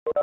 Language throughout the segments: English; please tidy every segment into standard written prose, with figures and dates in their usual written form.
So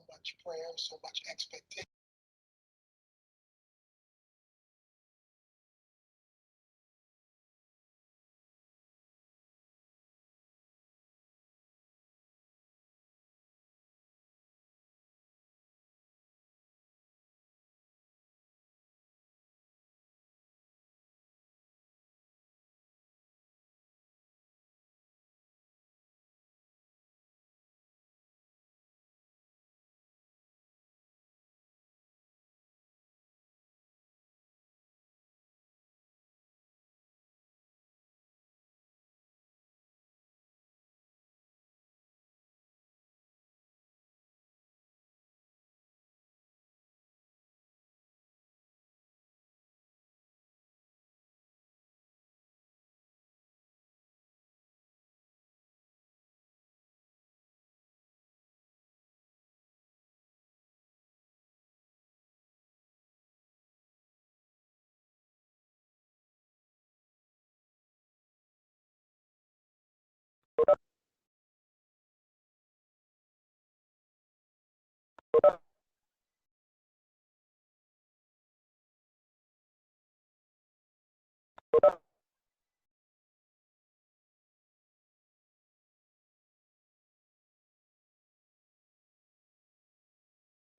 much prayer, so much expectation.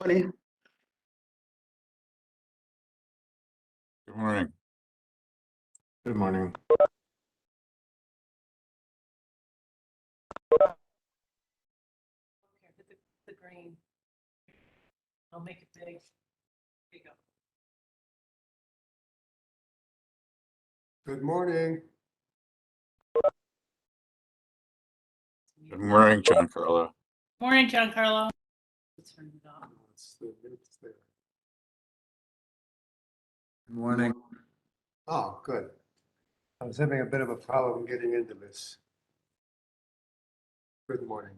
Good morning. Good morning. The green. I'll make it big. There you go. Good morning. Good morning, Giancarlo. Morning, Giancarlo. Let's turn it off. Good morning. Oh, good. I was having a bit of a problem getting into this. Good morning.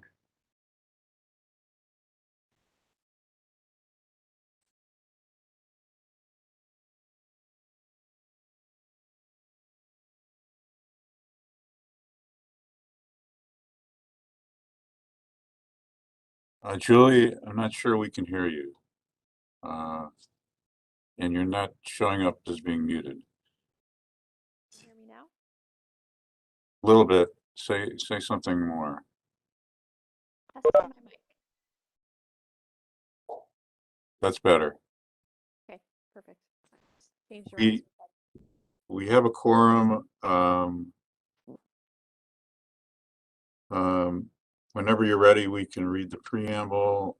Julie, I'm not sure we can hear you. And you're not showing up as being muted. Hear me now? A little bit. Say something more. Testing my mic. That's better. Okay, perfect. Change your We have a quorum. Whenever you're ready, we can read the preamble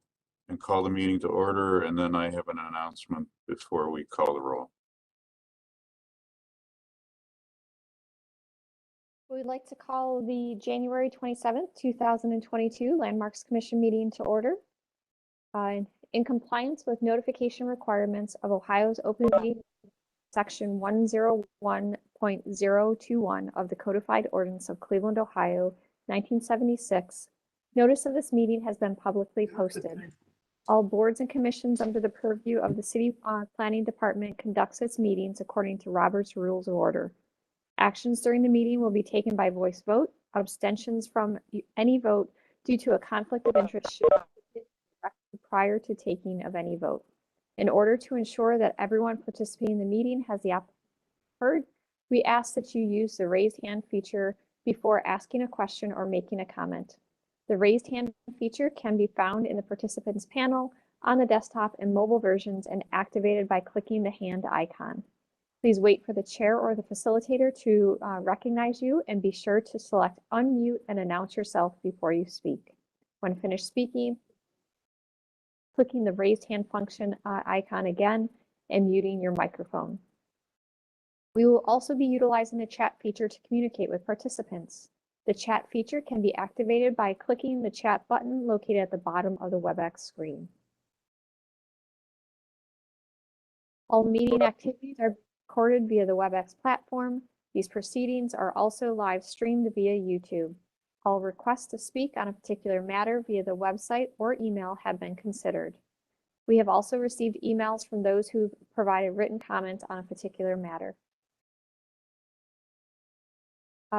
and call the meeting to order, and then I have an announcement before we call the roll. We'd like to call the January 27th, 2022 Landmarks Commission meeting to order. in compliance with notification requirements of Ohio's Open Meeting Section 101.021 of the Codified Ordinance of Cleveland, Ohio, 1976, notice of this meeting has been publicly posted. All boards and commissions under the purview of the City Planning Department conducts its meetings according to Robert's Rules of Order. Actions during the meeting will be taken by voice vote. Abstentions from any vote due to a conflict of interest should be directed prior to taking of any vote. In order to ensure that everyone participating in the meeting has the opportunity heard, we ask that you use the raise hand feature before asking a question or making a comment. The raised hand feature can be found in the participants panel on the desktop and mobile versions and activated by clicking the hand icon. Please wait for the chair or the facilitator to recognize you and be sure to select unmute and announce yourself before you speak. When finished speaking, clicking the raised hand function icon again and muting your microphone. We will also be utilizing the chat feature to communicate with participants. The chat feature can be activated by clicking the chat button located at the bottom of the WebEx screen. All meeting activities are recorded via the WebEx platform. These proceedings are also live streamed via YouTube. All requests to speak on a particular matter via the website or email have been considered. We have also received emails from those who provided written comments on a particular matter.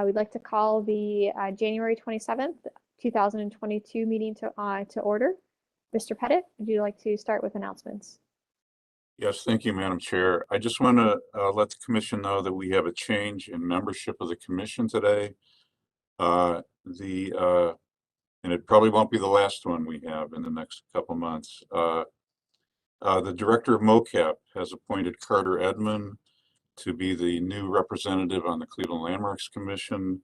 We'd like to call the January 27th, 2022 meeting to order. Mr. Pettit, would you like to start with announcements? Yes, thank you, Madam Chair. I just want to let the commission know that we have a change in membership of the commission today. And it probably won't be the last one we have in the next couple months. The director of MOCAP has appointed Carter Edmond to be the new representative on the Cleveland Landmarks Commission.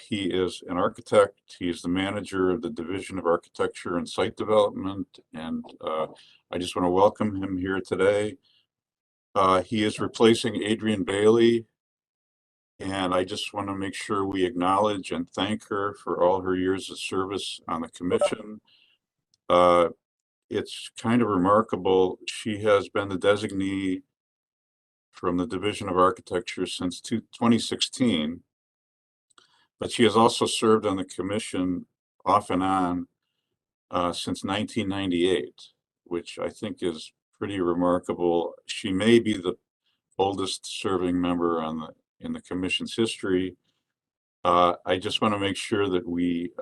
He is an architect. He is the manager of the Division of Architecture and Site Development, and I just want to welcome him here today. He is replacing Adrian Bailey, and I just want to make sure we acknowledge and thank her for all her years of service on the commission. It's kind of remarkable. She has been the designee from the Division of Architecture since 2016, but she has also served on the commission off and on since 1998, which I think is pretty remarkable. She may be the oldest serving member in the commission's history. I just want to make sure that we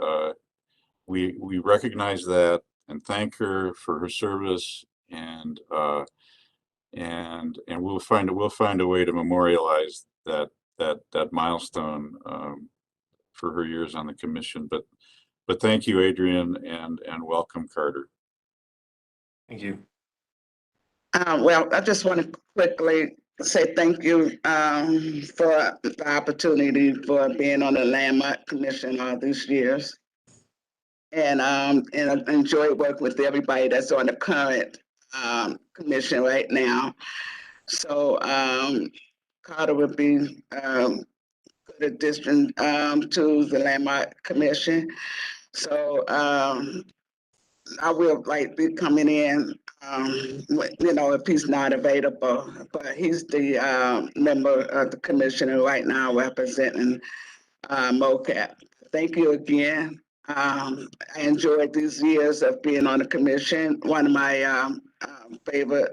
recognize that and thank her for her service, and we'll find a way to memorialize that milestone for her years on the commission. But thank you, Adrian, and welcome, Carter. Thank you. Well, I just want to quickly say thank you for the opportunity for being on the Landmark Commission all these years. And I enjoy working with everybody that's on the current commission right now. So Carter would be good addition to the Landmark Commission. So I will be coming in, if he's not available, but he's the member of the commission right now representing MOCAP. Thank you again. I enjoyed these years of being on the commission. One of my favorite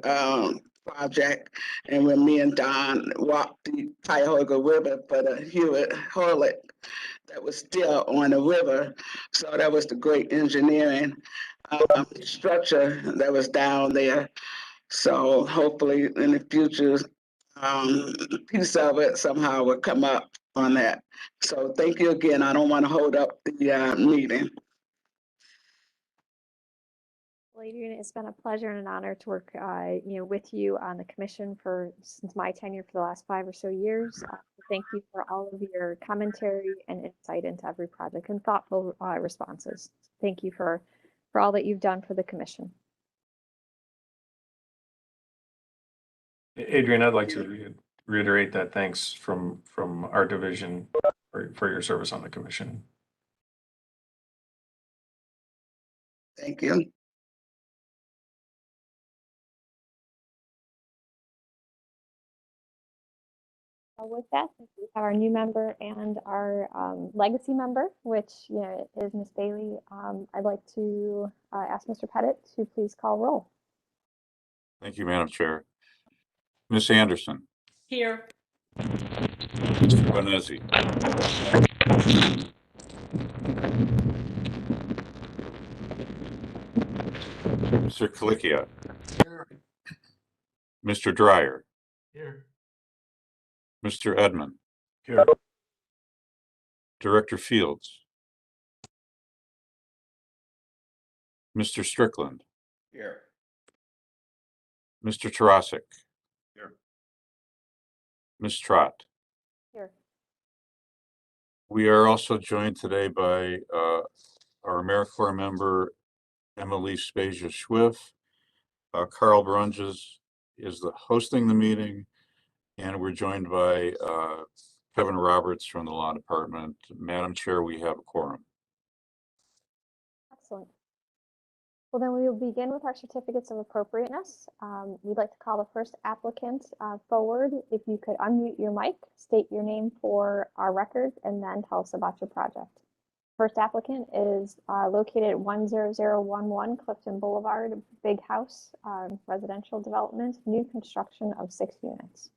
project, and when me and Don walked the Cuyahoga River for the Hewitt Hurlick that was still on the river. So that was the great engineering structure that was down there. So hopefully in the future, piece of it somehow will come up on that. So thank you again. I don't want to hold up the meeting. Well, Adrian, it's been a pleasure and an honor to work, with you on the commission since my tenure for the last 5 or so years. Thank you for all of your commentary and insight into every project and thoughtful responses. Thank you for all that you've done for the commission. Adrian, I'd like to reiterate that thanks from our division for your service on the commission. Thank you. With that, we have our new member and our legacy member, which is Ms. Bailey. I'd like to ask Mr. Pettit to please call roll. Thank you, Madam Chair. Ms. Anderson, Here. Mr. Bonessi, Mr. Colicchia, Mr. Dryer, Here. Mr. Edmond, Here. Director Fields, Mr. Strickland, Here. Mr. Tarasik, Here. Ms. Trott. Here. We are also joined today by our AmeriCorps member, Emily Spasia Schwiff. Carl Brunges is hosting the meeting, and we're joined by Kevin Roberts from the Law Department. Madam Chair, we have a quorum. Excellent. Well, then we will begin with our certificates of appropriateness. We'd like to call the first applicant forward. If you could unmute your mic, state your name for our record, and then tell us about your project. First applicant is located at 10011 Clifton Boulevard, Big House residential development, new construction of 6 units.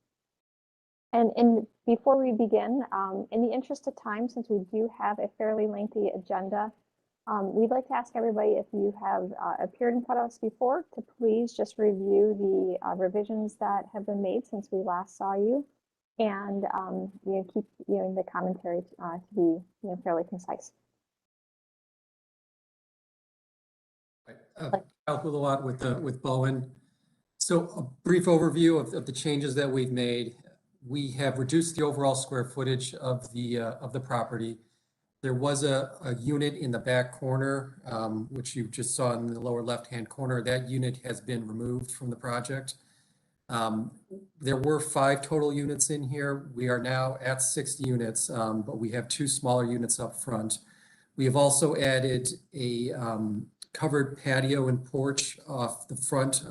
And before we begin, in the interest of time, since we do have a fairly lengthy agenda, we'd like to ask everybody, if you have appeared in front of us before, to please just review the revisions that have been made since we last saw you, and keep the commentary to be fairly concise. Help with a lot with Bowen. So a brief overview of the changes that we've made. We have reduced the overall square footage of the property. There was a unit in the back corner, which you just saw in the lower left-hand corner. That unit has been removed from the project. There were 5 total units in here. We are now at 6 units, but we have 2 smaller units up front. We have also added a covered patio and porch off the front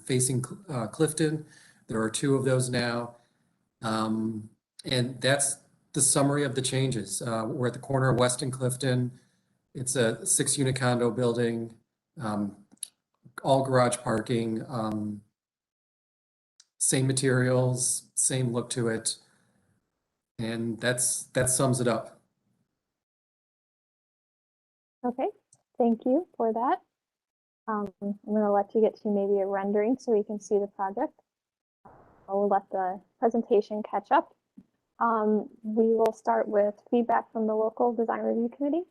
facing Clifton. There are 2 of those now. And that's the summary of the changes. We're at the corner of West and Clifton. It's a 6-unit condo building, all garage parking, same materials, same look to it. And that sums it up. Okay, thank you for that. I'm going to let you get to maybe a rendering so we can see the project. We'll let the presentation catch up. We will start with feedback from the local design review committee.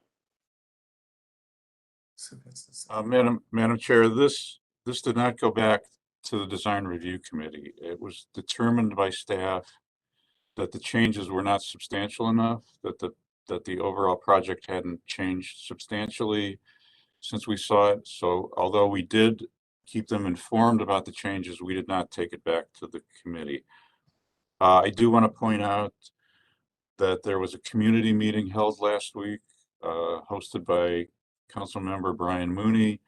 Madam Chair, this did not go back to the design review committee. It was determined by staff that the changes were not substantial enough, that the overall project hadn't changed substantially since we saw it. So although we did keep them informed about the changes, we did not take it back to the committee. I do want to point out that there was a community meeting held last week, hosted by Council Member Brian Mooney.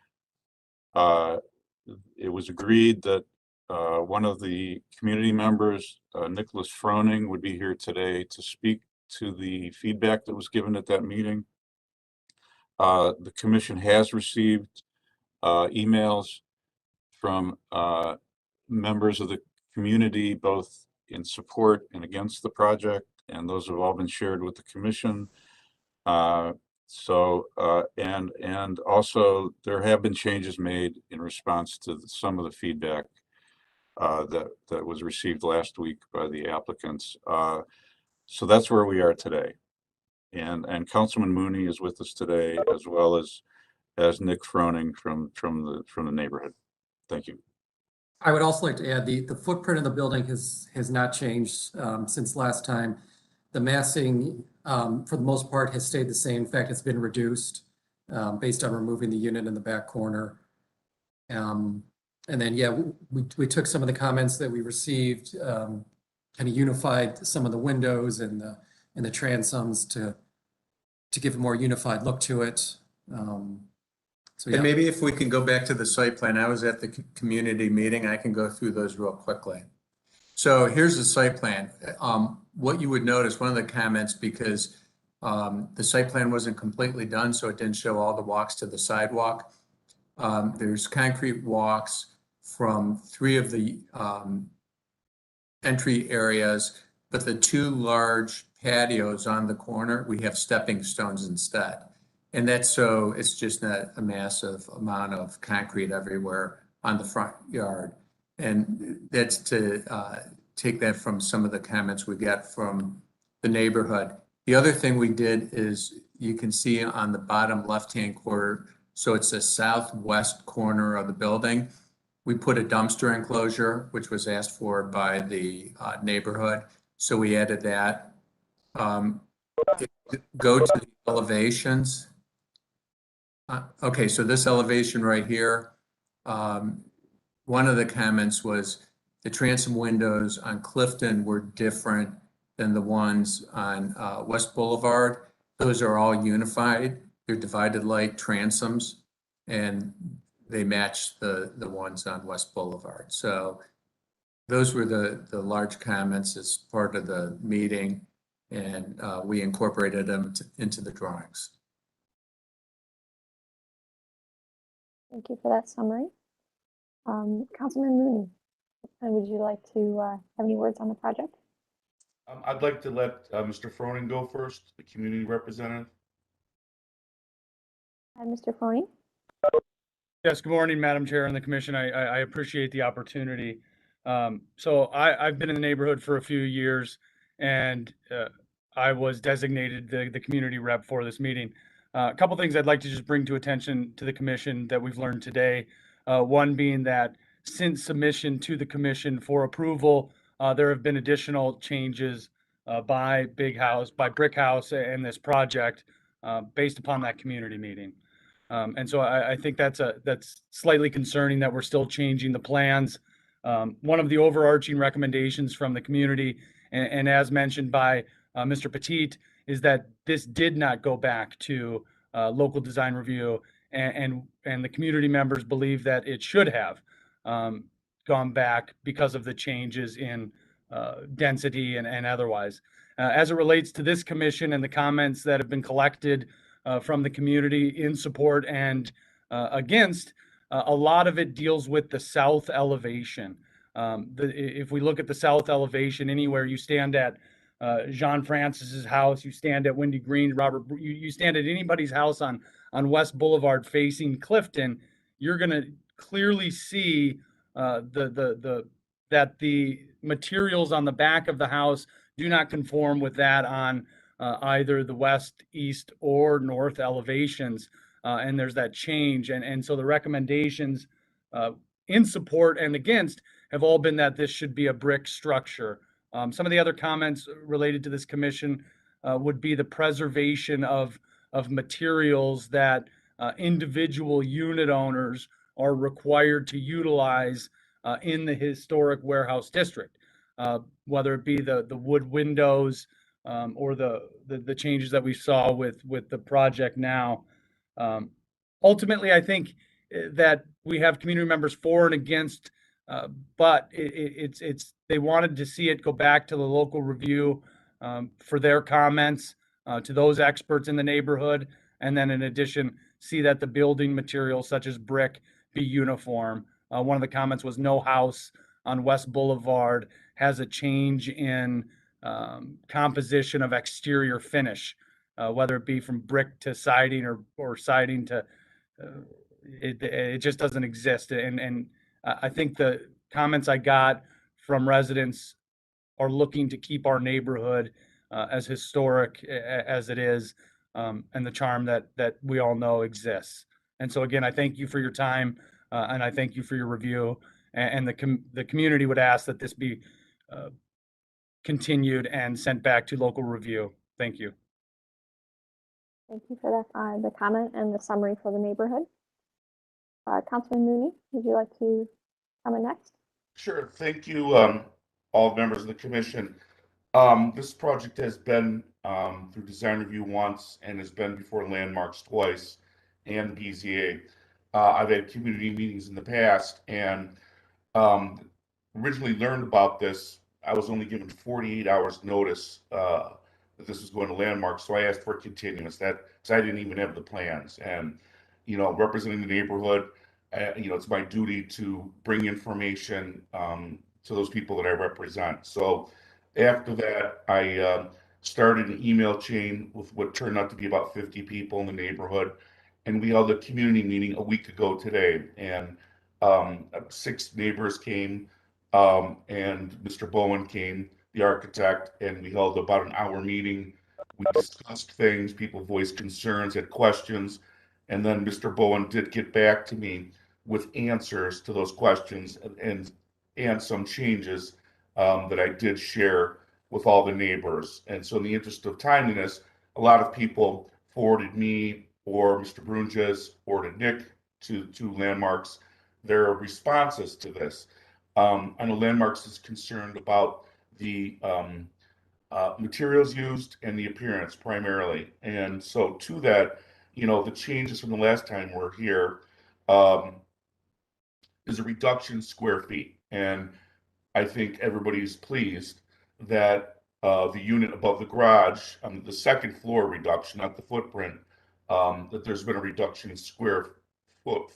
It was agreed that one of the community members, Nicholas Froning, would be here today to speak to the feedback that was given at that meeting. The commission has received emails from members of the community, both in support and against the project, and those have all been shared with the commission. And also there have been changes made in response to some of the feedback that was received last week by the applicants. So that's where we are today. And Councilman Mooney is with us today, as well as Nick Froning from the neighborhood. Thank you. I would also like to add the footprint of the building has not changed since last time. The massing, for the most part, has stayed the same. In fact, it's been reduced based on removing the unit in the back corner. And then, yeah, we took some of the comments that we received, kind of unified some of the windows and the transoms to give a more unified look to it. So, yeah. And maybe if we can go back to the site plan, I was at the community meeting. I can go through those real quickly. So here's the site plan. what you would notice, one of the comments, because the site plan wasn't completely done, so it didn't show all the walks to the sidewalk. There's concrete walks from 3 of the entry areas, but the 2 large patios on the corner, we have stepping stones instead. And that's so it's just not a massive amount of concrete everywhere on the front yard. And that's to take that from some of the comments we got from the neighborhood. The other thing we did is you can see on the bottom left-hand corner, so it's the southwest corner of the building. We put a dumpster enclosure, which was asked for by the neighborhood. So we added that. Go to the elevations. Okay, so this elevation right here, one of the comments was the transom windows on Clifton were different than the ones on West Boulevard. Those are all unified. They're divided light transoms, and they match the ones on West Boulevard. So those were the large comments as part of the meeting, and we incorporated them into the drawings. Thank you for that summary. Councilman Mooney, would you like to have any words on the project? I'd like to let Mr. Froning go first, the community representative. Mr. Froning? Yes, good morning, Madam Chair and the Commission. I appreciate the opportunity. So I've been in the neighborhood for a few years, and I was designated the community rep for this meeting. A couple things I'd like to just bring to attention to the Commission that we've learned today. One being that since submission to the Commission for approval, there have been additional changes by Brick House and this project based upon that community meeting. And so I think that's slightly concerning that we're still changing the plans. One of the overarching recommendations from the community, and as mentioned by Mr. Petit, is that this did not go back to local design review, and the community members believe that it should have gone back because of the changes in density and otherwise. As it relates to this commission and the comments that have been collected from the community in support and against, a lot of it deals with the south elevation. If we look at the south elevation, anywhere you stand at Jean Francis's house, you stand at Wendy Green, Robert, you stand at anybody's house on West Boulevard facing Clifton, you're going to clearly see that the materials on the back of the house do not conform with that on either the west, east, or north elevations. And there's that change. And so the recommendations in support and against have all been that this should be a brick structure. Some of the other comments related to this commission would be the preservation of materials that individual unit owners are required to utilize in the historic warehouse district, whether it be the wood windows or the changes that we saw with the project now. Ultimately, I think that we have community members for and against, but they wanted to see it go back to the local review for their comments to those experts in the neighborhood, and then in addition, see that the building materials such as brick be uniform. One of the comments was no house on West Boulevard has a change in composition of exterior finish, whether it be from brick to siding or siding to it just doesn't exist. And I think the comments I got from residents are looking to keep our neighborhood as historic as it is, and the charm that we all know exists. And so again, I thank you for your time, and I thank you for your review. And the community would ask that this be continued and sent back to local review. Thank you. Thank you for that, the comment and the summary for the neighborhood. Councilman Mooney, would you like to comment next? Sure. Thank you, all members of the commission. This project has been through design review once and has been before landmarks twice and BZA. I've had community meetings in the past and originally learned about this I was only given 48 hours notice that this was going to Landmark, so I asked for a continuance. That because I didn't even have the plans, and representing the neighborhood, it's my duty to bring information to those people that I represent. So after that, I started an email chain with what turned out to be about 50 people in the neighborhood, and we held a community meeting a week ago today, and 6 neighbors came, and Mr. Bowen came, the architect, and we held about an hour meeting. We discussed things, people voiced concerns, had questions, and then Mr. Bowen did get back to me with answers to those questions and some changes that I did share with all the neighbors. And so in the interest of timeliness, a lot of people forwarded me or Mr. Brunjes or to Nick to Landmarks their responses to this. I know Landmarks is concerned about the materials used and the appearance primarily. And so to that, the changes from the last time we're here is a reduction in square feet. And I think everybody's pleased that the unit above the garage, the second floor reduction, not the footprint, that there's been a reduction in square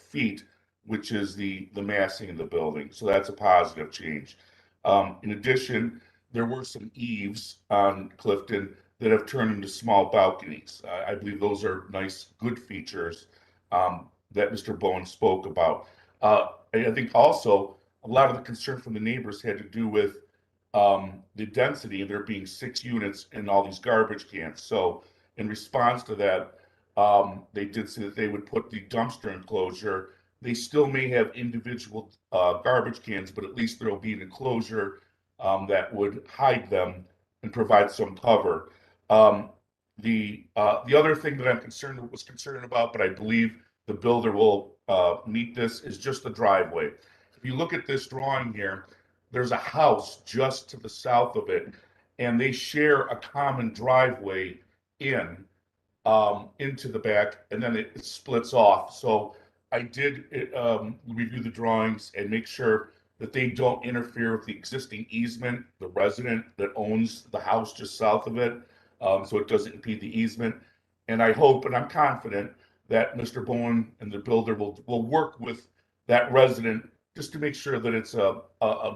feet, which is the massing of the building. So that's a positive change. In addition, there were some eaves on Clifton that have turned into small balconies. I believe those are nice, good features that Mr. Bowen spoke about. I think also a lot of the concern from the neighbors had to do with the density, there being 6 units and all these garbage cans. So in response to that, they did say that they would put the dumpster enclosure. They still may have individual garbage cans, but at least there'll be an enclosure that would hide them and provide some cover. The other thing that was concerned about, but I believe the builder will meet this, is just the driveway. If you look at this drawing here, there's a house just to the south of it, and they share a common driveway into the back, and then it splits off. So I did review the drawings and make sure that they don't interfere with the existing easement, the resident that owns the house just south of it, so it doesn't impede the easement. And I hope, and I'm confident, that Mr. Bowen and the builder will work with that resident just to make sure that it's a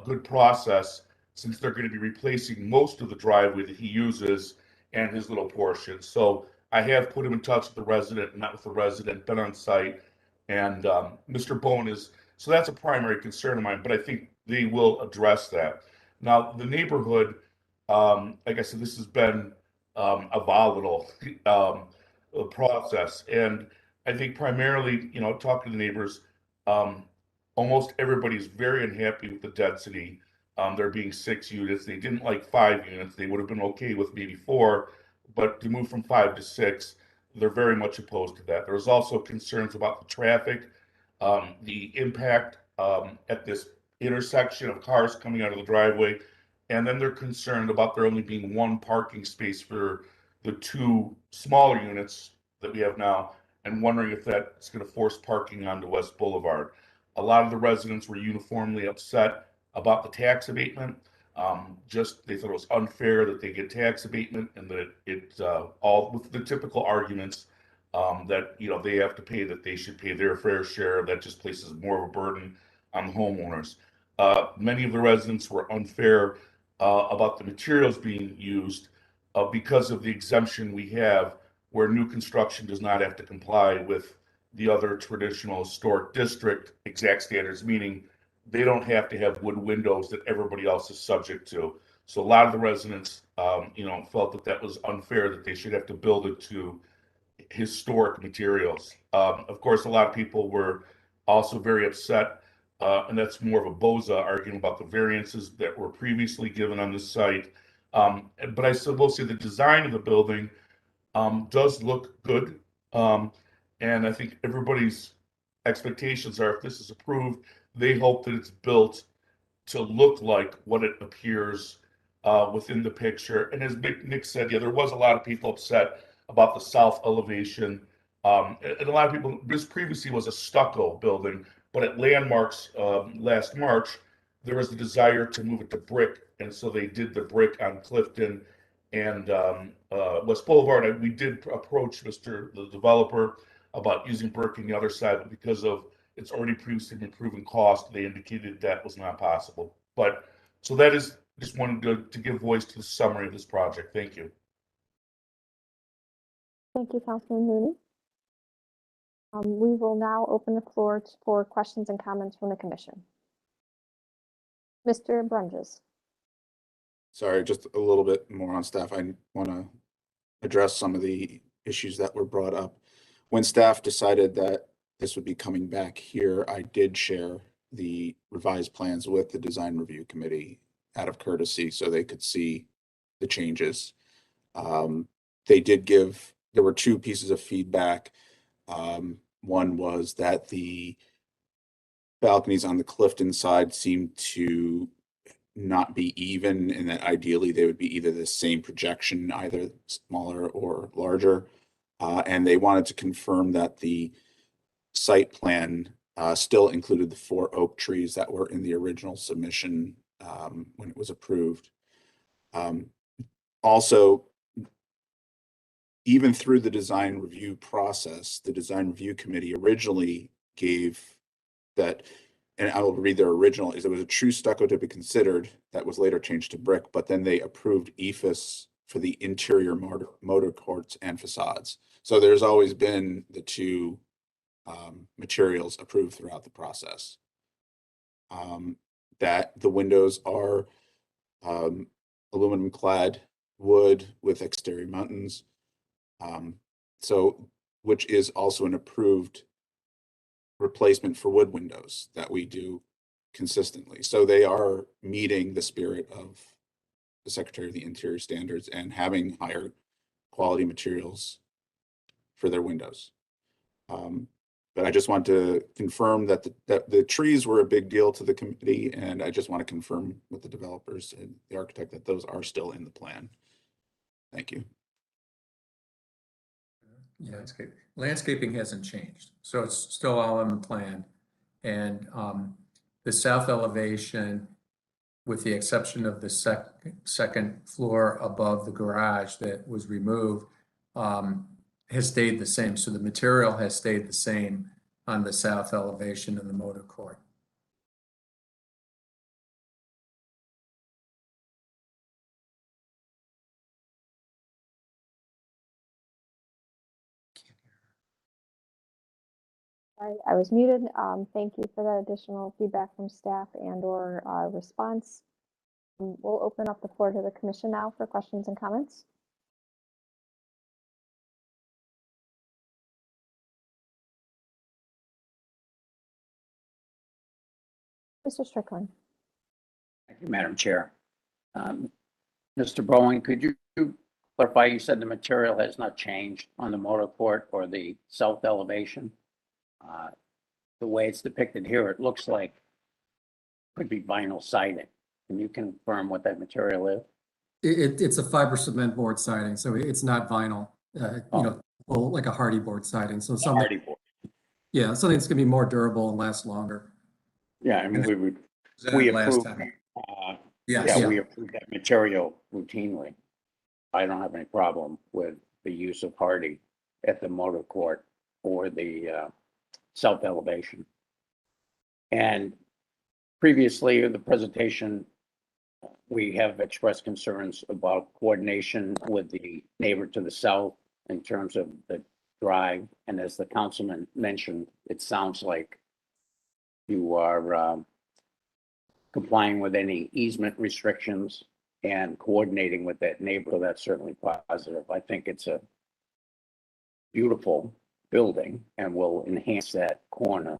good process, since they're going to be replacing most of the driveway that he uses and his little portion. So I have put him in touch with the resident, met with the resident, been on site, and Mr. Bowen is, so that's a primary concern of mine, but I think they will address that. Now, the neighborhood, like I said, this has been a volatile process, and I think primarily, talking to the neighbors, almost everybody's very unhappy with the density. There being 6 units. They didn't like 5 units. They would have been okay with maybe 4, but to move from 5 to 6, they're very much opposed to that. There's also concerns about the traffic, the impact at this intersection of cars coming out of the driveway, and then they're concerned about there only being 1 parking space for the 2 smaller units that we have now, and wondering if that's going to force parking onto West Boulevard. A lot of the residents were uniformly upset about the tax abatement. They thought it was unfair that they get tax abatement, and that it all with the typical arguments that they have to pay, that they should pay their fair share. That just places more of a burden on the homeowners. Many of the residents were unfair about the materials being used because of the exemption we have, where new construction does not have to comply with the other traditional historic district exact standards, meaning they don't have to have wood windows that everybody else is subject to. So a lot of the residents, felt that was unfair, that they should have to build it to historic materials. Of course, a lot of people were also very upset, and that's more of a BOZA arguing about the variances that were previously given on this site. But I still will say the design of the building does look good. And I think everybody's expectations are, if this is approved, they hope that it's built to look like what it appears within the picture. And as Nick said, yeah, there was a lot of people upset about the south elevation. And a lot of people, this previously was a stucco building, but at Landmarks last March, there was the desire to move it to brick, and so they did the brick on Clifton and West Boulevard. We did approach the developer about using brick on the other side, but because of it's already previously been proven cost, they indicated that was not possible. But so that is just wanted to give voice to the summary of this project. Thank you. Thank you, Councilman Mooney. We will now open the floor for questions and comments from the commission. Mr. Brunges. Sorry, just a little bit more on staff. I want to address some of the issues that were brought up. When staff decided that this would be coming back here, I did share the revised plans with the design review committee out of courtesy so they could see the changes. They did give, there were two pieces of feedback. One was that the balconies on the Clifton side seemed to not be even, and that ideally they would be either the same projection, either smaller or larger. And they wanted to confirm that the site plan still included the 4 oak trees that were in the original submission when it was approved. Also, even through the design review process, the design review committee originally gave that, and I will read their original, is it was a true stucco to be considered that was later changed to brick, but then they approved EFS for the interior motor courts and facades. So there's always been the two materials approved throughout the process. That the windows are aluminum clad wood with exterior mountains. So, which is also an approved replacement for wood windows that we do consistently. So they are meeting the spirit of the Secretary of the Interior standards and having higher quality materials for their windows. But I just want to confirm that the trees were a big deal to the committee, and I just want to confirm with the developers and the architect that those are still in the plan. Thank you. Yeah, landscaping hasn't changed, so it's still all on the plan. And the south elevation, with the exception of the second floor above the garage that was removed, has stayed the same. So the material has stayed the same on the south elevation in the motor court. I was muted. Thank you for that additional feedback from staff and or response. We'll open up the floor to the commission now for questions and comments. Mr. Strickland. Thank you, Madam Chair. Mr. Bowen, could you clarify, you said the material has not changed on the motor court or the south elevation? The way it's depicted here, it looks like could be vinyl siding. Can you confirm what that material is? It's a fiber cement board siding, so it's not vinyl. You know, like a hardy board siding. So something, Hardy board. yeah, something that's going to be more durable and last longer. Yeah, I mean, we approved, we approved that material routinely. I don't have any problem with the use of hardy at the motor court or the south elevation. And previously in the presentation, we have expressed concerns about coordination with the neighbor to the south in terms of the drive. And as the councilman mentioned, it sounds like you are complying with any easement restrictions and coordinating with that neighbor. So that's certainly positive. I think it's a beautiful building and will enhance that corner.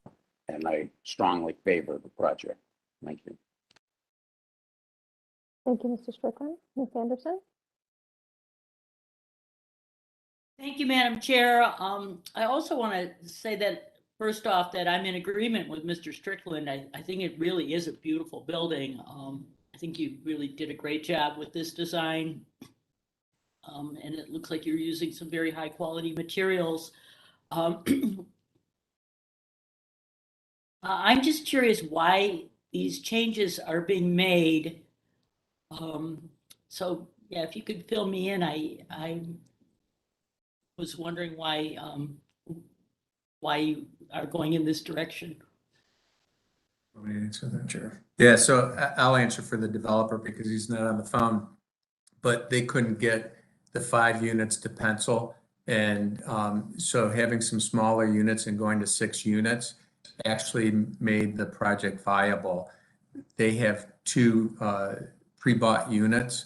And I strongly favor the project. Thank you. Thank you, Mr. Strickland. Ms. Anderson. Thank you, Madam Chair. I also want to say that first off, that I'm in agreement with Mr. Strickland. I think it really is a beautiful building. I think you really did a great job with this design. And it looks like you're using some very high quality materials. I'm just curious why these changes are being made. So yeah, if you could fill me in, I was wondering why you are going in this direction. Want me to answer that, Chair? Yeah, so I'll answer for the developer because he's not on the phone, but they couldn't get the 5 units to pencil. And so having some smaller units and going to 6 units actually made the project viable. They have 2 pre-bought units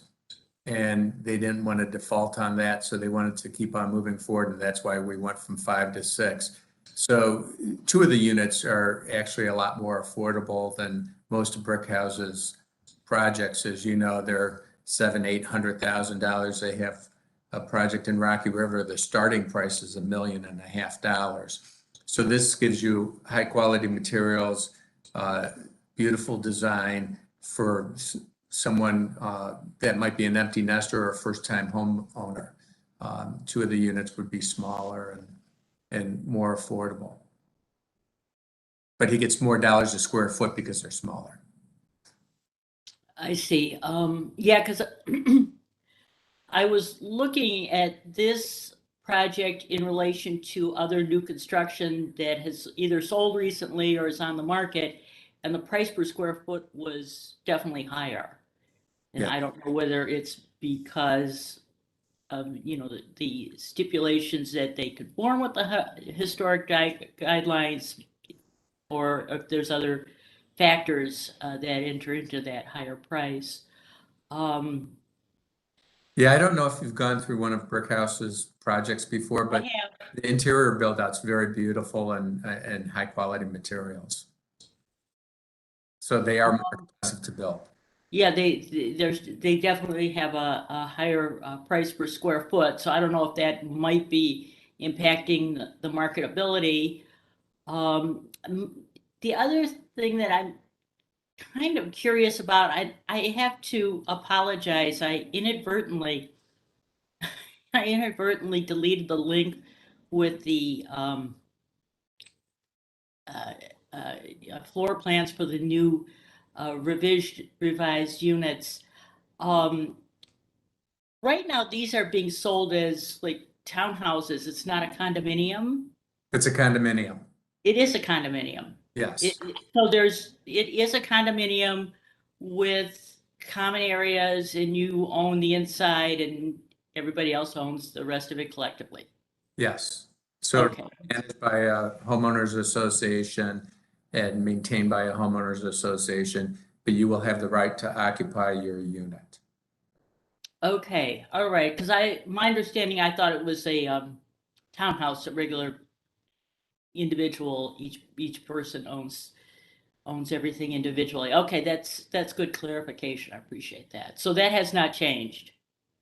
and they didn't want to default on that. So they wanted to keep on moving forward. And that's why we went from 5 to 6. So 2 of the units are actually a lot more affordable than most brick houses projects. As you know, they're $700,000-800,000. They have a project in Rocky River. The starting price is $1.5 million. So this gives you high quality materials, beautiful design for someone that might be an empty nester or a first time homeowner. 2 of the units would be smaller and more affordable. But he gets more dollars a square foot because they're smaller. I see. Yeah, because I was looking at this project in relation to other new construction that has either sold recently or is on the market, and the price per square foot was definitely higher. And Yeah. I don't know whether it's because of, the stipulations that they conform with the historic guidelines, or if there's other factors that enter into that higher price. Yeah, I don't know if you've gone through one of Brickhouse's projects before, but I have. the interior build out's very beautiful and high quality materials. So they are more expensive to build. Yeah, they definitely have a higher price per square foot. So I don't know if that might be impacting the marketability. The other thing that I'm kind of curious about, I have to apologize. I inadvertently deleted the link with the floor plans for the new revised units. Right now, these are being sold as like townhouses. It's not a condominium. It's a condominium. It is a condominium. Yes. So it is a condominium with common areas, and you own the inside and everybody else owns the rest of it collectively. Yes. So Okay. managed by a homeowners association and maintained by a homeowners association, but you will have the right to occupy your unit. Okay, all right, because my understanding, I thought it was a townhouse, a regular individual, each person owns everything individually. Okay, that's good clarification. I appreciate that. So that has not changed.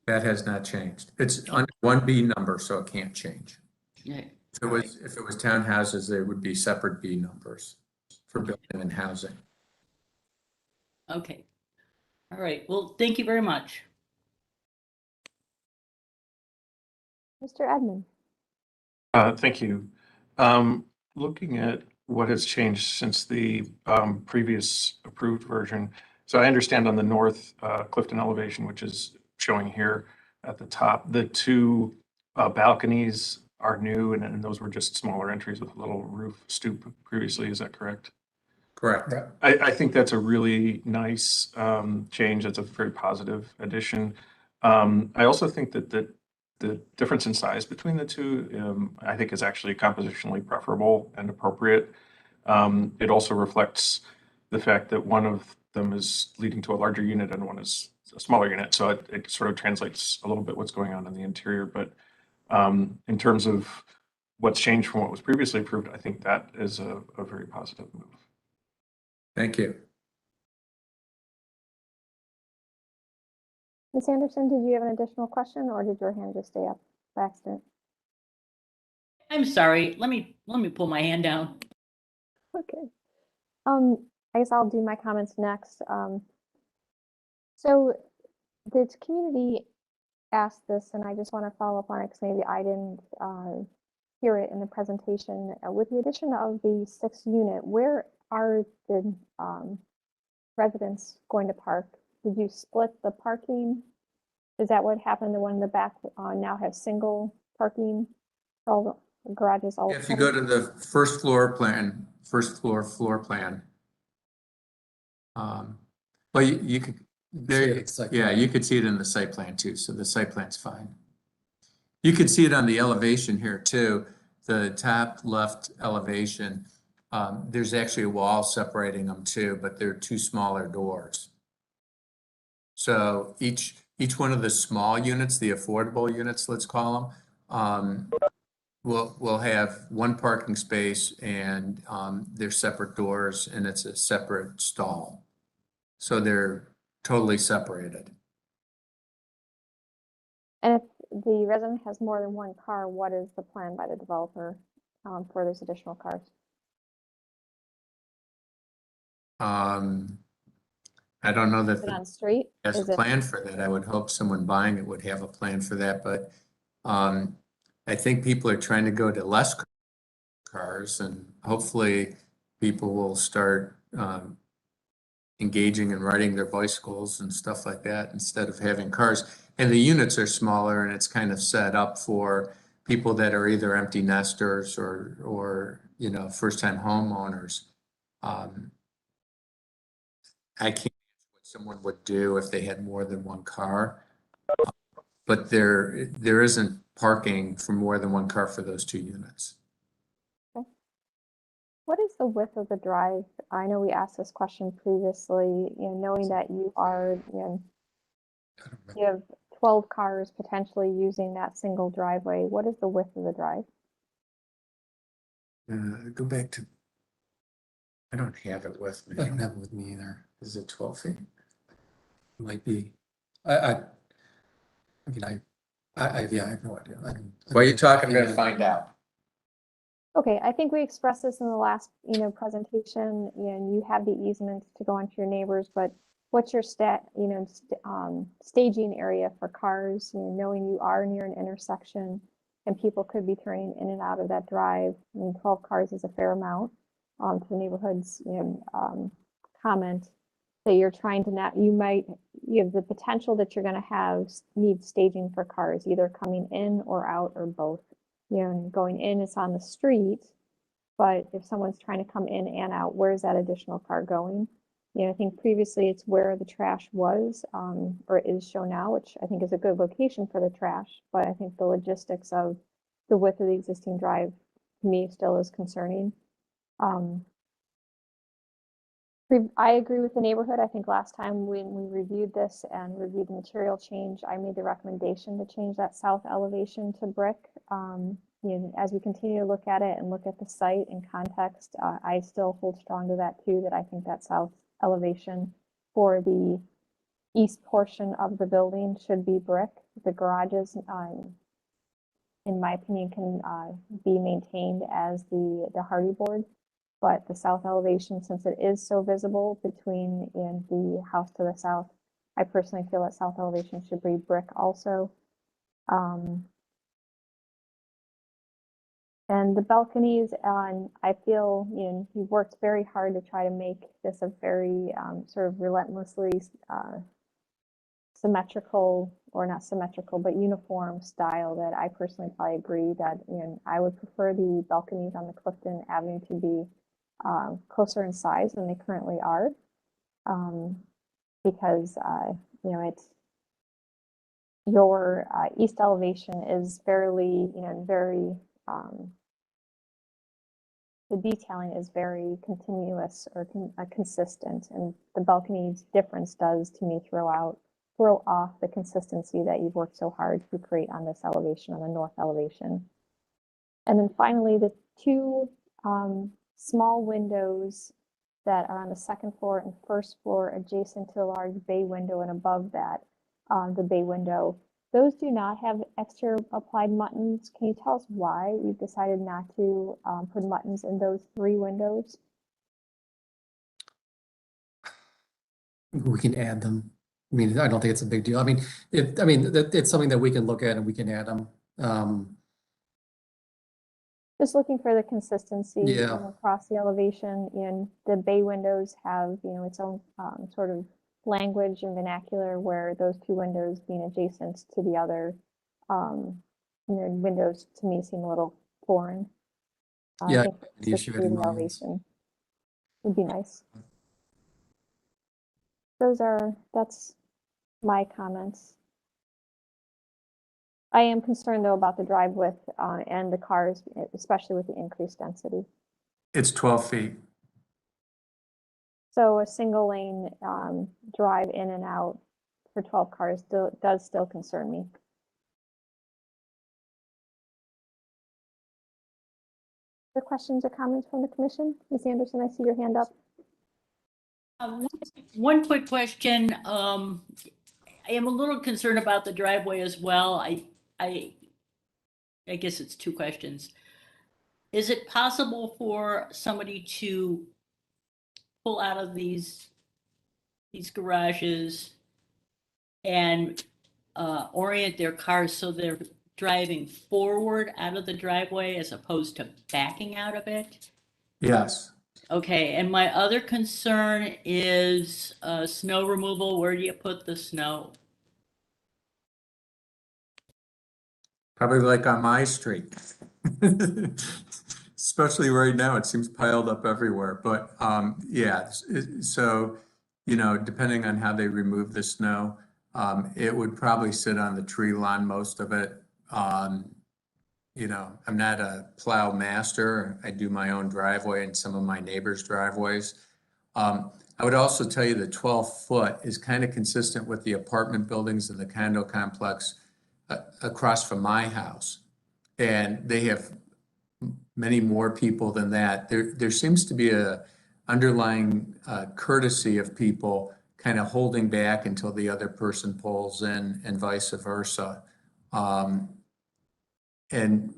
That has not changed. It's under 1B number, so it can't change. Yeah. If it was townhouses, there would be separate B numbers for building and housing. Okay. All right. Well, thank you very much. Mr. Edmond. Thank you. Looking at what has changed since the previous approved version. So I understand on the north Clifton elevation, which is showing here at the top, the 2 balconies are new, and those were just smaller entries with a little roof stoop previously. Is that correct? Correct. I think that's a really nice change. That's a very positive addition. I also think that the difference in size between the 2, I think is actually compositionally preferable and appropriate. It also reflects the fact that one of them is leading to a larger unit and one is a smaller unit. So it sort of translates a little bit what's going on in the interior. But in terms of what's changed from what was previously approved, I think that is a very positive move. Thank you. Ms. Anderson, did you have an additional question, or did your hand just stay up by accident? I'm sorry. Let me pull my hand down. Okay. I guess I'll do my comments next. So the community asked this, and I just want to follow up on it because maybe I didn't hear it in the presentation. With the addition of the 6th unit, where are the residents going to park? Did you split the parking? Is that what happened? The one in the back now has single parking? All the garages all. If you go to the first floor plan, well, you could, there, It's like- yeah, you could see it in the site plan too, so the site plan's fine. You could see it on the elevation here too, the top left elevation. There's actually a wall separating them too, but they're two smaller doors. So each one of the small units, the affordable units, let's call them, will have one parking space and they're separate doors and it's a separate stall. So they're totally separated. And if the resident has more than one car, what is the plan by the developer for those additional cars? I don't know that Is it on street? has Is a it? plan for that. I would hope someone buying it would have a plan for that, but I think people are trying to go to less cars and hopefully people will start engaging and riding their bicycles and stuff like that instead of having cars. And the units are smaller and it's kind of set up for people that are either empty nesters or you know, first-time homeowners. I can't imagine what someone would do if they had more than one car, but there isn't parking for more than one car for those two units. What is the width of the drive? I know we asked this question previously, knowing that you are, you have 12 cars potentially using that single driveway. What is the width of the drive? Go back to, I don't have it with me. I don't have it with me either. Is it 12 feet? It might be. I mean, yeah, I have no idea. While you're talking, I'm going to find out. Okay, I think we expressed this in the last, presentation, and you have the easements to go onto your neighbors, but what's your staging area for cars, knowing you are near an intersection and people could be turning in and out of that drive. I mean, 12 cars is a fair amount, to the neighborhood's, comment that you're trying to you have the potential that you're going to need staging for cars, either coming in or out or both. Going in, it's on the street, but if someone's trying to come in and out, where's that additional car going? I think previously it's where the trash was, or is shown now, which I think is a good location for the trash, but I think the logistics of the width of the existing drive, to me, still is concerning. I agree with the neighborhood. I think last time when we reviewed this and reviewed the material change, I made the recommendation to change that south elevation to brick. As we continue to look at it and look at the site in context, I still hold strong to that too, that I think that south elevation for the east portion of the building should be brick. The garages, in my opinion, can be maintained as the hardy board. But the south elevation, since it is so visible between in the house to the south, I personally feel that south elevation should be brick also. And the balconies, I feel, you've worked very hard to try to make this a very sort of relentlessly symmetrical, or not symmetrical, but uniform style that I personally probably agree that, I would prefer the balconies on the Clifton Avenue to be closer in size than they currently are, because it's your east elevation is very the detailing is very continuous or consistent, and the balcony's difference does to me throw off the consistency that you've worked so hard to create on this elevation, on the north elevation. And then finally, the two small windows that are on the second floor and first floor adjacent to the large bay window and above that, the bay window, those do not have exterior applied muttons. Can you tell us why we've decided not to put muttons in those three windows? We can add them. I mean, I don't think it's a big deal. I mean, it's something that we can look at and we can add them. Just looking for the consistency Yeah. across the elevation, and the bay windows have, its own sort of language and vernacular, where those two windows being adjacent to the other windows to me seem a little foreign. Yeah, I think the issue consistency in of the mind. elevation would be nice. That's my comments. I am concerned though about the drive width and the cars, especially with the increased density. It's 12 feet. So a single lane drive in and out for 12 cars does still concern me. Other questions or comments from the commission? Ms. Anderson, I see your hand up. One quick question. I am a little concerned about the driveway as well. I guess it's two questions. Is it possible for somebody to pull out of these garages and orient their cars so they're driving forward out of the driveway as opposed to backing out of it? Yes. Okay, and my other concern is snow removal. Where do you put the snow? Probably like on my street. Especially right now, it seems piled up everywhere. But yeah, so, depending on how they remove the snow, it would probably sit on the tree lawn, most of it. I'm not a plow master. I do my own driveway and some of my neighbors' driveways. I would also tell you the 12-foot is kind of consistent with the apartment buildings and the condo complex across from my house. And they have many more people than that. There seems to be a underlying courtesy of people kind of holding back until the other person pulls in and vice versa. And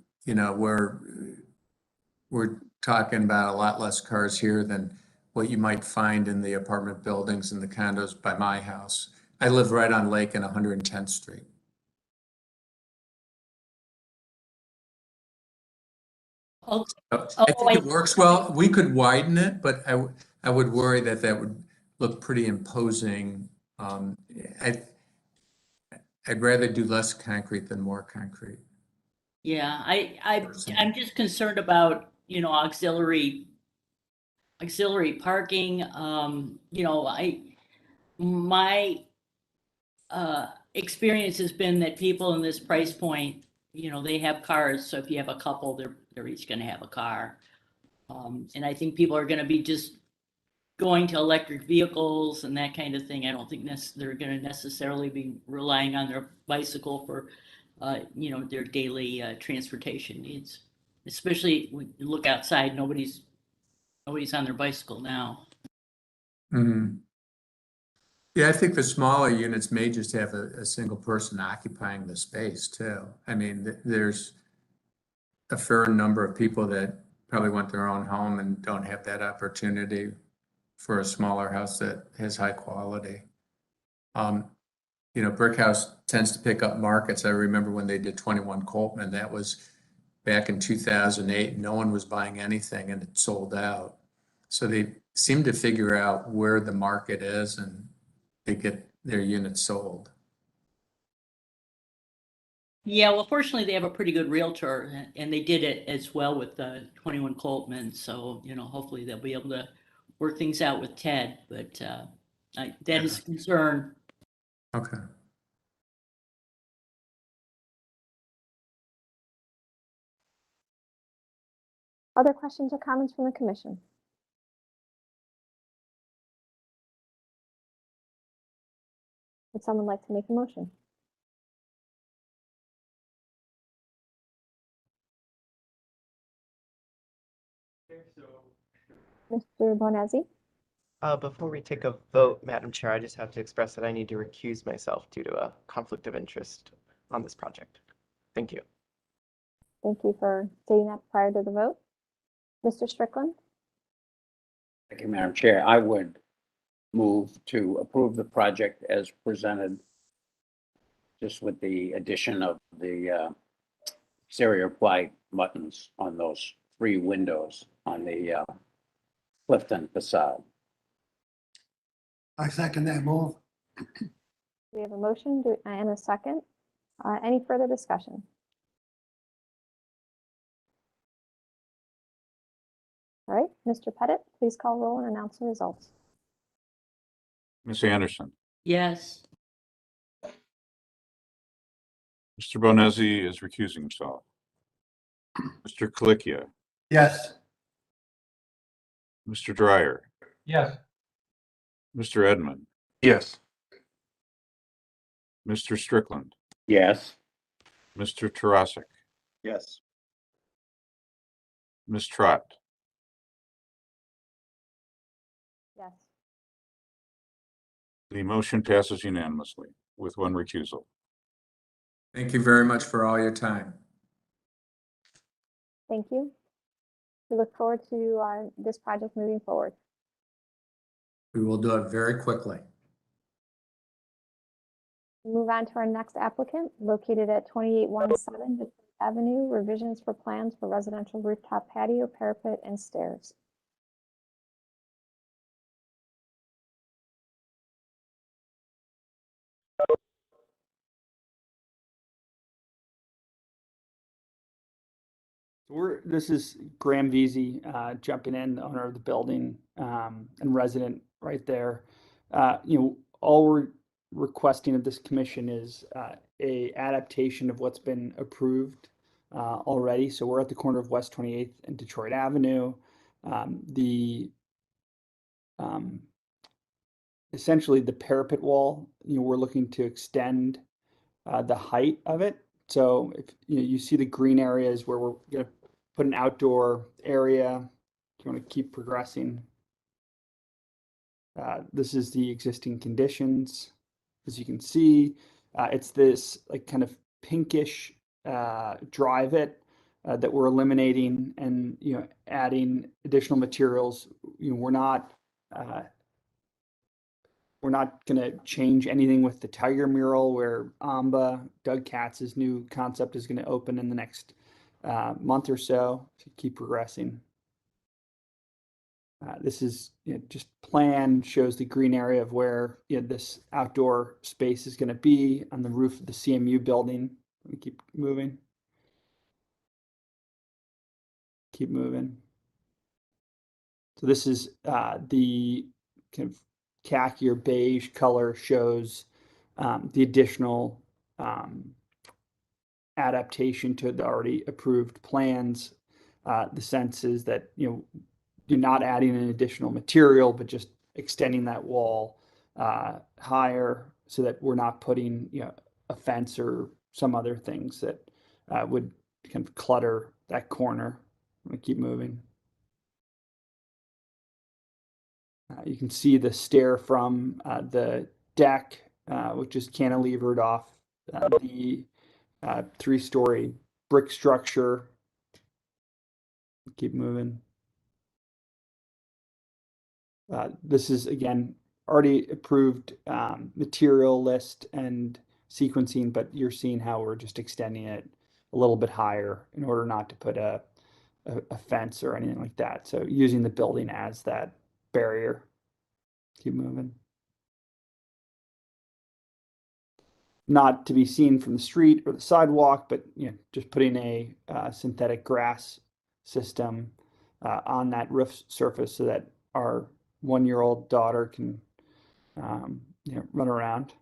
we're talking about a lot less cars here than what you might find in the apartment buildings and the condos by my house. I live right on Lake and 110th Street. Oh, I think it works well. We could widen it, but I would worry that would look pretty imposing. I'd rather do less concrete than more concrete. yeah, I'm just concerned about, auxiliary parking. My experience has been that people in this price point, they have cars. So if you have a couple, they're each going to have a car. And I think people are going to be just going to electric vehicles and that kind of thing. I don't think they're going to necessarily be relying on their bicycle for, their daily transportation needs. Especially when you look outside, nobody's on their bicycle now. Mm-hmm. Yeah, I think the smaller units may just have a single person occupying the space too. I mean, there's a fair number of people that probably want their own home and don't have that opportunity for a smaller house that has high quality. Brick House tends to pick up markets. I remember when they did 21 Coltman, that was back in 2008. No one was buying anything and it sold out. So they seem to figure out where the market is and they get their units sold. Yeah, well, fortunately, they have a pretty good realtor, and they did it as well with 21 Coltman. So, hopefully they'll be able to work things out with Ted. But that is a concern. Okay. Other questions or comments from the commission? Would someone like to make a motion? Mr. Bonazzi? Before we take a vote, Madam Chair, I just have to express that I need to recuse myself due to a conflict of interest on this project. Thank you. Thank you for stating that prior to the vote. Mr. Strickland? Thank you, Madam Chair. I would move to approve the project as presented, just with the addition of the exterior flag buttons on those 3 windows on the Clifton facade. I second that move. We have a motion and a second. Any further discussion? All right, Mr. Pettit, please call roll and announce the results. Ms. Anderson, Yes. Mr. Bonesi is recusing himself. Mr. Colicchio, Yes. Mr. Dryer, Yes. Mr. Edmond, Yes. Mr. Strickland, Yes. Mr. Tarasik, Yes. Ms. Trott, Yes. the motion passes unanimously with 1 recusal. Thank you very much for all your time. Thank you. We look forward to this project moving forward. We will do it very quickly. Move on to our next applicant, located at 2817 Detroit Avenue, revisions for plans for residential rooftop patio, parapet, and stairs. This is Graham Veazey, jumping in, the owner of the building, and resident right there. All we're requesting of this commission is a adaptation of what's been approved already. So we're at the corner of West 28th and Detroit Avenue. Essentially the parapet wall, we're looking to extend the height of it. So if you see the green areas where we're going to put an outdoor area, you want to keep progressing. This is the existing conditions. As you can see, it's this like kind of pinkish drive it that we're eliminating and adding additional materials. We're not going to change anything with the tiger mural, where Amba, Doug Katz's new concept, is going to open in the next month or so to keep progressing. This is just plan, shows the green area of where this outdoor space is going to be on the roof of the CMU building. We keep moving. Keep moving. So this is the kind of khaki or beige color shows the additional adaptation to the already approved plans. The sense is that you're not adding an additional material, but just extending that wall higher so that we're not putting a fence or some other things that would kind of clutter that corner. I'm gonna keep moving. You can see the stair from the deck, which is cantilevered off the 3-story brick structure. Keep moving. This is, again, already approved material list and sequencing, but you're seeing how we're just extending it a little bit higher in order not to put a fence or anything like that. So using the building as that barrier. Keep moving. Not to be seen from the street or the sidewalk, but just putting a synthetic grass system on that roof surface so that our 1-year-old daughter can run around.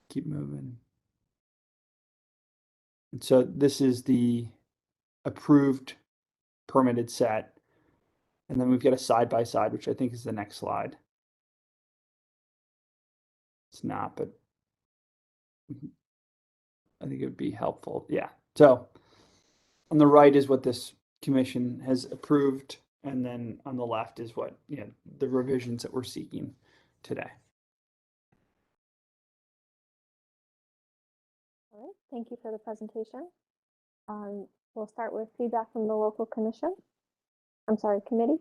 Keep moving. And so this is the approved permitted set. And then we've got a side-by-side, which I think is the next slide. It's not, but I think it would be helpful. Yeah. So on the right is what this commission has approved. And then on the left is what, the revisions that we're seeking today. All right, thank you for the presentation. We'll start with feedback from the local commission. I'm sorry, committee.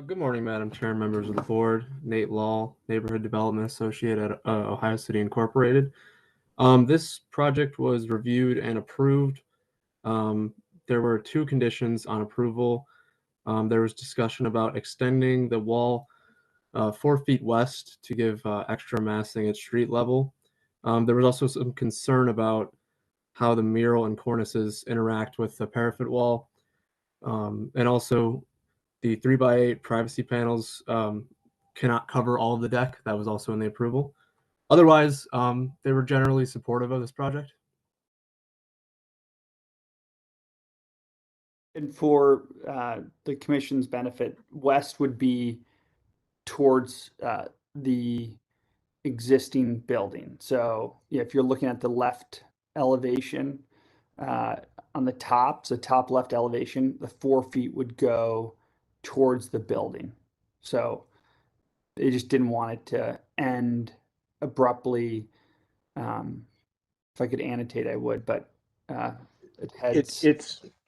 Good morning, Madam Chair and members of the board. Nate Law, Neighborhood Development Associate at Ohio City Incorporated. This project was reviewed and approved. There were 2 conditions on approval. There was discussion about extending the wall 4 feet west to give extra massing at street level. There was also some concern about how the mural and cornices interact with the parapet wall. And also the 3x8 privacy panels cannot cover all of the deck. That was also in the approval. Otherwise, they were generally supportive of this project. And for the commission's benefit, west would be towards the existing building. So if you're looking at the left elevation on the top, so top left elevation, the 4 feet would go towards the building. So they just didn't want it to end abruptly. If I could annotate, I would, but it heads.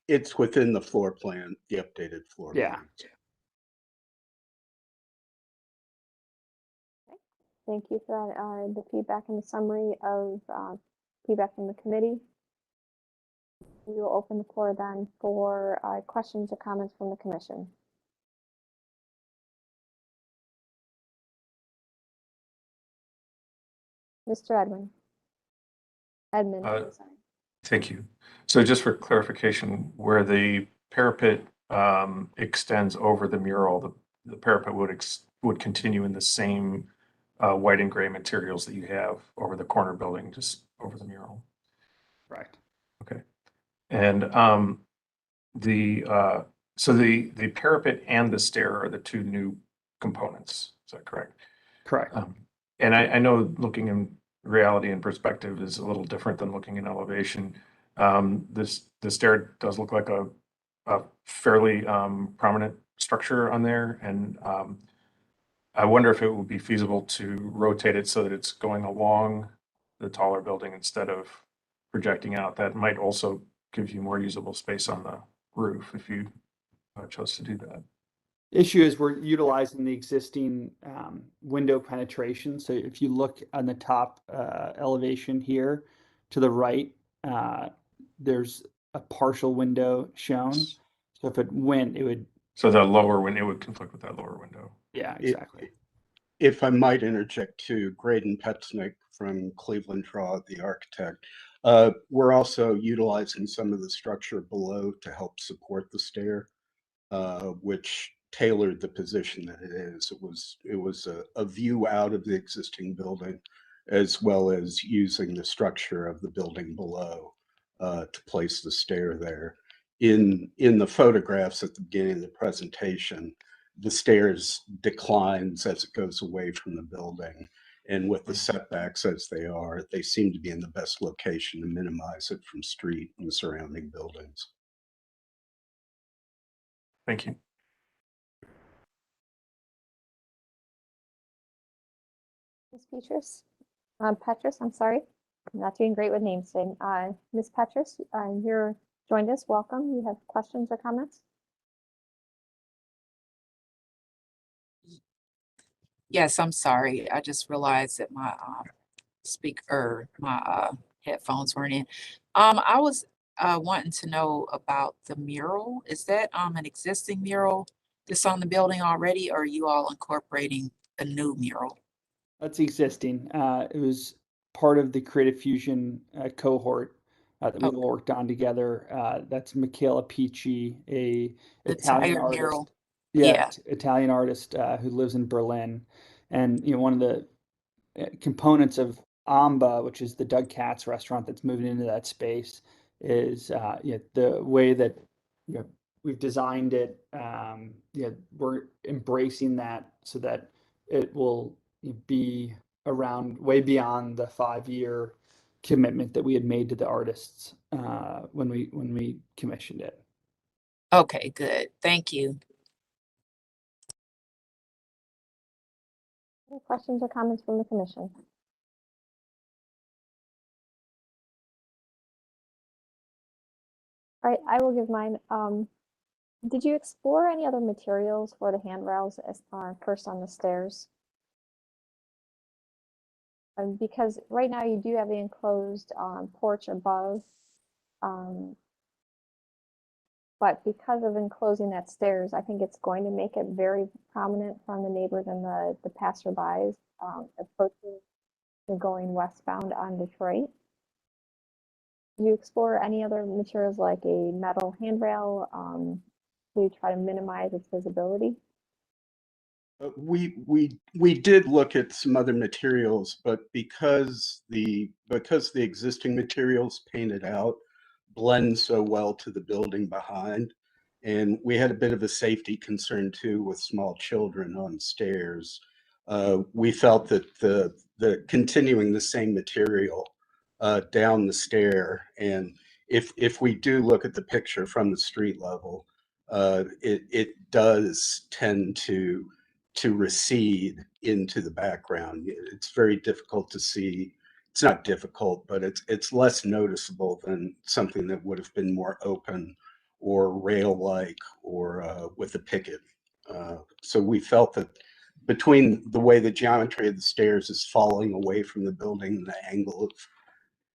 It's within the floor plan, the updated floor Yeah. plan. Thank you for that, the feedback and the summary of feedback from the committee. We will open the floor then for questions or comments from the commission. Mr. Edmond. Edmond, I'm sorry. Thank you. So just for clarification, where the parapet extends over the mural, the parapet would continue in the same white and gray materials that you have over the corner building, just over the mural. Right. Okay. And so the parapet and the stair are the 2 new components. Is that correct? Correct. And I know looking in reality and perspective is a little different than looking in elevation. The stair does look like a fairly prominent structure on there, and I wonder if it would be feasible to rotate it so that it's going along the taller building instead of projecting out. That might also give you more usable space on the roof if you chose to do that. Issue is we're utilizing the existing window penetration. So if you look on the top elevation here to the right, there's a partial window shown. So if it went, it would. So that lower window, it would conflict with that lower window. Yeah, exactly. If I might interject too, Graydon Petznick from Cleveland Draw, the architect, we're also utilizing some of the structure below to help support the stair, which tailored the position that it is. It was a view out of the existing building, as well as using the structure of the building below to place the stair there. In the photographs at the beginning of the presentation, the stairs declines as it goes away from the building. And with the setbacks as they are, they seem to be in the best location to minimize it from street and surrounding buildings. Thank you. Ms. Petrus, I'm sorry. I'm not doing great with names today. Ms. Petrus, you're joined us. Welcome. You have questions or comments? Yes, I'm sorry. I just realized that my headphones weren't in. I was wanting to know about the mural. Is that an existing mural that's on the building already, or are you all incorporating a new mural? That's existing. It was part of the Creative Fusion cohort that we all worked on together. That's Michaela Pici, a Italian artist. Mural. Yeah, Italian artist who lives in Berlin. And one of the components of Amba, which is the Doug Katz restaurant that's moving into that space, is the way that we've designed it. We're embracing that so that it will be around way beyond the 5-year commitment that we had made to the artists when we commissioned it. Okay, good. Thank you. Any questions or comments from the commission? All right, I will give mine. Did you explore any other materials for the handrails as first on the stairs? Because right now you do have the enclosed porch above, but because of enclosing that stairs, I think it's going to make it very prominent from the neighbors and the passerbys approaching and going westbound on Detroit. Do you explore any other materials like a metal handrail to try to minimize its visibility? We did look at some other materials, but because the existing materials painted out blend so well to the building behind, and we had a bit of a safety concern too with small children on stairs. We felt that the continuing the same material down the stair, and if we do look at the picture from the street level, it does tend to recede into the background. It's very difficult to see. It's not difficult, but it's less noticeable than something that would have been more open or rail-like or with a picket. So we felt that between the way the geometry of the stairs is falling away from the building and the angle of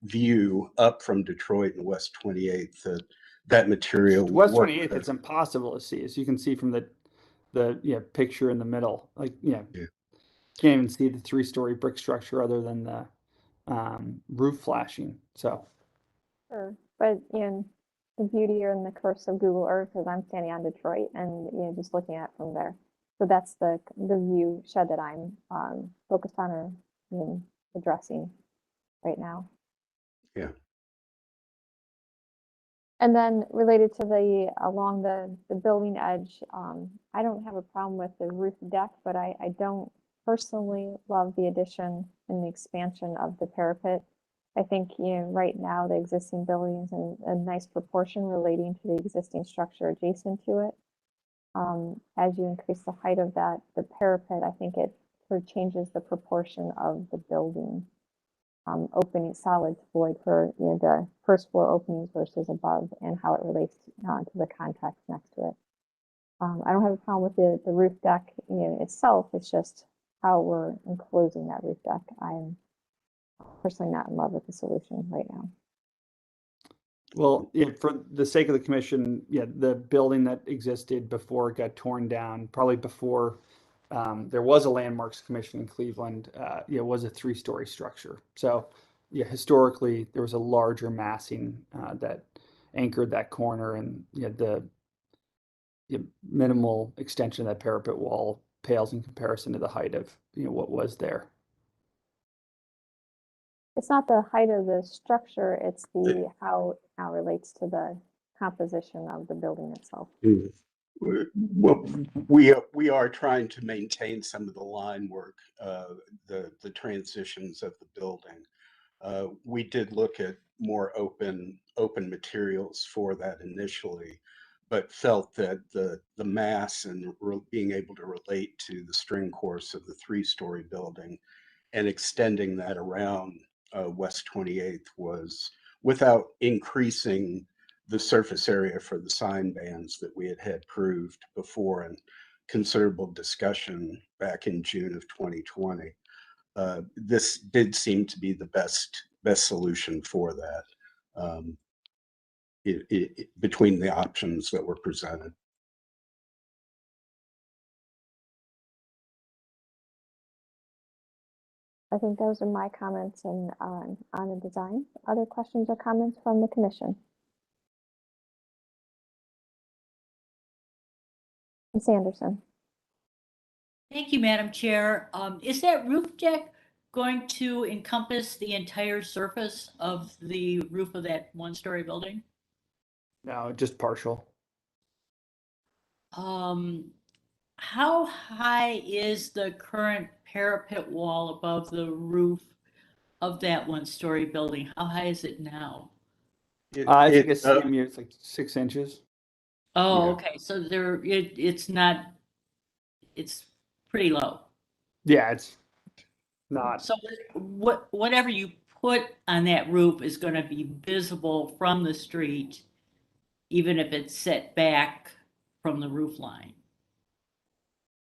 view up from Detroit and West 28th, that material West worked 28th, it's impossible to see, as you can see from the picture in the middle. Like, can't even see the 3-story brick structure other than the roof flashing. So, Sure, but the beauty and the curse of Google Earth is I'm standing on Detroit and just looking at it from there. So that's the view shed that I'm focused on or addressing right now. Yeah. And then related to along the building edge, I don't have a problem with the roof deck, but I don't personally love the addition and the expansion of the parapet. I think, right now the existing building is in a nice proportion relating to the existing structure adjacent to it. As you increase the height of the parapet, I think it sort of changes the proportion of the building. Opening solid to void for the first floor openings versus above and how it relates to the context next to it. I don't have a problem with the roof deck itself. It's just how we're enclosing that roof deck. I'm personally not in love with the solution right now. well, for the sake of the commission, the building that existed before it got torn down, probably before there was a landmarks commission in Cleveland, was a 3-story structure. So, historically there was a larger massing that anchored that corner, and the minimal extension of that parapet wall pales in comparison to the height of what was there. It's not the height of the structure; it's how it now relates to the composition of the building itself. Well, we are trying to maintain some of the line work, the transitions of the building. We did look at more open materials for that initially, but felt that the mass and being able to relate to the string course of the 3-story building and extending that around West 28th was without increasing the surface area for the sign bands that we had approved before in considerable discussion back in June of 2020. This did seem to be the best solution for that between the options that were presented. I think those are my comments on the design. Other questions or comments from the commission? Ms. Anderson. Thank you, Madam Chair. Is that roof deck going to encompass the entire surface of the roof of that 1-story building? No, just partial. How high is the current parapet wall above the roof of that 1-story building? How high is it now? I think it's CMU, it's like 6 inches. Oh, okay. So it's not, it's pretty low. Yeah, it's not. So whatever you put on that roof is going to be visible from the street, even if it's set back from the roof line.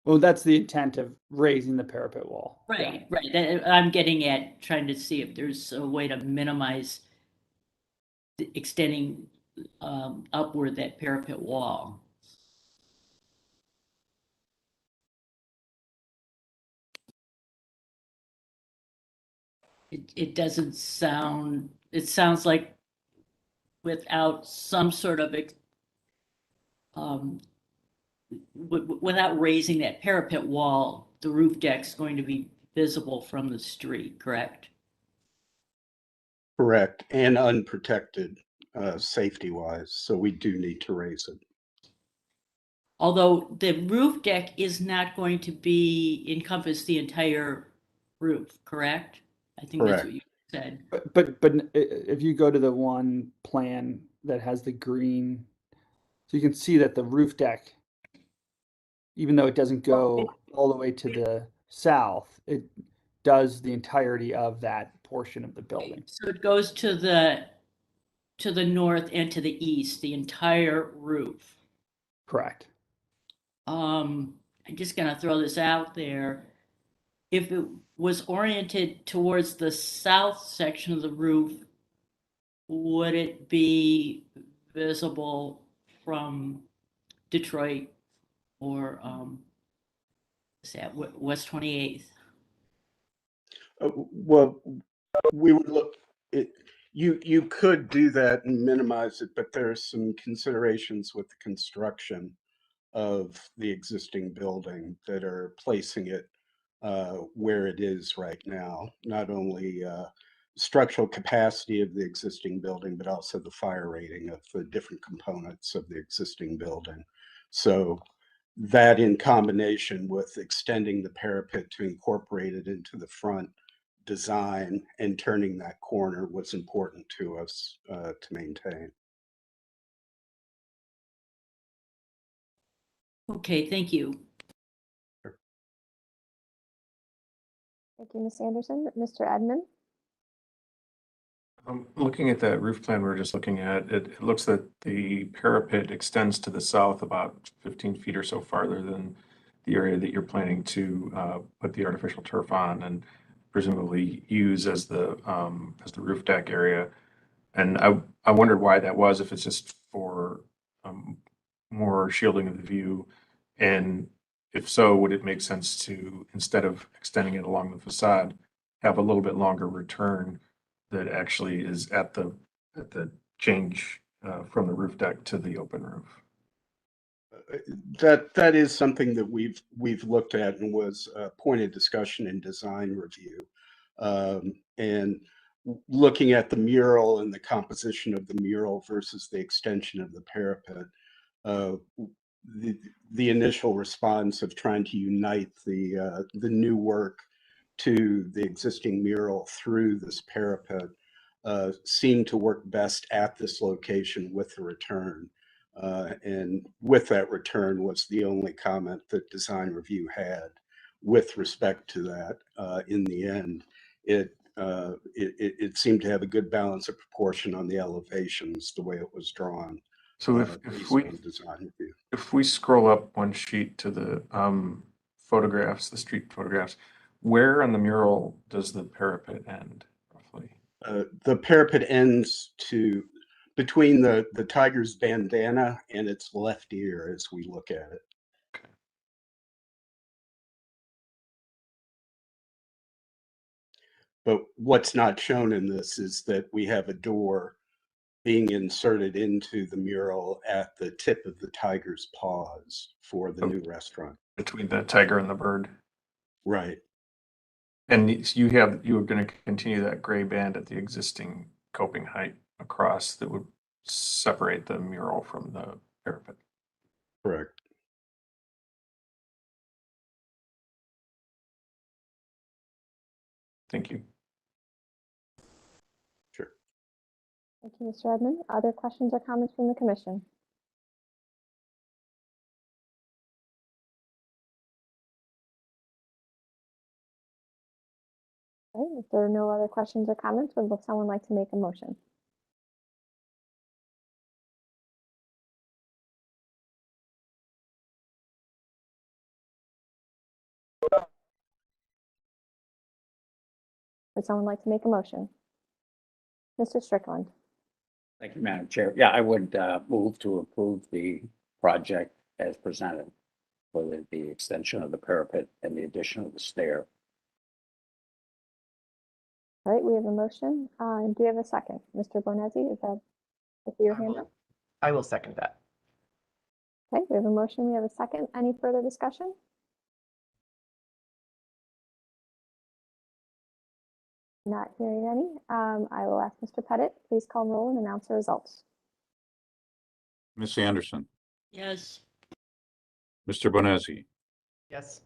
Well, that's the intent of raising the parapet wall. Yeah. Right, right. I'm getting at trying to see if there's a way to minimize extending upward that parapet wall. It doesn't sound, it sounds like without some sort of without raising that parapet wall, the roof deck's going to be visible from the street, correct? Correct, and unprotected, safety-wise, so we do need to raise it. Although the roof deck is not going to be encompass the entire roof, correct? I think that's what you said. But if you go to the one plan that has the green, so you can see that the roof deck, even though it doesn't go all the way to the south, it does the entirety of that portion of the building. So it goes to the north and to the east, the entire roof. Correct. I'm just gonna throw this out there. If it was oriented towards the south section of the roof, would it be visible from Detroit or is that West 28th? Well, we would look, you could do that and minimize it, but there are some considerations with the construction of the existing building that are placing it where it is right now. Not only structural capacity of the existing building, but also the fire rating of the different components of the existing building. So that in combination with extending the parapet to incorporate it into the front design and turning that corner was important to us to maintain. Okay, thank you. Thank you, Ms. Anderson. Mr. Edmond? Looking at that roof plan we were just looking at, it looks that the parapet extends to the south about 15 feet or so farther than the area that you're planning to put the artificial turf on and presumably use as the roof deck area. And I wondered why that was, if it's just for more shielding of the view. And if so, would it make sense to, instead of extending it along the facade, have a little bit longer return that actually is at the change from the roof deck to the open roof? That is something that we've looked at and was a point of discussion in design review. And looking at the mural and the composition of the mural versus the extension of the parapet, the initial response of trying to unite the new work to the existing mural through this parapet seemed to work best at this location with the return. And with that return was the only comment that design review had with respect to that. In the end, it seemed to have a good balance of proportion on the elevations, the way it was drawn. So if we scroll up one sheet to the photographs, the street photographs, where on the mural does the parapet end roughly? The parapet ends between the tiger's bandana and its left ear as we look at it. Okay. But what's not shown in this is that we have a door being inserted into the mural at the tip of the tiger's paws for the new restaurant. Between the tiger and the bird. Right. And you are going to continue that gray band at the existing coping height across that would separate the mural from the parapet. Correct. Thank you. Sure. Thank you, Mr. Edmond. Other questions or comments from the commission? Okay, if there are no other questions or comments, would someone like to make a motion? Would someone like to make a motion? Mr. Strickland. Thank you, Madam Chair. Yeah, I would move to approve the project as presented for the extension of the parapet and the addition of the stair. All right, we have a motion. Do we have a second? Mr. Bonezzi, is that with your hand up? I will second that. Okay, we have a motion. We have a second. Any further discussion? Not hearing any. I will ask Mr. Pettit, please call roll and announce the results. Ms. Anderson, Yes. Mr. Bonezzi, Yes.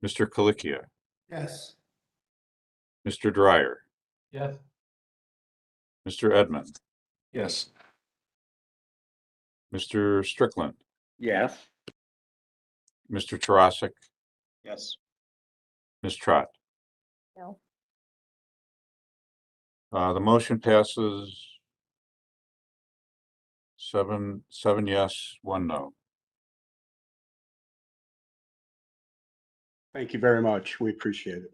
Mr. Colicchio, Yes. Mr. Dryer, Yes. Mr. Edmond, Yes. Mr. Strickland, Yes. Mr. Tarasik, Yes. Ms. Trot. No. The motion passes 7 yes, 1 no. Thank you very much. We appreciate it.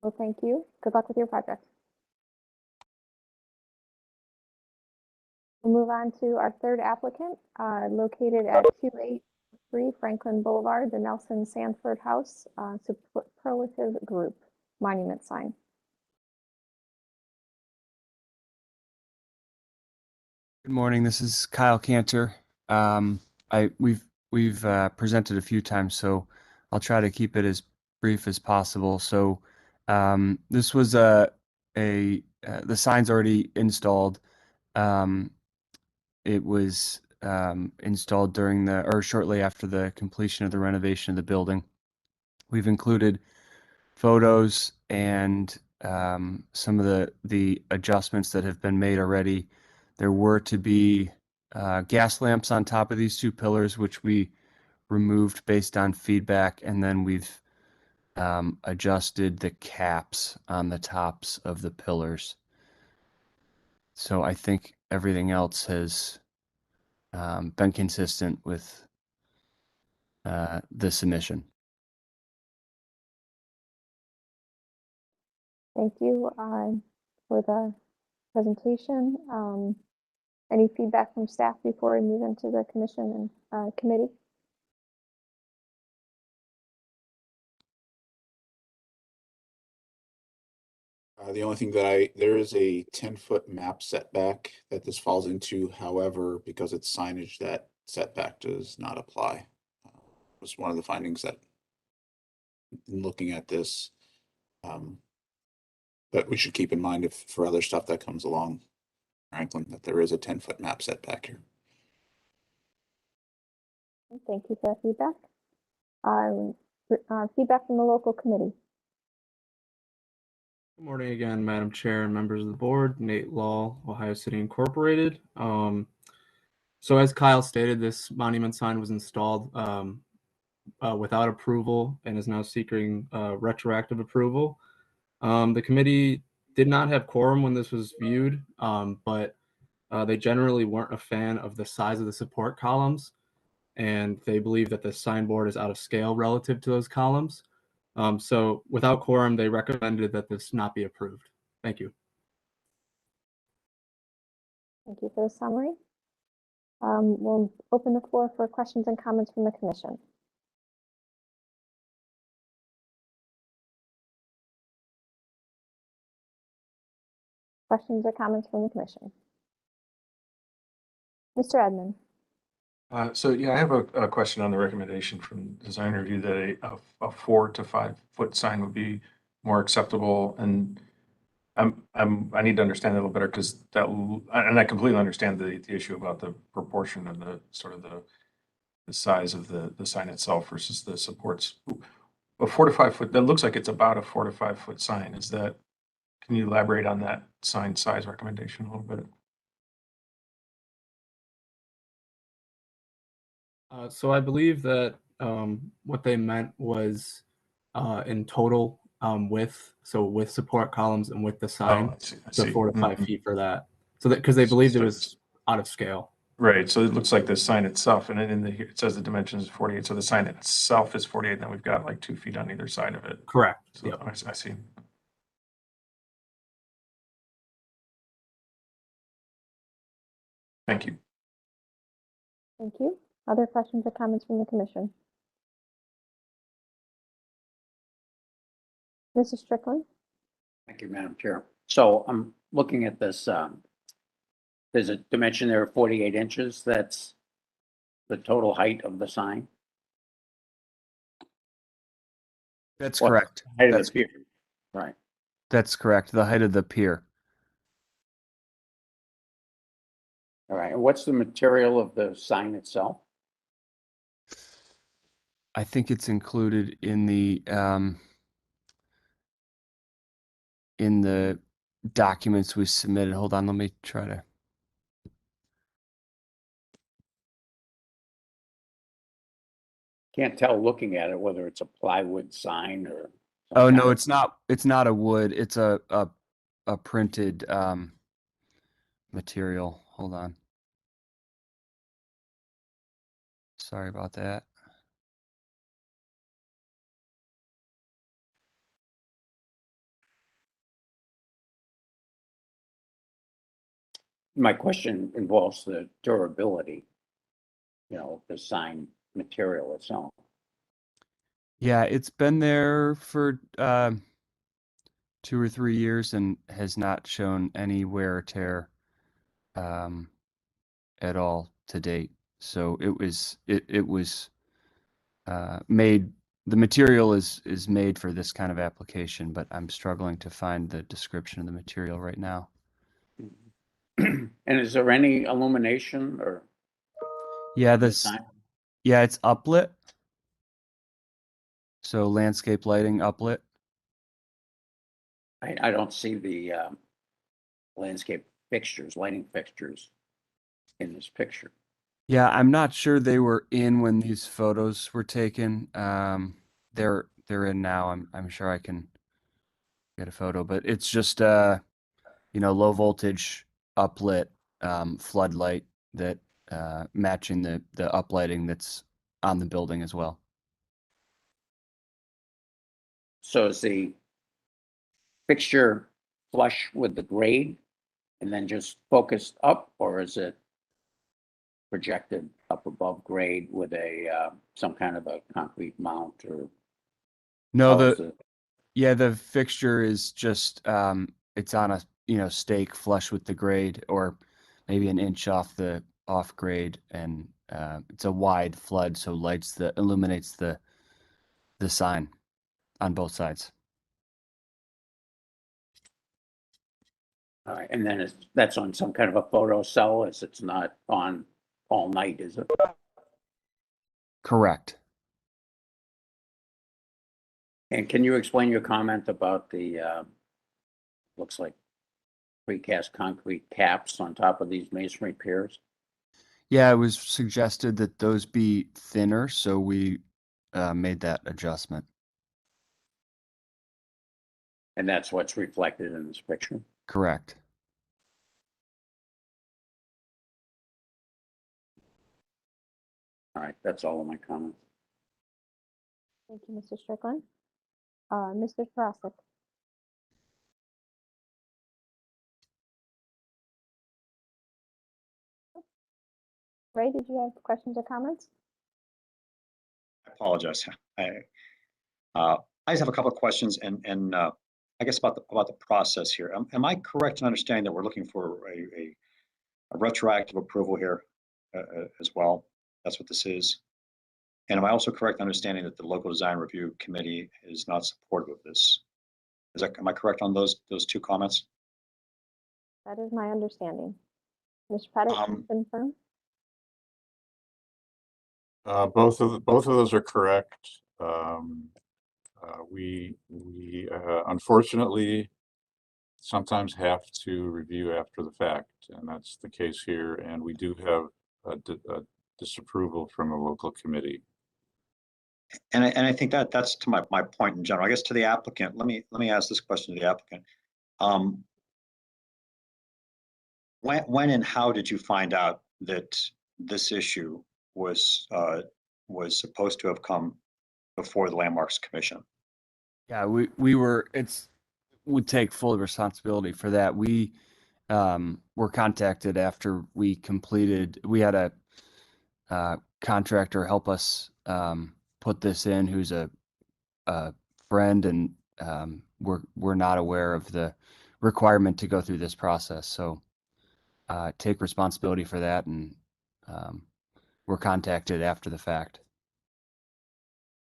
Well, thank you. Good luck with your project. We'll move on to our third applicant, located at 283 Franklin Boulevard, the Nelson Sanford House, Superlative Group monument sign. Good morning. This is Kyle Cantor. We've presented a few times, so I'll try to keep it as brief as possible. So this was the sign's already installed. It was installed during or shortly after the completion of the renovation of the building. We've included photos and some of the adjustments that have been made already. There were to be gas lamps on top of these two pillars, which we removed based on feedback, and then we've adjusted the caps on the tops of the pillars. So I think everything else has been consistent with the submission. Thank you for the presentation. Any feedback from staff before we move into the commission and committee? The only thing that there is a 10-foot map setback that this falls into. However, because it's signage, that setback does not apply. Was one of the findings that in looking at this, that we should keep in mind if for other stuff that comes along, Franklin, that there is a 10-foot map setback here. Thank you for that feedback. Feedback from the local committee. Good morning again, Madam Chair and members of the board. Nate Law, Ohio City Incorporated. So as Kyle stated, this monument sign was installed without approval and is now seeking retroactive approval. The committee did not have quorum when this was viewed, but they generally weren't a fan of the size of the support columns, and they believe that the signboard is out of scale relative to those columns. So without quorum, they recommended that this not be approved. Thank you. Thank you for the summary. We'll open the floor for questions and comments from the commission. Questions or comments from the commission? Mr. Edmond. So yeah, I have a question on the recommendation from design review that a 4 to 5 foot sign would be more acceptable, and I need to understand that a little better because I completely understand the issue about the proportion of the sort of the size of the sign itself versus the supports. A 4 to 5 foot, that looks like it's about a 4 to 5 foot sign. Can you elaborate on that sign size recommendation a little bit? So I believe that what they meant was in total width, so with support columns and with the sign, I so see. 4 to 5 feet for that. So that because they believed it was out of scale. Right. So it looks like the sign itself, and then it says the dimensions is 48. So the sign itself is 48, and then we've got like 2 feet on either side of it. Correct. So Yep. I see. Thank you. Thank you. Other questions or comments from the commission? Mrs. Strickland? Thank you, Madam Chair. So I'm looking at this, there's a dimension there of 48 inches. That's the total height of the sign. That's Well, correct. height of That's, the pier. Right. that's correct. The height of the pier. All right. And what's the material of the sign itself? I think it's included in the documents we submitted. Hold on, let me try to. Can't tell looking at it whether it's a plywood sign or. Oh no, it's not. It's not a wood. It's a printed material. Hold on. Sorry about that. My question involves the durability, the sign material itself. Yeah, it's been there for 2 or 3 years and has not shown any wear or tear at all to date. So it was made. The material is made for this kind of application, but I'm struggling to find the description of the material right now. And is there any illumination or? Yeah, the this. sign? Yeah, it's uplit. So landscape lighting uplit. I don't see the landscape fixtures, lighting fixtures in this picture. Yeah, I'm not sure they were in when these photos were taken. They're in now. I'm sure I can get a photo, but it's just low voltage uplit floodlight that matching the uplighting that's on the building as well. So is the fixture flush with the grade and then just focused up, or is it projected up above grade with a some kind of a concrete mount or? No, how is the fixture is just it's on a stake flush with the grade, or maybe an inch off grade, and it's a wide flood, so illuminates the sign on both sides. All right, and then that's on some kind of a photo cell, as it's not on all night, is it? Correct. And can you explain your comment about the looks like precast concrete caps on top of these masonry piers? Yeah, it was suggested that those be thinner, so we made that adjustment. And that's what's reflected in this picture? Correct. All right, that's all of my comments. Thank you, Mr. Strickland. Mr. Tarasik? Ray, did you have questions or comments? I apologize. I just have a couple of questions and I guess about the process here. Am I correct in understanding that we're looking for a retroactive approval here as well? That's what this is. And am I also correct in understanding that the local design review committee is not supportive of this? Am I correct on those two comments? That is my understanding. Mr. Pettit, can you confirm? Both of those are correct. We unfortunately sometimes have to review after the fact, and that's the case here. And we do have a disapproval from a local committee. And I think that's to my point in general. I guess to the applicant, let me ask this question to the applicant. When and how did you find out that this issue was supposed to have come before the Landmarks Commission? Yeah, we take full responsibility for that. We were contacted after we completed, we had a contractor help us put this in, who's a friend, and we're not aware of the requirement to go through this process. So take responsibility for that, and we're contacted after the fact.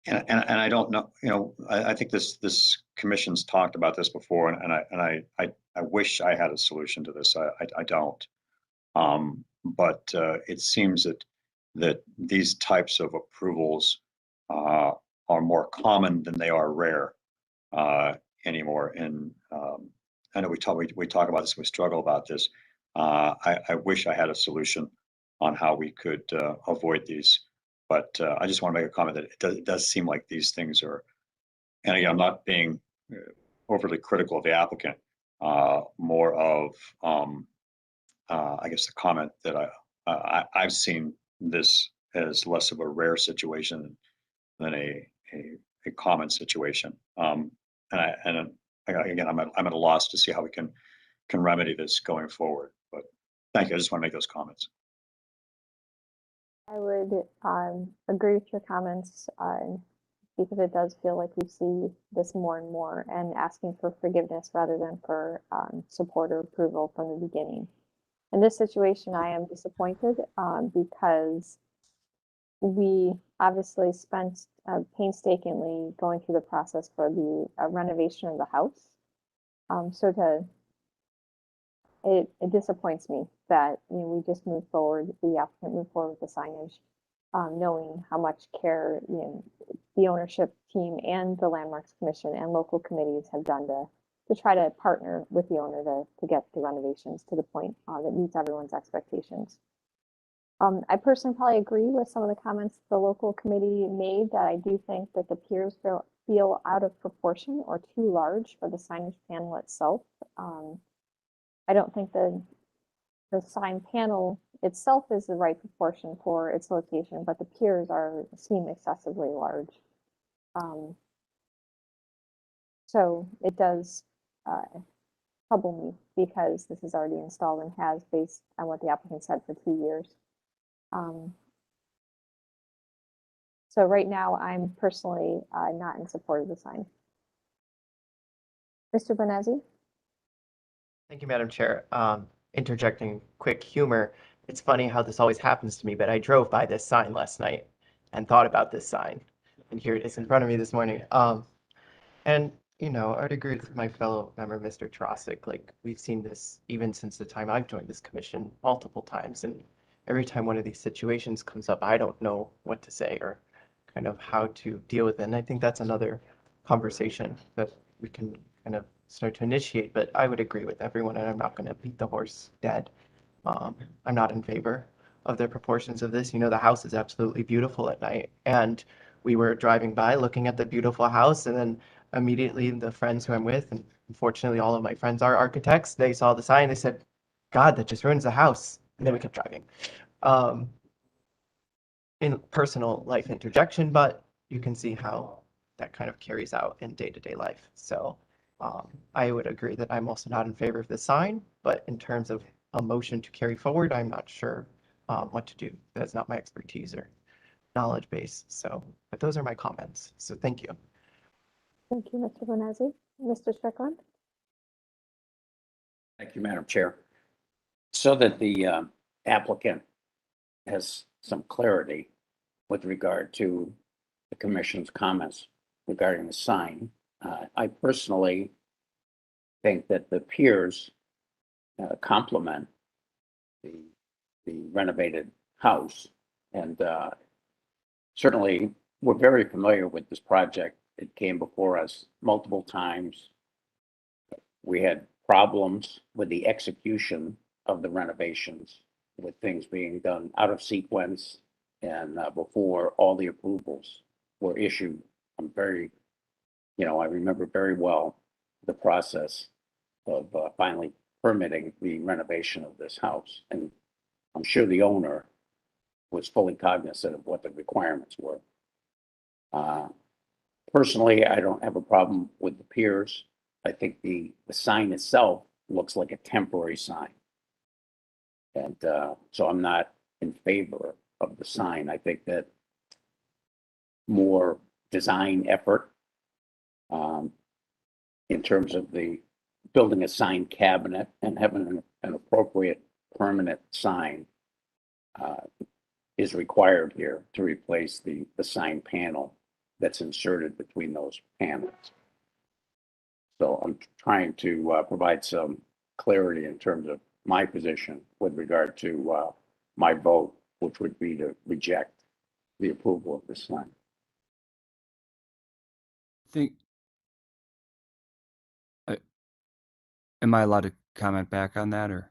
And I don't know, I think this commission's talked about this before, and I wish I had a solution to this. I don't. But it seems that these types of approvals are more common than they are rare anymore. And I know we talk about this, we struggle about this. I wish I had a solution on how we could avoid these. But I just want to make a comment that it does seem like these things are, and again, I'm not being overly critical of the applicant, more of, I guess, the comment that I've seen this as less of a rare situation than a common situation. And again, I'm at a loss to see how we can remedy this going forward. But thank you. I just want to make those comments. I would agree with your comments because it does feel like we see this more and more, and asking for forgiveness rather than for support or approval from the beginning. In this situation, I am disappointed because we obviously spent painstakingly going through the process for the renovation of the house. It disappoints me that we just moved forward, the applicant moved forward with the signage, knowing how much care the ownership team and the Landmarks Commission and local committees have done to try to partner with the owner to get the renovations to the point that meets everyone's expectations. I personally probably agree with some of the comments the local committee made, that I do think that the piers feel out of proportion or too large for the signage panel itself. I don't think the sign panel itself is the right proportion for its location, but the piers seem excessively large. So it does trouble me because this is already installed and has, based on what the applicant said, for 2 years. So right now, I'm personally not in support of the sign. Mr. Bonazzi? Thank you, Madam Chair. Interjecting quick humor. It's funny how this always happens to me, but I drove by this sign last night and thought about this sign. And here it is in front of me this morning. And, I'd agree with my fellow member, Mr. Trosick. Like, we've seen this even since the time I've joined this commission multiple times. And every time one of these situations comes up, I don't know what to say or kind of how to deal with it. And I think that's another conversation that we can kind of start to initiate, but I would agree with everyone, and I'm not going to beat the horse dead. I'm not in favor of the proportions of this. The house is absolutely beautiful at night, and we were driving by looking at the beautiful house, and then immediately the friends who I'm with, and unfortunately all of my friends are architects, they saw the sign, they said, God, that just ruins the house. And then we kept driving. In personal life interjection, but you can see how that kind of carries out in day-to-day life. So I would agree that I'm also not in favor of the sign, but in terms of a motion to carry forward, I'm not sure what to do. That's not my expertise or knowledge base. So, but those are my comments. So thank you. Thank you, Mr. Bonazzi. Mr. Strickland? Thank you, Madam Chair. So that the applicant has some clarity with regard to the commission's comments regarding the sign, I personally think that the piers complement the renovated house, and certainly we're very familiar with this project. It came before us multiple times. We had problems with the execution of the renovations, with things being done out of sequence and before all the approvals were issued. I remember very well the process of finally permitting the renovation of this house. And I'm sure the owner was fully cognizant of what the requirements were. Personally, I don't have a problem with the piers. I think the sign itself looks like a temporary sign. And so I'm not in favor of the sign. I think that more design effort in terms of the building a sign cabinet and having an appropriate permanent sign is required here to replace the sign panel that's inserted between those panels. So I'm trying to provide some clarity in terms of my position with regard to my vote, which would be to reject the approval of the sign. Think, am I allowed to comment back on that, or?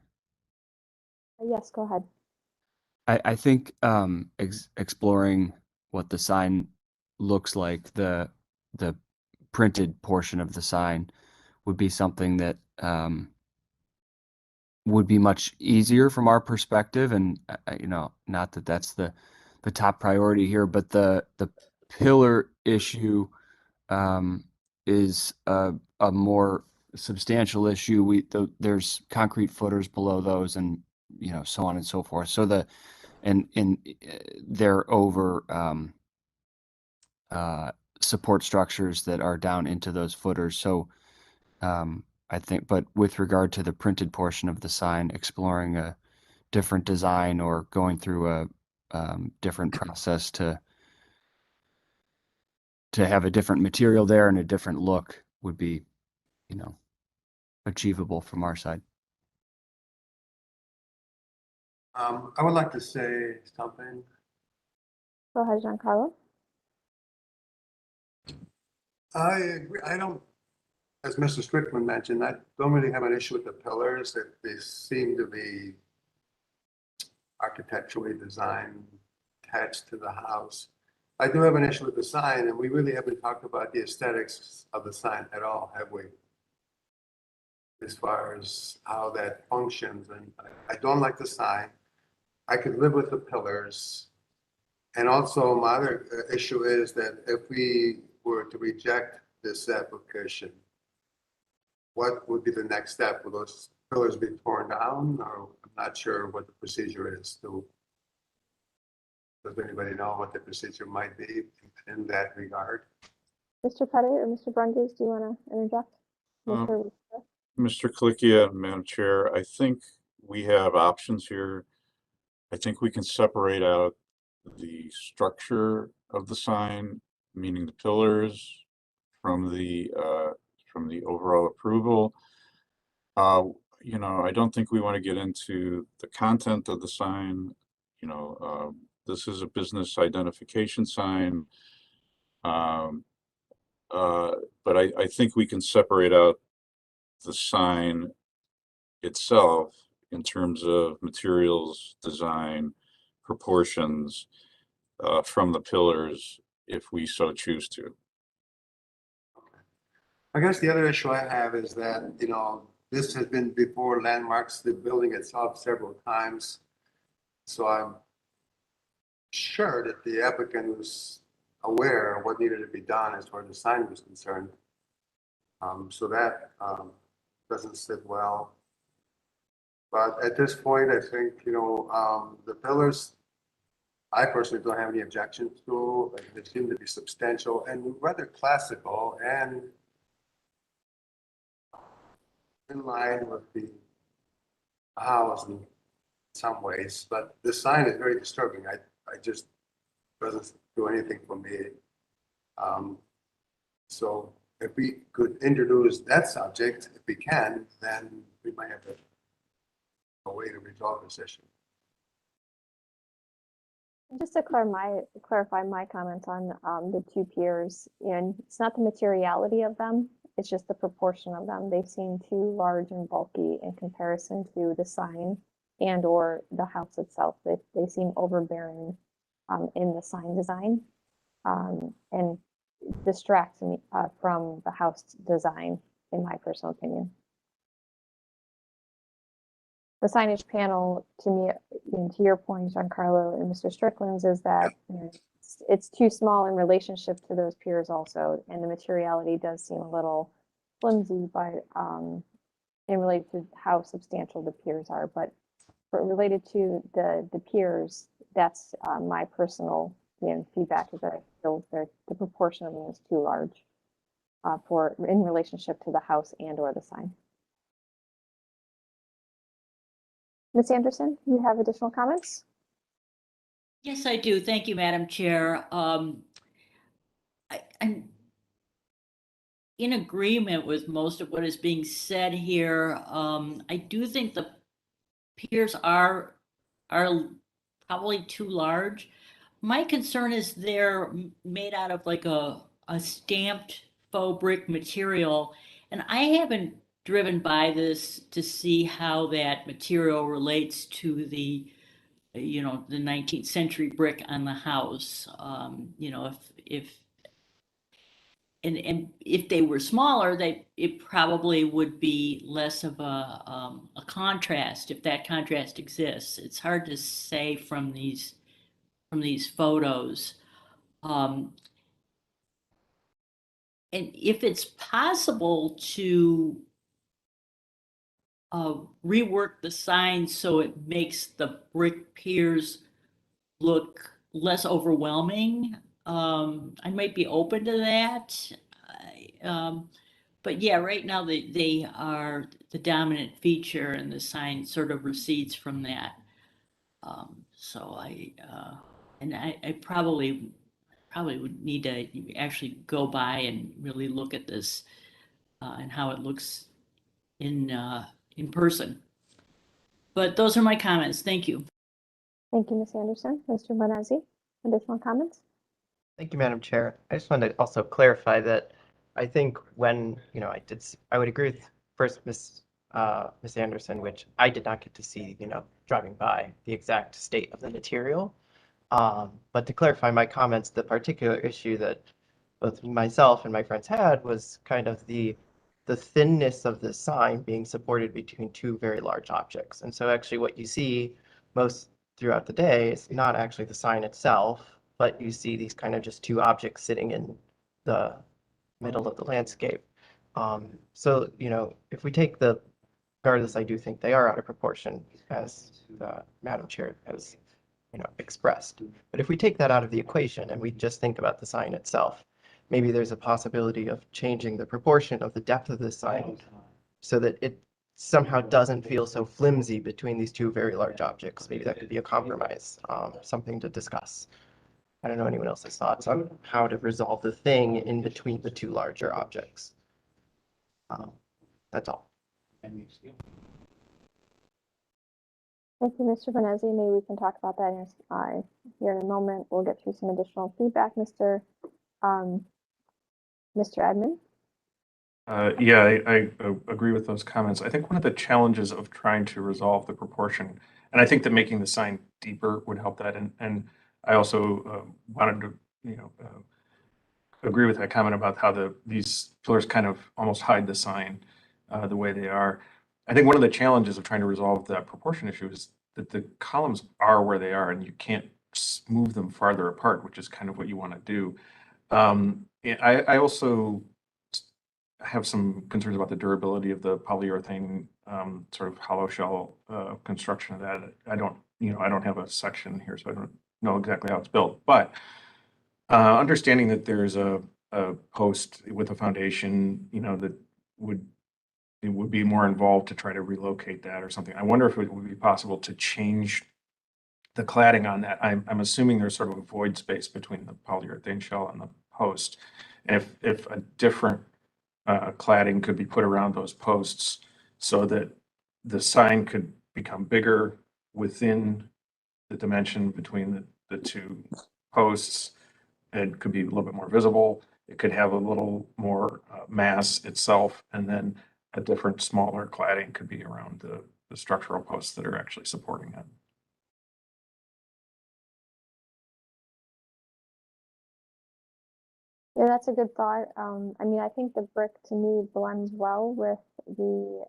Yes, go ahead. I think exploring what the sign looks like, the printed portion of the sign, would be something that would be much easier from our perspective. And you know, not that that's the top priority here, but the pillar issue is a more substantial issue. There's concrete footers below those, and you know, so on and so forth. So they're over support structures that are down into those footers. So I think, but with regard to the printed portion of the sign, exploring a different design or going through a different process to have a different material there and a different look would be, you know, achievable from our side. I would like to say something. Go ahead, Giancarlo. I agree. I don't, as Mr. Strickland mentioned, I don't really have an issue with the pillars, that they seem to be architecturally designed, attached to the house. I do have an issue with the sign, and we really haven't talked about the aesthetics of the sign at all, have we? As far as how that functions, and I don't like the sign. I could live with the pillars. And also my other issue is that if we were to reject this application, what would be the next step? Will those pillars be torn down, or I'm not sure what the procedure is. Does anybody know what the procedure might be in that regard? Mr. Pettit or Mr. Brundage, do you want to interject? Mr. Klickia, Madam Chair, I think we have options here. I think we can separate out the structure of the sign, meaning the pillars, from the overall approval. You know, I don't think we want to get into the content of the sign. You know, this is a business identification sign. But I think we can separate out the sign itself in terms of materials, design, proportions, from the pillars, if we so choose to. I guess the other issue I have is that, you know, this has been before landmarks, the building itself, several times. So I'm sure that the applicant was aware of what needed to be done as far as the sign was concerned. So that doesn't sit well. But at this point, I think, you know, the pillars, I personally don't have any objection to. They seem to be substantial and rather classical and in line with the house in some ways. But the sign is very disturbing. I just doesn't do anything for me. So if we could introduce that subject, if we can, then we might have a way to resolve this issue. Just to clarify my comments on the two piers, and it's not the materiality of them, it's just the proportion of them. They seem too large and bulky in comparison to the sign and or the house itself. They seem overbearing in the sign design and distract me from the house design, in my personal opinion. The signage panel, to me, to your point, Giancarlo and Mr. Strickland's, is that it's too small in relationship to those piers also, and the materiality does seem a little flimsy, but and related to how substantial the piers are, but for related to the piers, that's my personal feedback is that I feel that the proportion of them is too large for in relationship to the house and or the sign. Ms. Anderson, you have additional comments? Yes, I do. Thank you, Madam Chair. I'm in agreement with most of what is being said here. I do think the piers are probably too large. My concern is they're made out of like a stamped faux brick material, and I haven't driven by this to see how that material relates to the, you know, the 19th century brick on the house. You know, if and if they were smaller, it probably would be less of a contrast, if that contrast exists. It's hard to say from these photos. And if it's possible to rework the sign so it makes the brick piers look less overwhelming, I might be open to that. But yeah, right now they are the dominant feature and the sign sort of recedes from that. So I probably would need to actually go by and really look at this and how it looks in person. But those are my comments. Thank you. Thank you, Ms. Anderson. Mr. Bonazzi, additional comments? Thank you, Madam Chair. I just wanted to also clarify that I think when, you know, I would agree with first Ms. Anderson, which I did not get to see, you know, driving by the exact state of the material. But to clarify my comments, the particular issue that both myself and my friends had was kind of the thinness of the sign being supported between two very large objects. And so actually what you see most throughout the day is not actually the sign itself, but you see these kind of just two objects sitting in the middle of the landscape. So, you know, if we take regardless, I do think they are out of proportion, as the Madam Chair has, you know, expressed. But if we take that out of the equation and we just think about the sign itself, maybe there's a possibility of changing the proportion of the depth of the sign so that it somehow doesn't feel so flimsy between these two very large objects. Maybe that could be a compromise, something to discuss. I don't know anyone else's thoughts on how to resolve the thing in between the two larger objects. That's all. Thank you, Mr. Bonazzi. Maybe we can talk about that here in a moment. We'll get through some additional feedback. Mr. Edmond? Yeah, I agree with those comments. I think one of the challenges of trying to resolve the proportion, and I think that making the sign deeper would help that. And I also wanted to, you know, agree with that comment about how these pillars kind of almost hide the sign the way they are. I think one of the challenges of trying to resolve that proportion issue is that the columns are where they are, and you can't move them farther apart, which is kind of what you want to do. I also have some concerns about the durability of the polyurethane sort of hollow shell construction of that. I don't have a section here, so I don't know exactly how it's built. But understanding that there's a post with a foundation, you know, that it would be more involved to try to relocate that or something. I wonder if it would be possible to change the cladding on that. I'm assuming there's sort of a void space between the polyurethane shell and the post. And if a different cladding could be put around those posts so that the sign could become bigger within the dimension between the two posts, it could be a little bit more visible. It could have a little more mass itself, and then a different smaller cladding could be around the structural posts that are actually supporting it. Yeah, that's a good thought. I mean, I think the brick to me blends well with the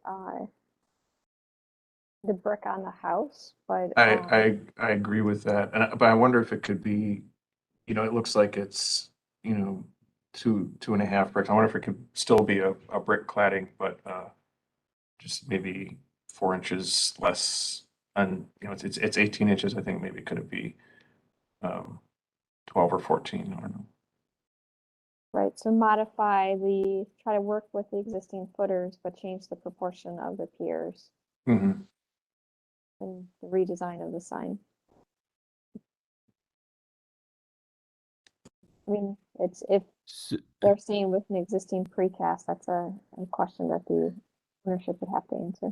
brick on the house, but I agree with that, but I wonder if it could be, you know, it looks like it's, you know, 2.5 bricks. I wonder if it could still be a brick cladding, but just maybe 4 inches less, and it's 18 inches. I think maybe could it be 12 or 14? I don't know. Right, so try to work with the existing footers, but change the proportion of the piers Mm-hmm. and the redesign of the sign. I mean, if they're staying with an existing precast, that's a question that the ownership would have to answer.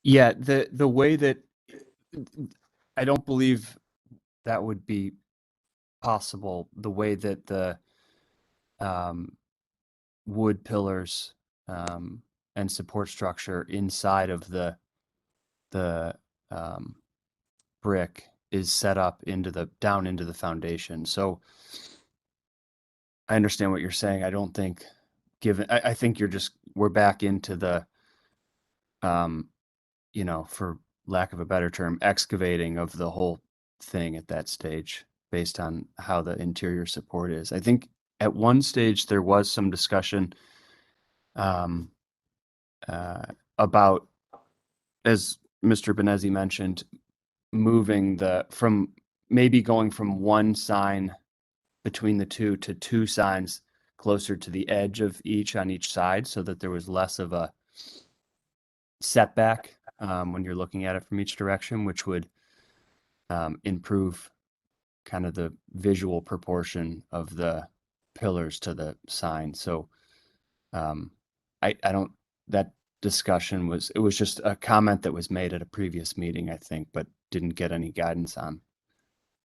Yeah, the way that I don't believe that would be possible, the way that the wood pillars and support structure inside of the brick is set up down into the foundation. So I understand what you're saying. I don't think I think we're back into the for lack of a better term, excavating of the whole thing at that stage based on how the interior support is. I think at one stage there was some discussion about, as Mr. Benezzi mentioned, moving maybe going from one sign between the two to two signs closer to the edge of each on each side, so that there was less of a setback when you're looking at it from each direction, which would improve kind of the visual proportion of the pillars to the sign. So I don't, that discussion it was just a comment that was made at a previous meeting, I think, but didn't get any guidance on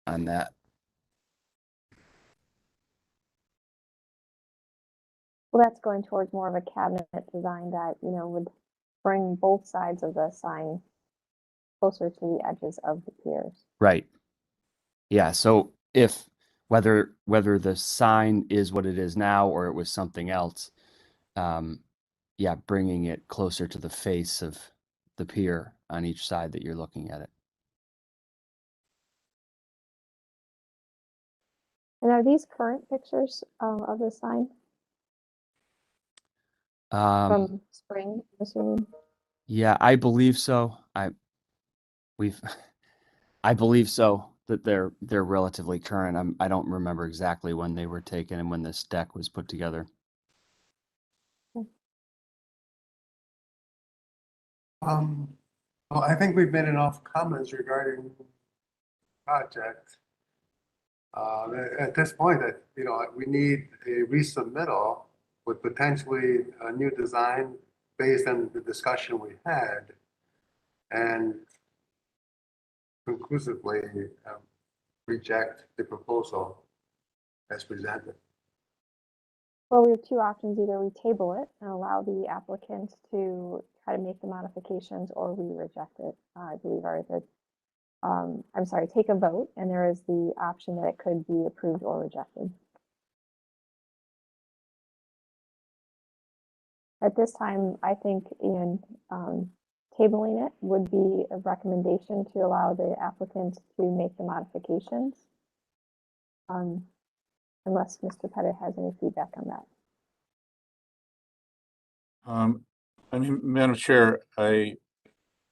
that. Well, that's going towards more of a cabinet design that, would bring both sides of the sign closer to the edges of the piers. Right. Yeah. So whether the sign is what it is now or it was something else, bringing it closer to the face of the pier on each side that you're looking at it. And are these current pictures of the sign from spring, I'm assuming? Yeah, I believe so. I believe so that they're relatively current. I don't remember exactly when they were taken and when this deck was put together. Well, I think we've made enough comments regarding the project. At this point, we need a resubmittal with potentially a new design based on the discussion we had, and conclusively reject the proposal as presented. Well, we have two options. Either we table it and allow the applicant to try to make the modifications, or we reject it. I believe take a vote, and there is the option that it could be approved or rejected. At this time, I think, Ian, tabling it would be a recommendation to allow the applicant to make the modifications. Unless Mr. Pettit has any feedback on that. I mean, Madam Chair, I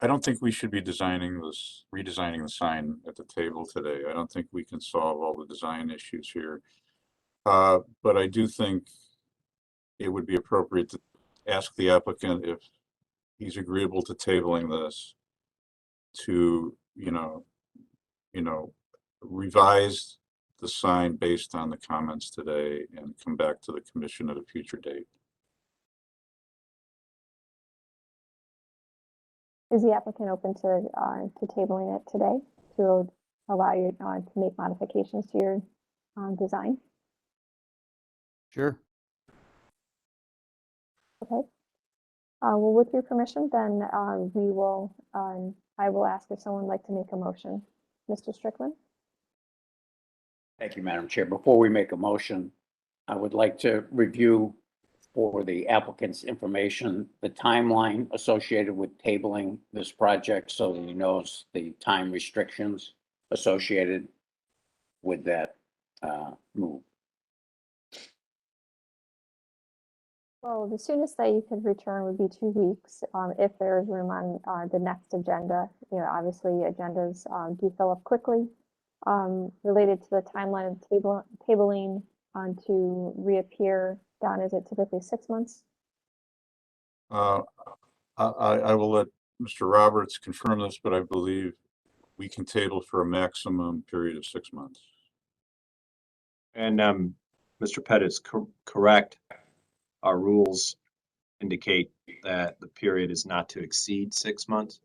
don't think we should be redesigning the sign at the table today. I don't think we can solve all the design issues here. But I do think it would be appropriate to ask the applicant if he's agreeable to tabling this to, revise the sign based on the comments today and come back to the commission at a future date. Is the applicant open to tabling it today to allow you to make modifications to your design? Sure. Okay. Well, with your permission, then we will. I will ask if someone would like to make a motion. Mr. Strickland. Thank you, Madam Chair. Before we make a motion, I would like to review for the applicant's information, the timeline associated with tabling this project so that he knows the time restrictions associated with that move. Well, the soonest that you could return would be 2 weeks, if there is room on, the next agenda. You know, obviously, agendas, do fill up quickly. Related to the timeline of tabling, to reappear, Don, is it typically 6 months? I will let Mr. Roberts confirm this, but I believe we can table for a maximum period of 6 months. And Mr. Pettit is correct. Our rules indicate that the period is not to exceed 6 months.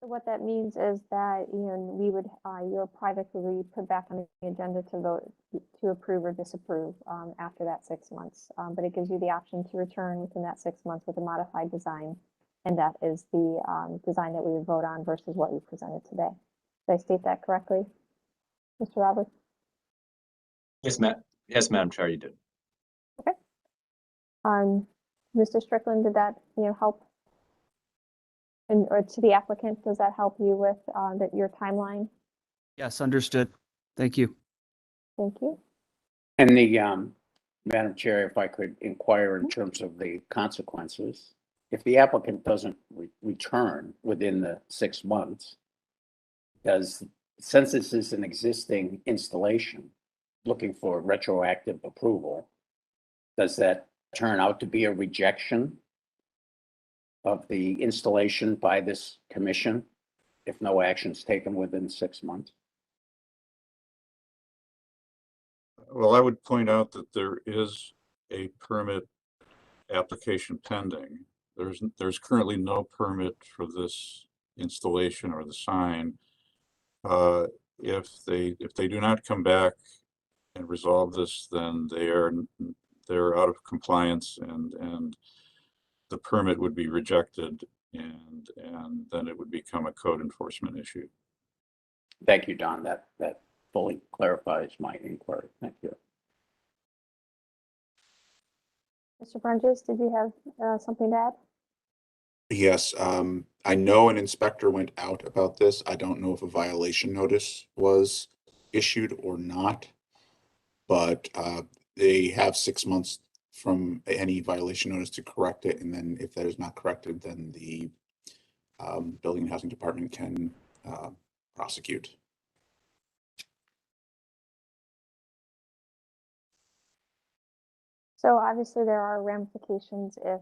So what that means is that, you know, we would, your project would be put back on the agenda to vote to approve or disapprove, after that 6 months. But it gives you the option to return within that 6 months with a modified design. And that is the, design that we would vote on versus what we presented today. Did I state that correctly, Mr. Roberts? Yes, Madam Chair, you did. Okay. Mr. Strickland, did that, you know, help? And, or to the applicant, does that help you with, your timeline? Yes, understood. Thank you. Thank you. And the, Madam Chair, if I could inquire in terms of the consequences, if the applicant doesn't return within the 6 months, since this is an existing installation looking for retroactive approval, does that turn out to be a rejection of the installation by this commission if no action is taken within 6 months? Well, I would point out that there is a permit application pending. There's currently no permit for this installation or the sign. If they do not come back and resolve this, then they're out of compliance, and the permit would be rejected, and then it would become a code enforcement issue. Thank you, Don. That fully clarifies my inquiry. Thank you. Mr. Brunges, did you have something to add? Yes, I know an inspector went out about this. I don't know if a violation notice was issued or not, but they have 6 months from any violation notice to correct it, and then if that is not corrected, then the Building and Housing Department can prosecute. So obviously there are ramifications if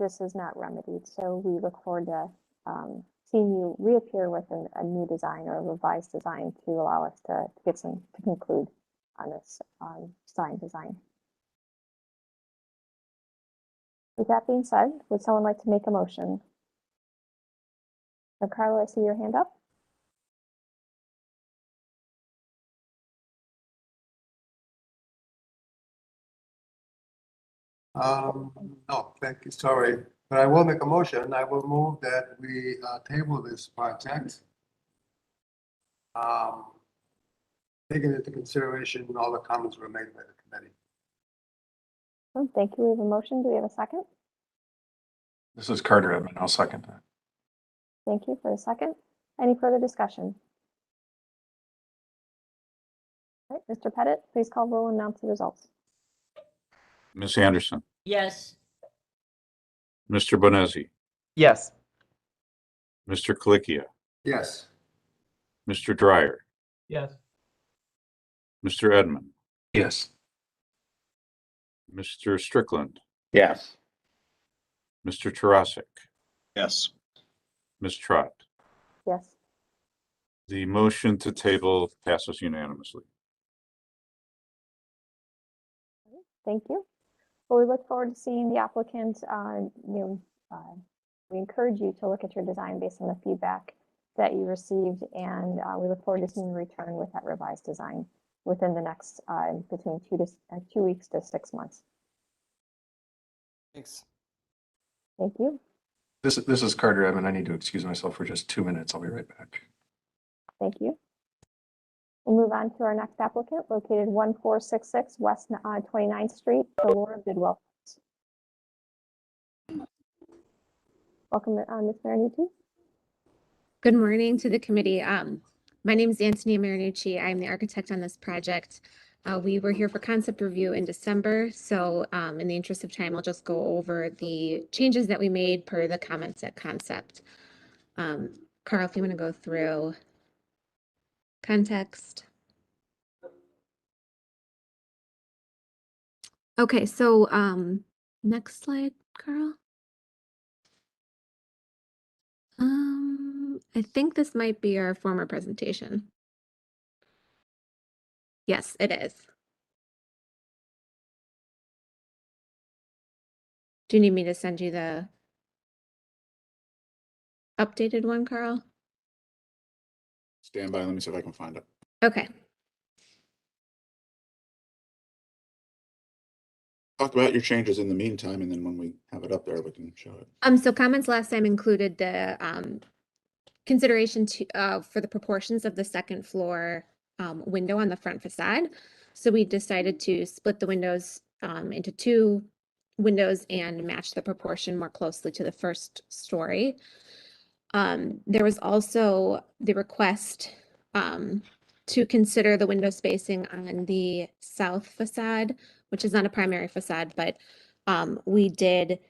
this is not remedied. So we look forward to seeing you reappear with a new design or a revised design to allow us to conclude on this sign design. With that being said, would someone like to make a motion? So Carla, I see your hand up. No, thank you, sorry, but I will make a motion. I will move that we table this project. Taking into consideration all the comments were made by the committee. Oh, thank you. We have a motion. Do we have a second? This is Carter Edmond. I'll second that. Thank you for the second. Any further discussion? All right, Mr. Pettit, please call roll and announce the results. Ms. Anderson, Yes. Mr. Bonesi, Yes. Mr. Colicchio, Yes. Mr. Dryer, Yes. Mr. Edmond, Yes. Mr. Strickland, Yes. Mr. Tarasik, Yes. Ms. Trott. Yes. The motion to table passes unanimously. Thank you. Well, we look forward to seeing the applicant. We encourage you to look at your design based on the feedback that you received, and we look forward to seeing you return with that revised design within the next between 2 weeks to 6 months. Thanks. Thank you. This is Carter Edmond. I need to excuse myself for just 2 minutes. I'll be right back. Thank you. We'll move on to our next applicant, located 1466 West 29th Street, the Laura Bidwell. Welcome, Ms. Marinucci. Good morning to the committee. My name is Antonia Marinucci. I'm the architect on this project. We were here for concept review in December, so in the interest of time, I'll just go over the changes that we made per the comments at concept. Carl, if you want to go through context. Okay, so next slide, Carl. I think this might be our former presentation. Yes, it is. Do you need me to send you the updated one, Carl? Stand by, let me see if I can find it. Okay. Talk about your changes in the meantime, and then when we have it up there, we can show it. So comments last time included the consideration for the proportions of the second floor window on the front facade. So we decided to split the windows into 2 windows and match the proportion more closely to the first story. There was also the request to consider the window spacing on the south facade, which is not a primary facade, but we did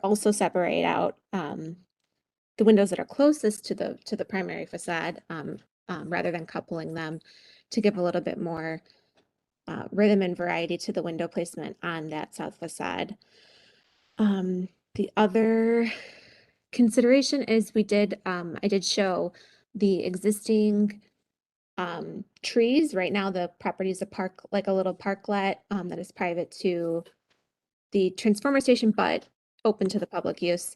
also separate out the windows that are closest to the primary facade rather than coupling them to give a little bit more rhythm and variety to the window placement on that south facade. The other consideration is I did show the existing trees. Right now, the property is like a little parklet that is private to the transformer station, but open to the public use,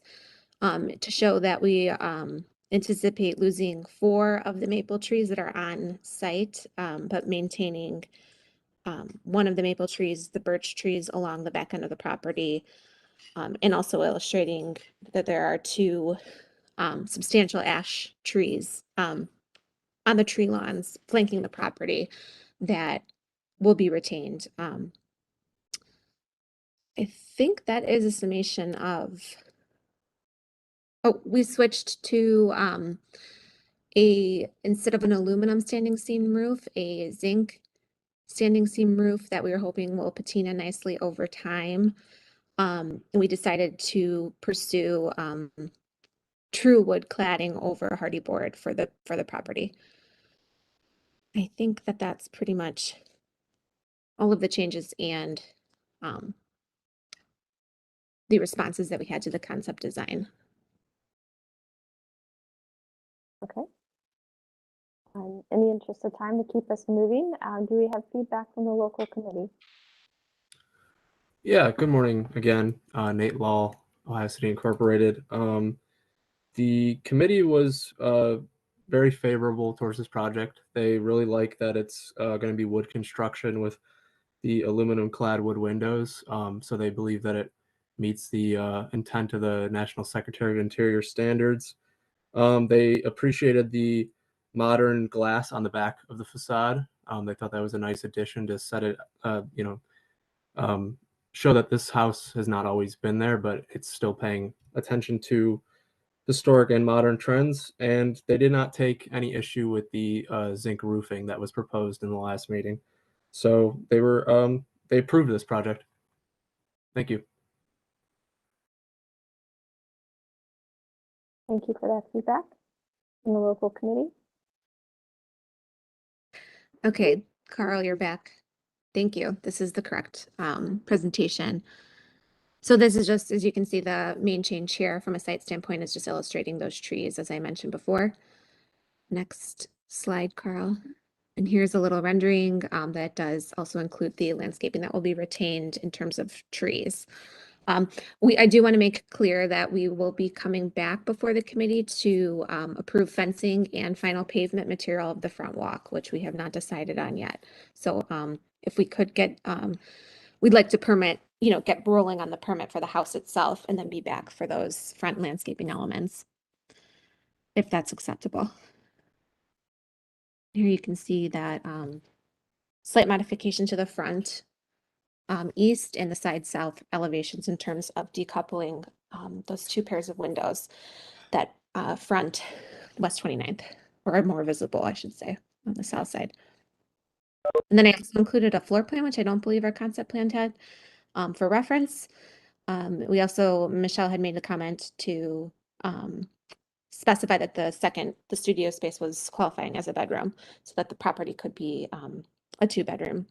to show that we anticipate losing 4 of the maple trees that are on site, but maintaining 1 of the maple trees, the birch trees along the back end of the property, and also illustrating that there are 2 substantial ash trees on the tree lawns flanking the property that will be retained. I think that is a summation of, we switched to instead of an aluminum standing seam roof, a zinc standing seam roof that we were hoping will patina nicely over time. And we decided to pursue true wood cladding over hardy board for the property. I think that that's pretty much all of the changes and the responses that we had to the concept design. Okay. In the interest of time, to keep us moving, do we have feedback from the local committee? Yeah, good morning again. Nate Law, Ohio City Incorporated. The committee was very favorable towards this project. They really like that it's going to be wood construction with the aluminum clad wood windows. So they believe that it meets the intent of the National Secretary of Interior standards. They appreciated the modern glass on the back of the facade. They thought that was a nice addition to set it, show that this house has not always been there, but it's still paying attention to historic and modern trends. And they did not take any issue with the zinc roofing that was proposed in the last meeting. So they approved this project. Thank you. Thank you for that feedback from the local committee. Okay, Carl, you're back. Thank you. This is the correct presentation. So this is just, as you can see, the main change here from a site standpoint is just illustrating those trees, as I mentioned before. Next slide, Carl. And here's a little rendering that does also include the landscaping that will be retained in terms of trees. I do want to make clear that we will be coming back before the committee to approve fencing and final pavement material of the front walk, which we have not decided on yet. So if we could get, we'd like to get rolling on the permit for the house itself and then be back for those front landscaping elements, if that's acceptable. Here you can see that slight modification to the front east and the side south elevations in terms of decoupling those 2 pairs of windows that front West 29th, or are more visible, I should say, on the south side. And then I also included a floor plan, which I don't believe our concept plan had, for reference. We also, Michelle had made the comment to specify that the studio space was qualifying as a bedroom, so that the property could be a 2-bedroom.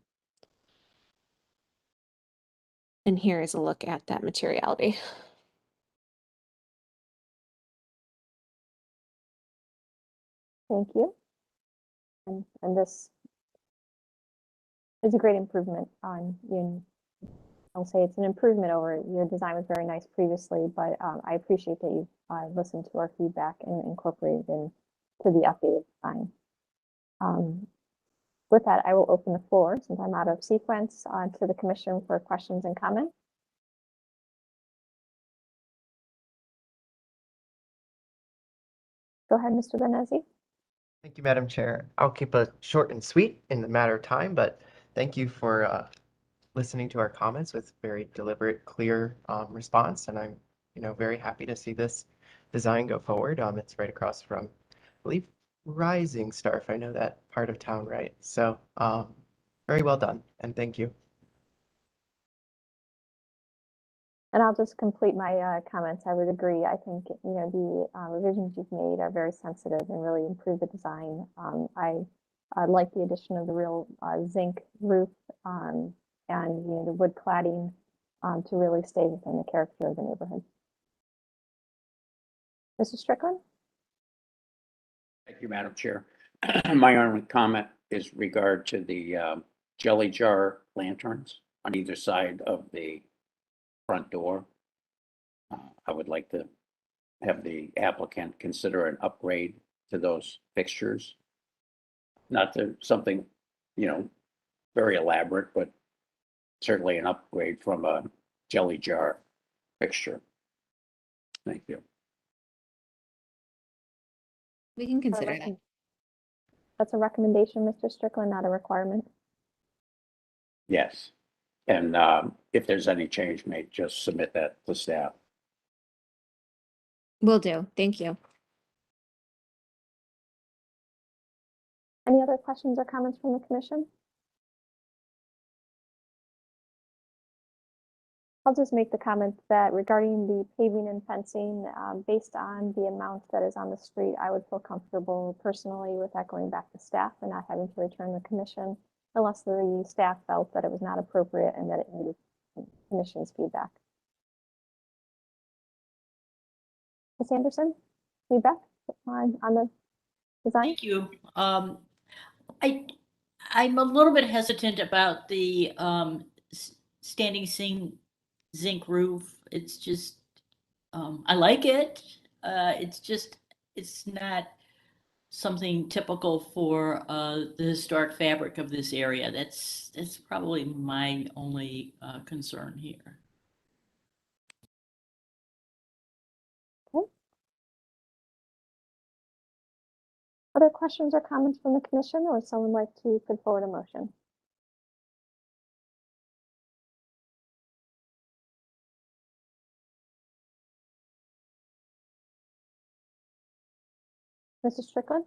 And here is a look at that materiality. Thank you. And this is a great improvement on, I'll say it's an improvement over, your design was very nice previously, but I appreciate that you've listened to our feedback and incorporated into the updated design. With that, I will open the floor, since I'm out of sequence, to the commission for questions and comments. Go ahead, Mr. Benesi. Thank you, Madam Chair. I'll keep it short and sweet in the matter of time, but thank you for listening to our comments with very deliberate, clear response. And I'm, very happy to see this design go forward. It's right across from, I believe, Rising Star, if I know that part of town right. So very well done, and thank you. And I'll just complete my comments. I would agree. I think, the revisions you've made are very sensitive and really improve the design. I like the addition of the real zinc roof and, the wood cladding to really stay within the character of the neighborhood. Mr. Strickland? Thank you, Madam Chair. My only comment is regard to the jelly jar lanterns on either side of the front door. I would like to have the applicant consider an upgrade to those fixtures. Not to something, very elaborate, but certainly an upgrade from a jelly jar fixture. Thank you. We can consider that. That's a recommendation, Mr. Strickland, not a requirement. Yes. And if there's any change made, just submit that to staff. Will do. Thank you. Any other questions or comments from the commission? I'll just make the comment that regarding the paving and fencing, based on the amount that is on the street, I would feel comfortable personally with that going back to staff and not having to return the commission unless the staff felt that it was not appropriate and that it needed commission's feedback. Ms. Anderson, feedback on the design? Thank you. I'm a little bit hesitant about the standing zinc roof. It's just, I like it. It's not something typical for the historic fabric of this area. That's probably my only concern here. Okay. Other questions or comments from the commission, or would someone like to put forward a motion? Mr. Strickland?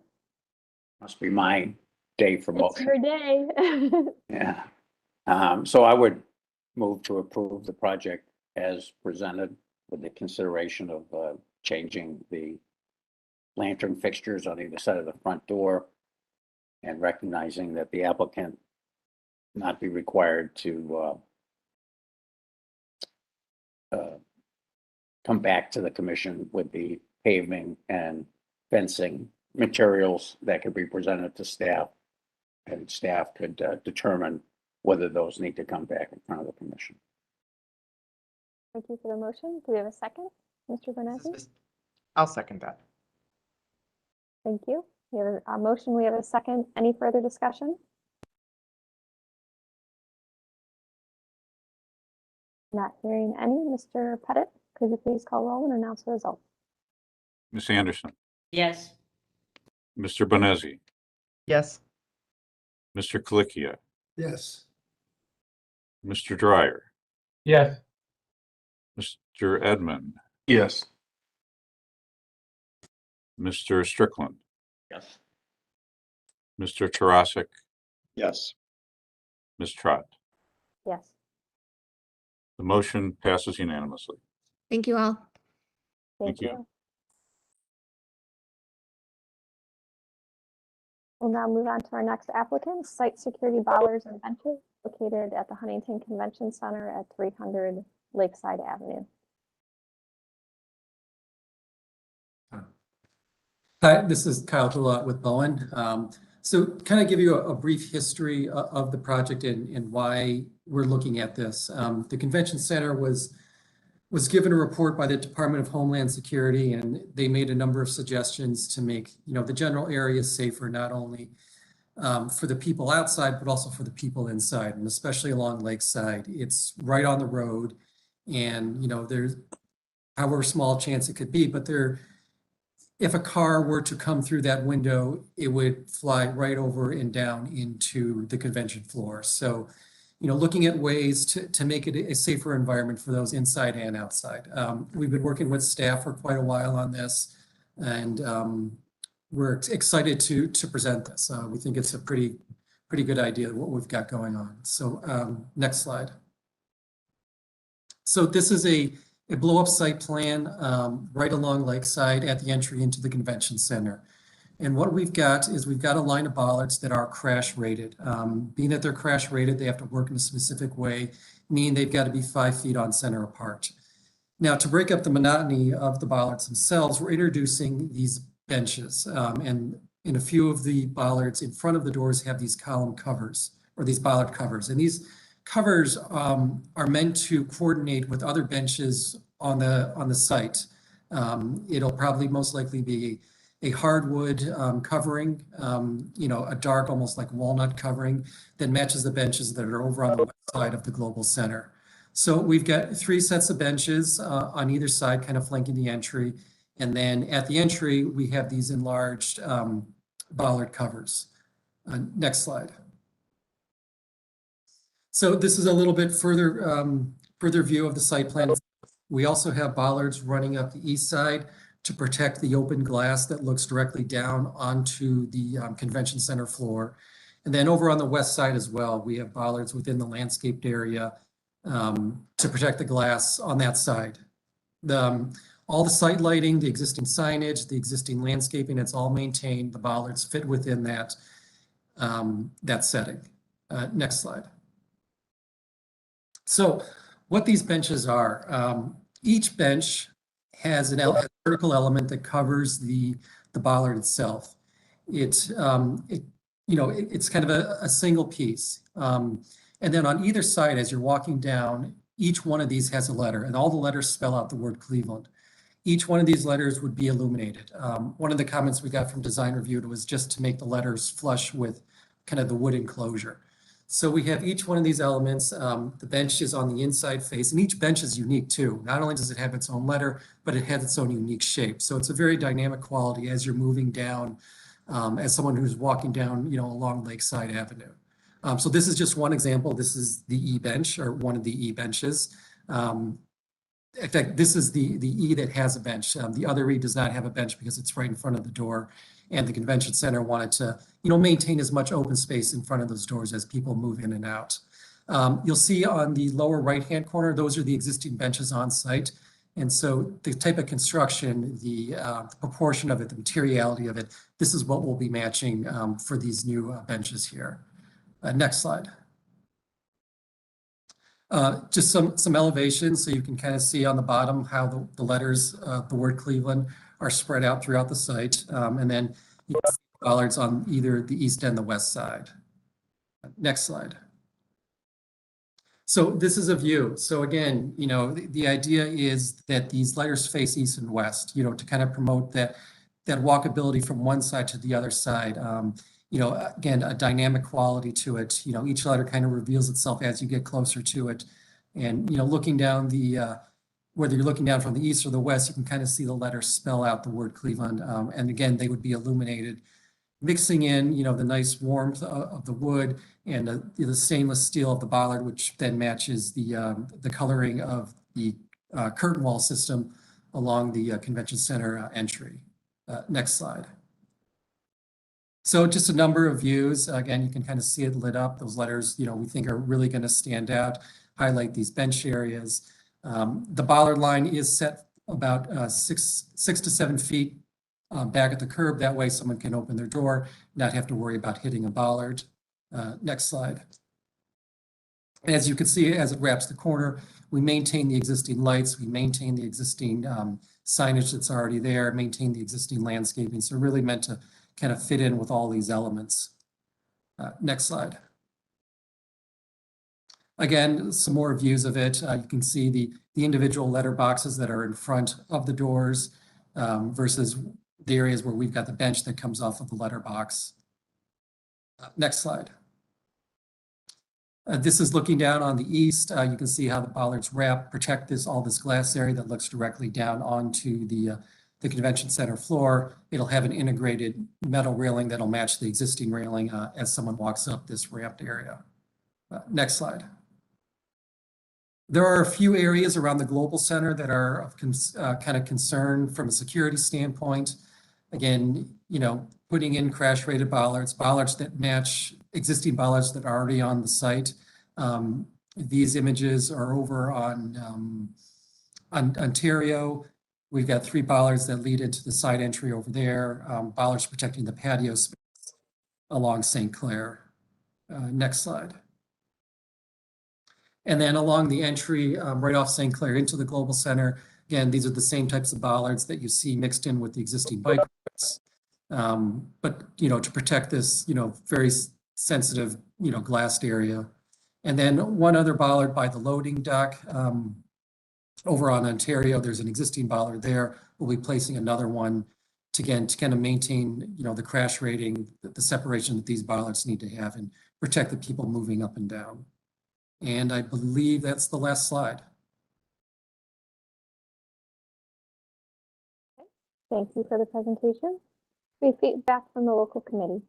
Must be my day for It's motion. your day. Yeah. So I would move to approve the project as presented with the consideration of changing the lantern fixtures on either side of the front door and recognizing that the applicant not be required to come back to the commission with the paving and fencing materials that could be presented to staff, and staff could determine whether those need to come back in front of the commission. Thank you for the motion. Do we have a second? Mr. Bernazzi? I'll second that. Thank you. We have a motion. We have a second. Any further discussion? Not hearing any. Mr. Pettit, could you please call roll and announce the result? Ms. Anderson, Yes. Mr. Bonezzi, Yes. Mr. Colicchio, Yes. Mr. Dryer, Yes. Mr. Edmond, Yes. Mr. Strickland, Yes. Mr. Tarasik, Yes. Ms. Trot. Yes. The motion passes unanimously. Thank you all. Thank you. We'll now move on to our next applicant, Site Security Bollards and Benches, located at the Huntington Convention Center at 300 Lakeside Avenue. Hi, this is Kyle Gulott with Bowen. So kind of give you a brief history of the project and why we're looking at this. The convention center was given a report by the Department of Homeland Security, and they made a number of suggestions to make, the general area safer, not only for the people outside, but also for the people inside, and especially along Lakeside. It's right on the road, and, there's however small a chance it could be, but if a car were to come through that window, it would fly right over and down into the convention floor. So, looking at ways to make it a safer environment for those inside and outside. We've been working with staff for quite a while on this, and we're excited to present this. We think it's a pretty good idea what we've got going on. So next slide. So this is a blow-up site plan right along Lakeside at the entry into the convention center. And what we've got is we've got a line of bollards that are crash rated. Being that they're crash rated, they have to work in a specific way, meaning they've got to be 5 feet on center apart. Now, to break up the monotony of the bollards themselves, we're introducing these benches. And in a few of the bollards in front of the doors have these column covers or these bollard covers. And these covers are meant to coordinate with other benches on the site. It'll probably most likely be a hardwood covering, a dark, almost like walnut covering that matches the benches that are over on the west side of the Global Center. So we've got 3 sets of benches on either side, kind of flanking the entry. And then at the entry, we have these enlarged bollard covers. Next slide. So this is a little bit further view of the site plan. We also have bollards running up the east side to protect the open glass that looks directly down onto the convention center floor. And then over on the west side as well, we have bollards within the landscaped area to protect the glass on that side. All the site lighting, the existing signage, the existing landscaping, it's all maintained. The bollards fit within that setting. Next slide. So what these benches are, each bench has a vertical element that covers the bollard itself. It's kind of a single piece. And then on either side, as you're walking down, each one of these has a letter, and all the letters spell out the word Cleveland. Each one of these letters would be illuminated. One of the comments we got from design review was just to make the letters flush with kind of the wood enclosure. So we have each one of these elements. The bench is on the inside face, and each bench is unique too. Not only does it have its own letter, but it has its own unique shape. So it's a very dynamic quality as you're moving down, as someone who's walking down, along Lakeside Avenue. So this is just one example. This is the E bench, or one of the E benches. In fact, this is the E that has a bench. The other E does not have a bench because it's right in front of the door, and the convention center wanted to, maintain as much open space in front of those doors as people move in and out. You'll see on the lower right-hand corner, those are the existing benches on site. And so the type of construction, the proportion of it, the materiality of it, this is what we'll be matching for these new benches here. Next slide. Just some elevations, so you can kind of see on the bottom how the letters, the word Cleveland, are spread out throughout the site. And then you can see bollards on either the east and the west side. Next slide. So this is a view. So again, the idea is that these letters face east and west, to kind of promote that walkability from one side to the other side. Again, a dynamic quality to it. Each letter kind of reveals itself as you get closer to it. And, looking down whether you're looking down from the east or the west, you can kind of see the letters spell out the word Cleveland. And again, they would be illuminated, mixing in, the nice warmth of the wood and the stainless steel of the bollard, which then matches the coloring of the curtain wall system along the convention center entry. Next slide. So just a number of views. Again, you can kind of see it lit up. Those letters, we think are really going to stand out, highlight these bench areas. The bollard line is set about 6 to 7 feet back at the curb. That way someone can open their door, not have to worry about hitting a bollard. Next slide. As you can see, as it wraps the corner, we maintain the existing lights, we maintain the existing signage that's already there, maintain the existing landscaping. So really meant to kind of fit in with all these elements. Next slide. Again, some more views of it. You can see the individual letter boxes that are in front of the doors versus the areas where we've got the bench that comes off of the letter box. Next slide. This is looking down on the east. You can see how the bollards protect all this glass area that looks directly down onto the convention center floor. It'll have an integrated metal railing that'll match the existing railing as someone walks up this ramped area. Next slide. There are a few areas around the Global Center that are of kind of concern from a security standpoint. Again, putting in crash-rated bollards that match existing bollards that are already on the site. These images are over on Ontario. We've got 3 bollards that lead into the side entry over there. Bollards protecting the patio space along St. Clair. Next slide. And then along the entry right off St. Clair into the Global Center, again, these are the same types of bollards that you see mixed in with the existing bike racks. But, to protect this, very sensitive, glassed area. And then one other bollard by the loading dock over on Ontario. There's an existing bollard there. We'll be placing another one to kind of maintain, the crash rating, the separation that these bollards need to have and protect the people moving up and down. And I believe that's the last slide. Thank you for the presentation. Any feedback from the local committee?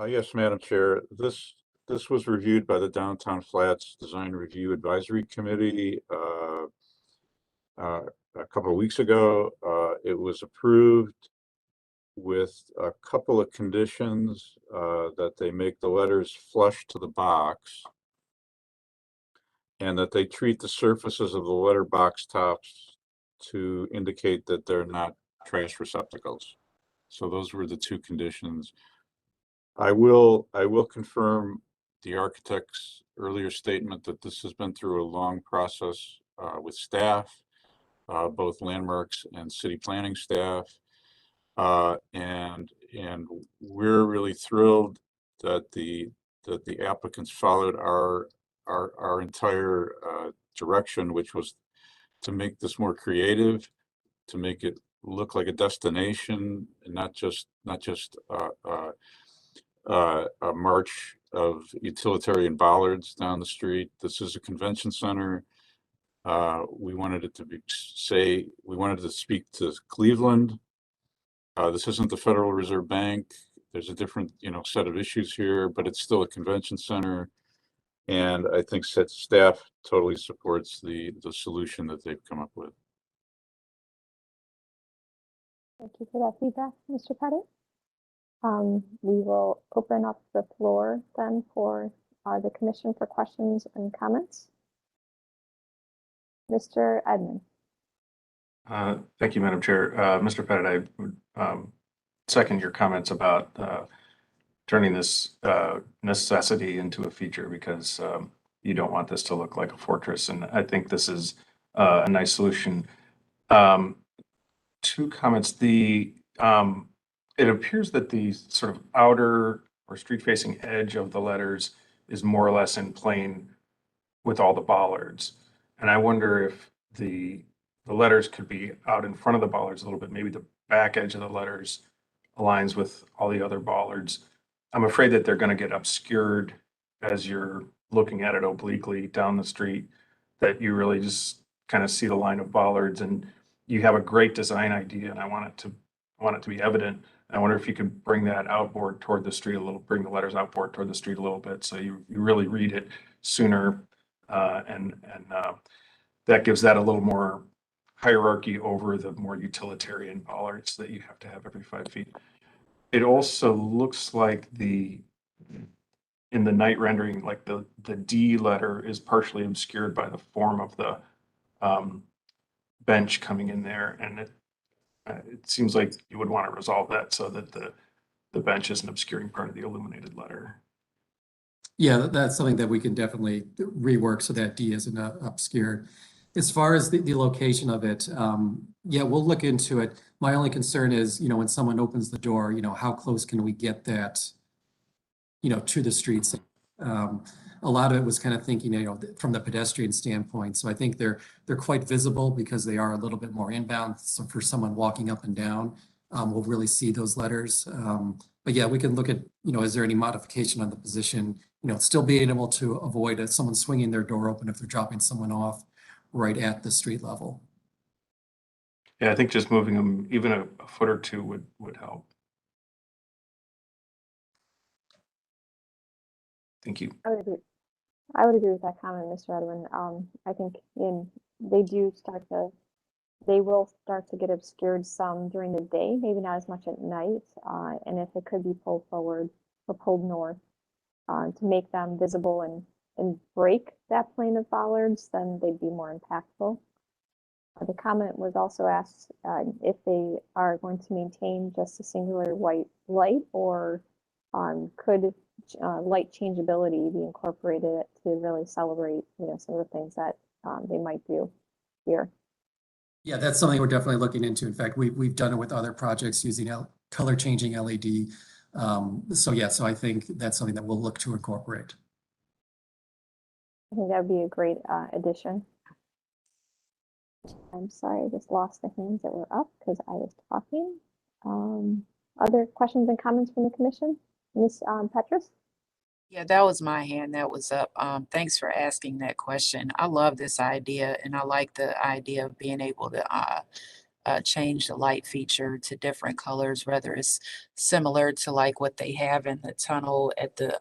Yes, Madam Chair. This was reviewed by the Downtown Flats Design Review Advisory Committee a couple of weeks ago. It was approved with a couple of conditions that they make the letters flush to the box and that they treat the surfaces of the letter box tops to indicate that they're not trash receptacles. So those were the 2 conditions. I will confirm the architect's earlier statement that this has been through a long process with staff, both landmarks and city planning staff. And we're really thrilled that the applicants followed our entire direction, which was to make this more creative, to make it look like a destination and not just a march of utilitarian bollards down the street. This is a convention center. We wanted it to we wanted to speak to Cleveland. This isn't the Federal Reserve Bank. There's a different, set of issues here, but it's still a convention center. And I think staff totally supports the solution that they've come up with. Thank you for that feedback, Mr. Pettit. We will open up the floor then for the commission for questions and comments. Mr. Edmond. Thank you, Madam Chair. Mr. Pettit, I would second your comments about turning this necessity into a feature because you don't want this to look like a fortress. And I think this is a nice solution. 2 comments. It appears that the sort of outer or street-facing edge of the letters is more or less in plane with all the bollards. And I wonder if the letters could be out in front of the bollards a little bit. Maybe the back edge of the letters aligns with all the other bollards. I'm afraid that they're going to get obscured as you're looking at it obliquely down the street, that you really just kind of see the line of bollards, and you have a great design idea, and I want it to be evident. I wonder if you could bring that outboard toward the street a little, bring the letters outboard toward the street a little bit, so you really read it sooner, and that gives that a little more hierarchy over the more utilitarian bollards that you have to have every 5 feet. It also looks like in the night rendering, like the D letter is partially obscured by the form of the bench coming in there, and it seems like you would want to resolve that so that the bench isn't obscuring part of the illuminated letter. Yeah, that's something that we can definitely rework so that D isn't obscured. As far as the location of it, yeah, we'll look into it. My only concern is, when someone opens the door, how close can we get that, to the streets? A lot of it was kind of thinking, from the pedestrian standpoint. So I think they're quite visible because they are a little bit more inbound. So for someone walking up and down, we'll really see those letters. But yeah, we can look at, is there any modification on the position? Still being able to avoid someone swinging their door open if they're dropping someone off right at the street level. Yeah, I think just moving them even a foot or two would help. Thank you. I would agree with that comment, Mr. Edwin. I think they will start to get obscured some during the day, maybe not as much at night. And if it could be pulled forward or pulled north to make them visible and break that plane of bollards, then they'd be more impactful. The comment was also asked if they are going to maintain just a singular white light, or could light changeability be incorporated to really celebrate, some of the things that they might do here. Yeah, that's something we're definitely looking into. In fact, we've done it with other projects using color changing LED. So I think that's something that we'll look to incorporate. I think that would be a great addition. I'm sorry, I just lost the hands that were up because I was talking. Other questions and comments from the commission? Ms. Petrus? Yeah, that was my hand that was up. Thanks for asking that question. I love this idea, and I like the idea of being able to change the light feature to different colors, whether it's similar to like what they have in the tunnel at the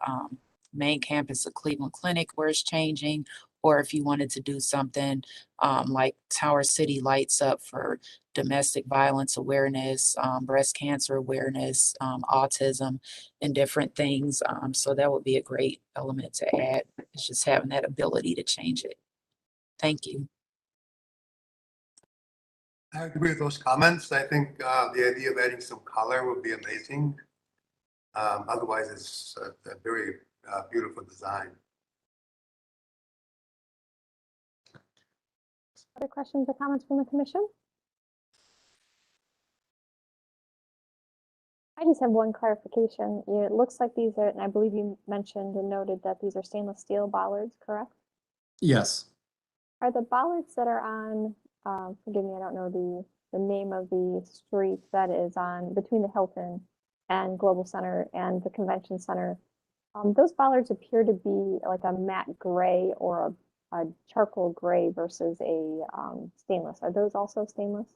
main campus of Cleveland Clinic where it's changing, or if you wanted to do something like Tower City lights up for domestic violence awareness, breast cancer awareness, autism, and different things. So that would be a great element to add. It's just having that ability to change it. Thank you. I agree with those comments. I think the idea of adding some color would be amazing. Otherwise, it's a very beautiful design. Other questions or comments from the commission? I just have one clarification. It looks like these are, and I believe you mentioned and noted that these are stainless steel bollards, correct? Yes. Are the bollards that are on, forgive me, I don't know the name of the street that is on between the Hilton and Global Center and the Convention Center, those bollards appear to be like a matte gray or a charcoal gray versus a stainless. Are those also stainless?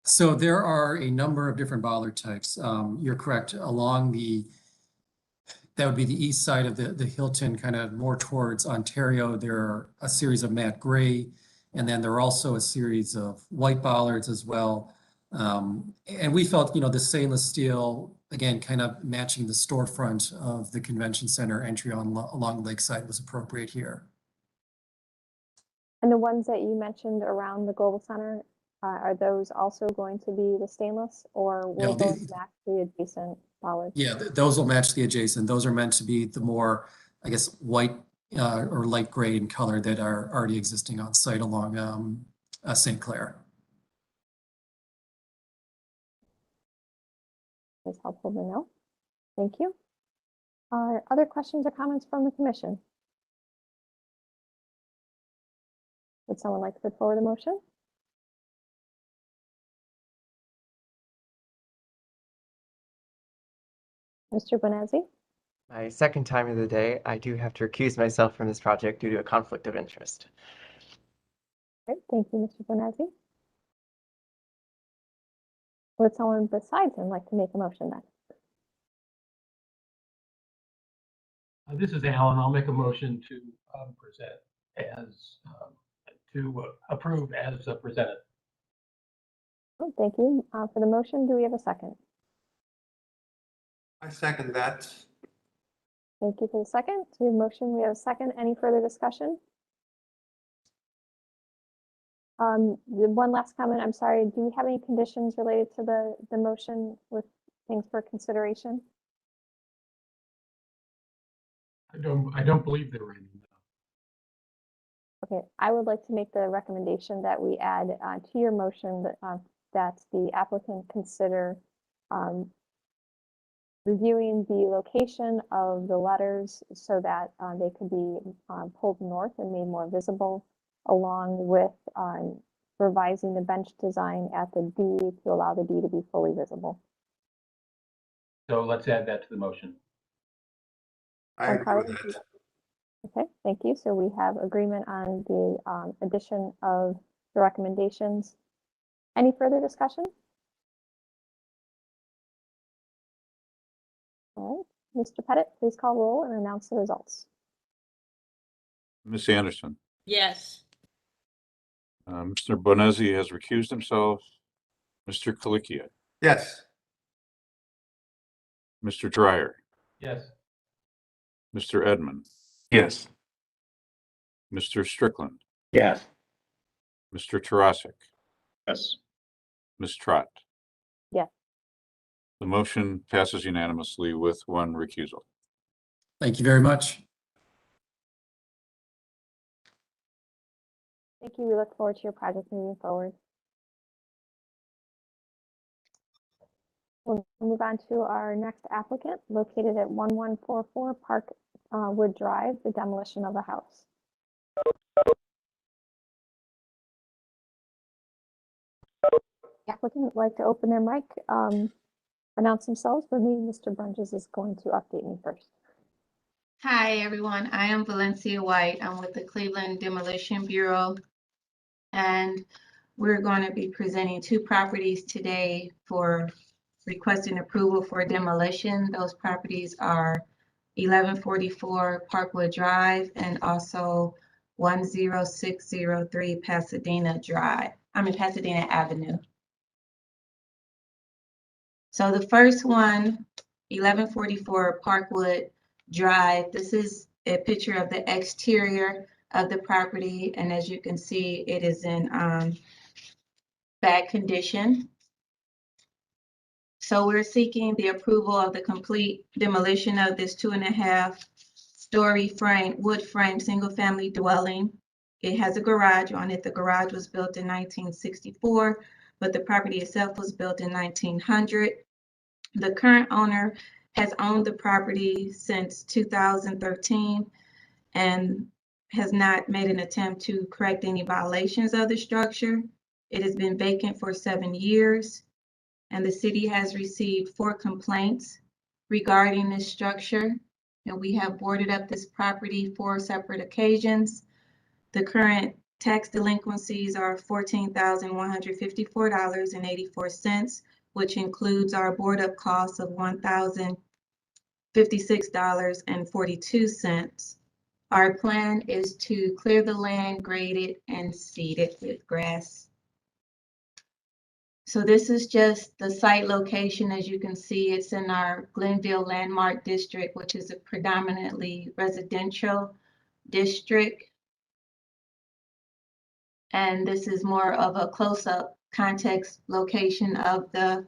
So there are a number of different bollard types. You're correct. That would be the east side of the Hilton, kind of more towards Ontario. There are a series of matte gray, and then there are also a series of white bollards as well. And we felt, the stainless steel, again, kind of matching the storefront of the Convention Center entry along Lakeside was appropriate here. And the ones that you mentioned around the Global Center, are those also going to be the stainless, or will those match the adjacent bollards? Yeah, those will match the adjacent. Those are meant to be the more, I guess, white or light gray in color that are already existing on site along St. Clair. That's helpful to know. Thank you. Other questions or comments from the commission? Would someone like to put forward a motion? Mr. Bonazzi? My second time of the day, I do have to recuse myself from this project due to a conflict of interest. Great, thank you, Mr. Bonazzi. Would someone besides him like to make a motion then? This is Alan. I'll make a motion to present as approve as presented. Oh, thank you. For the motion, do we have a second? I second that. Thank you for the second. So we have a motion, we have a second. Any further discussion? One last comment, I'm sorry. Do we have any conditions related to the motion with things for consideration? I don't believe there were any. Okay, I would like to make the recommendation that we add to your motion that the applicant consider reviewing the location of the letters so that they could be pulled north and made more visible, along with revising the bench design at the D to allow the D to be fully visible. So let's add that to the motion. I agree with that. Okay, thank you. So we have agreement on the addition of the recommendations. Any further discussion? All right, Mr. Pettit, please call roll and announce the results. Ms. Anderson, Yes. Mr. Bonezzi has recused himself. Mr. Colicchio, Yes. Mr. Dryer, Yes. Mr. Edmond, Yes. Mr. Strickland, Yes. Mr. Tarasik, Yes. Ms. Trott. Yes. The motion passes unanimously with one recusal. Thank you very much. Thank you. We look forward to your project moving forward. We'll move on to our next applicant located at 1144 Parkwood Drive, the demolition of a house. The applicant would like to open their mic, announce themselves, but maybe Mr. Brunges is going to update me first. Hi, everyone. I am Valencia White. I'm with the Cleveland Demolition Bureau, and we're going to be presenting two properties today for requesting approval for demolition. Those properties are 1144 Parkwood Drive and also 10603 Pasadena Avenue. So the first one, 1144 Parkwood Drive, this is a picture of the exterior of the property, and as you can see, it is in bad condition. So we're seeking the approval of the complete demolition of this 2.5-story wood frame single-family dwelling. It has a garage on it. The garage was built in 1964, but the property itself was built in 1900. The current owner has owned the property since 2013 and has not made an attempt to correct any violations of the structure. It has been vacant for 7 years, and the city has received 4 complaints regarding this structure, and we have boarded up this property 4 separate occasions. The current tax delinquencies are $14,154.84, which includes our board up costs of $1,056.42. Our plan is to clear the land, grade it, and seed it with grass. So this is just the site location. As you can see, it's in our Glenville Landmark District, which is a predominantly residential district. And this is more of a close-up context location of the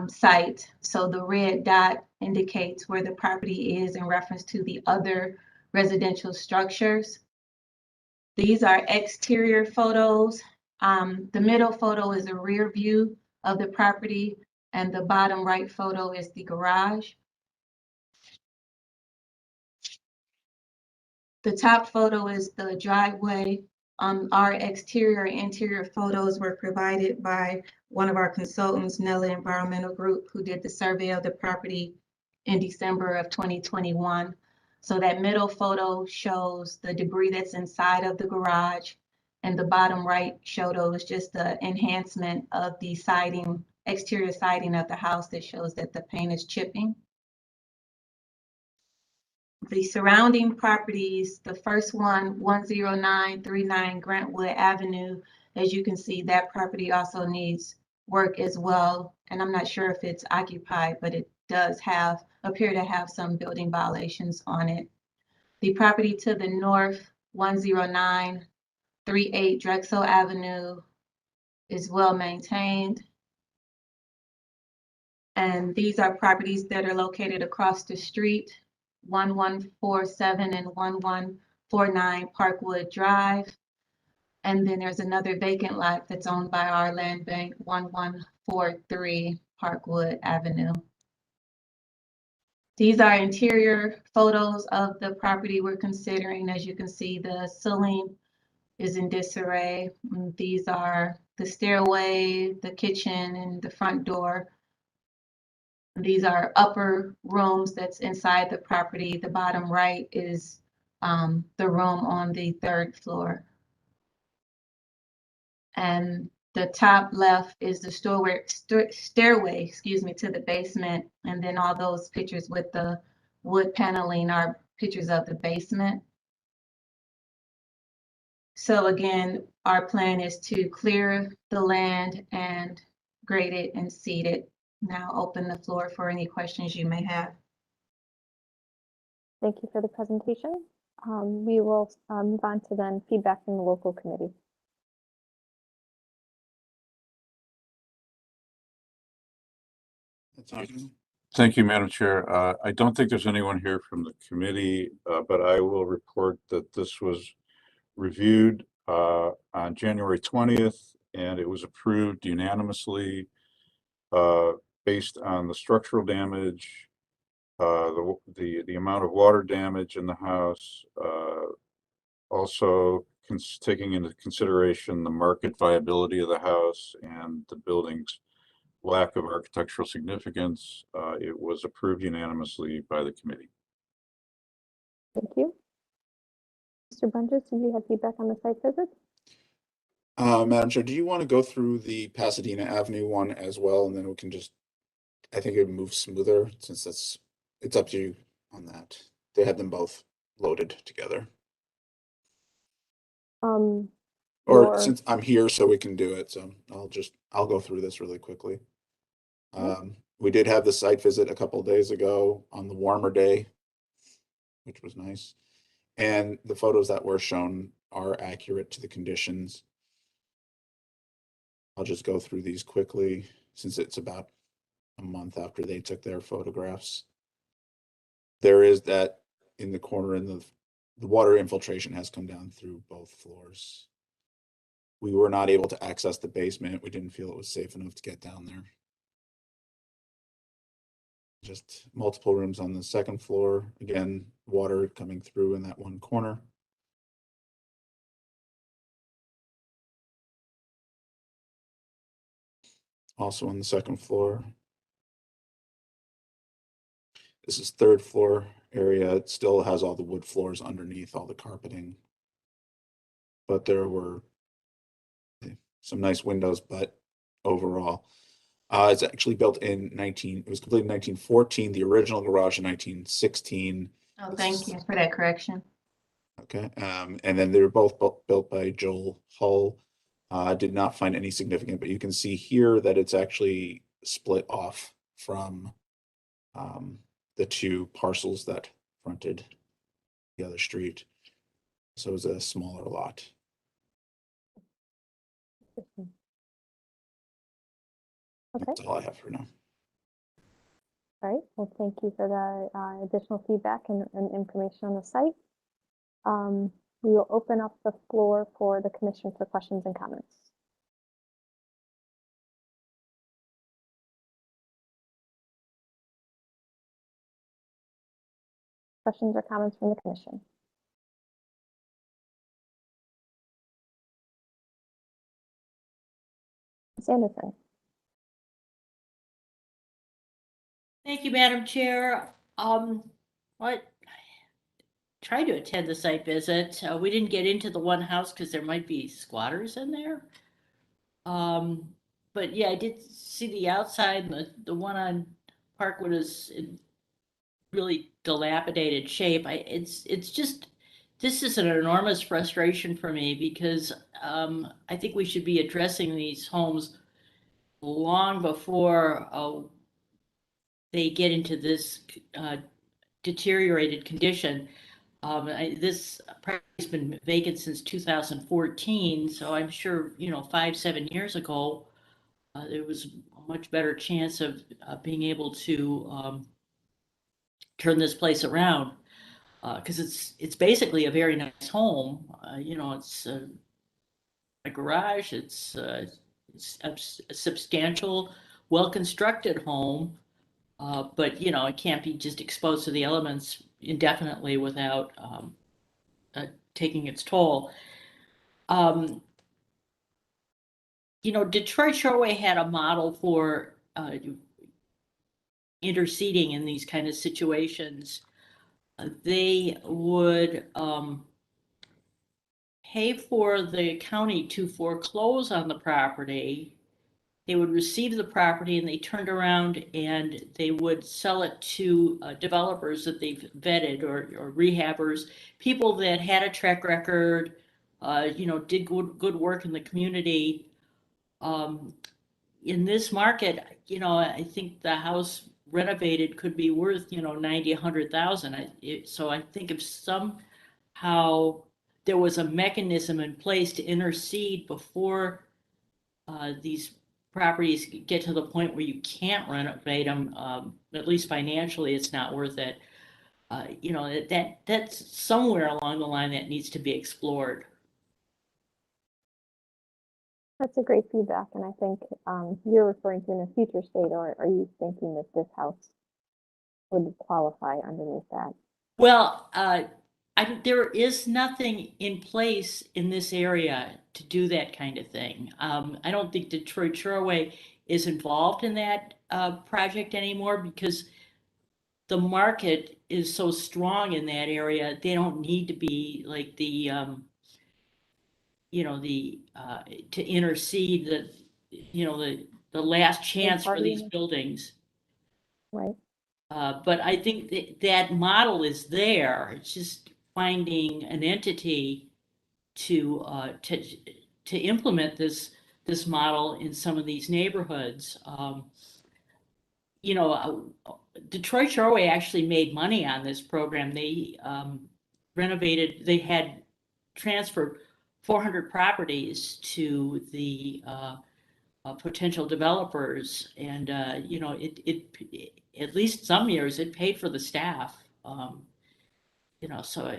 site. So the red dot indicates where the property is in reference to the other residential structures. These are exterior photos. The middle photo is a rear view of the property, and the bottom right photo is the garage. The top photo is the driveway. Our exterior and interior photos were provided by one of our consultants, Nella Environmental Group, who did the survey of the property in December of 2021. So that middle photo shows the debris that's inside of the garage, and the bottom right photo is just the enhancement of the siding, exterior siding of the house that shows that the paint is chipping. The surrounding properties, the first one, 10939 Grantwood Avenue, as you can see, that property also needs work as well. And I'm not sure if it's occupied, but it does appear to have some building violations on it. The property to the north, 10938 Drexel Avenue, is well maintained. And these are properties that are located across the street, 1147 and 1149 Parkwood Drive. And then there's another vacant lot that's owned by our land bank, 1143 Parkwood Avenue. These are interior photos of the property we're considering. As you can see, the ceiling is in disarray. These are the stairway, the kitchen, and the front door. These are upper rooms that's inside the property. The bottom right is the room on the 3rd floor. And the top left is the stairway, excuse me, to the basement. And then all those pictures with the wood paneling are pictures of the basement. So again, our plan is to clear the land and grade it and seed it. Now open the floor for any questions you may have. Thank you for the presentation. We will move on to then feedback from the local committee. Thank you, Madam Chair. I don't think there's anyone here from the committee, but I will report that this was reviewed on January 20th, and it was approved unanimously based on the structural damage, the amount of water damage in the house, also taking into consideration the market viability of the house and the building's lack of architectural significance. It was approved unanimously by the committee. Thank you. Mr. Bunches, do you have feedback on the site visit? Madam Chair, do you want to go through the Pasadena Avenue one as well, and then we can just, I think it would move smoother since it's up to you on that. They had them both loaded together. Or since I'm here, so we can do it. So I'll go through this really quickly. We did have the site visit a couple of days ago on the warmer day, which was nice. And the photos that were shown are accurate to the conditions. I'll just go through these quickly since it's about a month after they took their photographs. There is that in the corner, and the water infiltration has come down through both floors. We were not able to access the basement. We didn't feel it was safe enough to get down there. Just multiple rooms on the 2nd floor. Again, water coming through in that one corner. Also on the 2nd floor. This is 3rd floor area. It still has all the wood floors underneath, all the carpeting. But there were some nice windows, but overall, it's actually built in it was completed in 1914, the original garage in 1916. Oh, thank you for that correction. Okay, and then they were both built by Joel Hull. Did not find any significant, but you can see here that it's actually split off from the 2 parcels that fronted the other street. So it was a smaller lot. Okay. That's all I have for now. All right. Well, thank you for the additional feedback and information on the site. We will open up the floor for the commission for questions and comments. Questions or comments from the commission? Ms. Anderson. Thank you, Madam Chair. I tried to attend the site visit. We didn't get into the one house because there might be squatters in there. But yeah, I did see the outside, and the one on Parkwood is in really dilapidated shape. It's just, this is an enormous frustration for me because I think we should be addressing these homes long before they get into this deteriorated condition. This property's been vacant since 2014, so I'm sure, 5-7 years ago, there was a much better chance of being able to turn this place around. Because it's basically a very nice home. It's a garage. It's a substantial, well-constructed home. But it can't be just exposed to the elements indefinitely without taking its toll. Detroit Shoreway had a model for interceding in these kind of situations. They would pay for the county to foreclose on the property. They would receive the property and they turned around and they would sell it to developers that they've vetted or rehabbers, people that had a track record, did good work in the community. In this market, I think the house renovated could be worth, 90, 100,000. So I think if somehow there was a mechanism in place to intercede before these properties get to the point where you can't renovate them, at least financially, it's not worth it. That's somewhere along the line that needs to be explored. That's a great feedback, and I think you're referring to in a future state, or are you thinking that this house would qualify underneath that? Well, there is nothing in place in this area to do that kind of thing. I don't think Detroit Shoreway is involved in that project anymore because the market is so strong in that area. They don't need to be like the to intercede the last chance for these buildings. Right. But I think that model is there. It's just finding an entity to implement this model in some of these neighborhoods. Detroit Shoreway actually made money on this program. They renovated. They had transferred 400 properties to the potential developers, and it at least some years it paid for the staff. So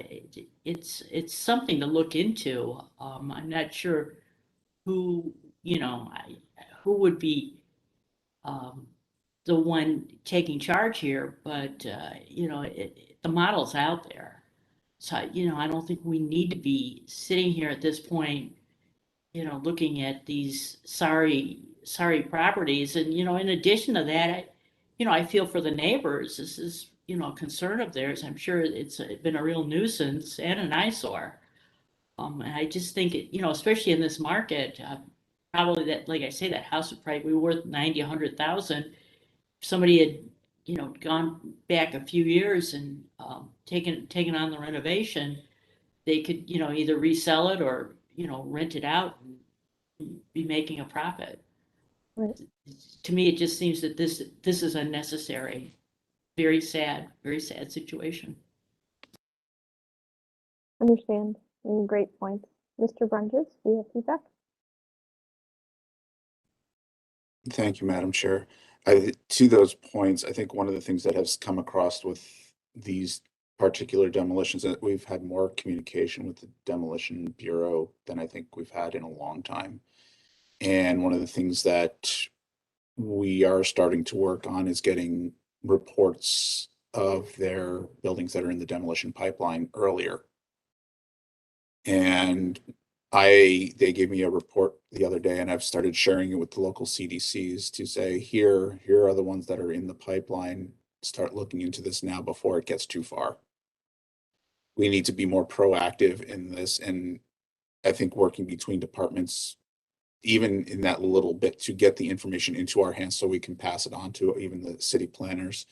it's something to look into. I'm not sure who who would be the one taking charge here, but the model's out there. So I don't think we need to be sitting here at this point, looking at these sorry properties. And in addition to that, I feel for the neighbors. This is a concern of theirs. I'm sure it's been a real nuisance and an eyesore. And I just think especially in this market, probably that, like I say, that house would probably be worth 90, 100,000. If somebody had gone back a few years and taken on the renovation, they could either resell it or rent it out and be making a profit. Right. To me, it just seems that this is unnecessary. Very sad situation. Understand. Great point. Mr. Brunges, do you have feedback? Thank you, Madam Chair. To those points, I think one of the things that has come across with these particular demolitions that we've had more communication with the Demolition Bureau than I think we've had in a long time. And one of the things that we are starting to work on is getting reports of their buildings that are in the demolition pipeline earlier. And they gave me a report the other day, and I've started sharing it with the local CDCs to say, here are the ones that are in the pipeline. Start looking into this now before it gets too far. We need to be more proactive in this, and I think working between departments, even in that little bit, to get the information into our hands so we can pass it on to even the city planners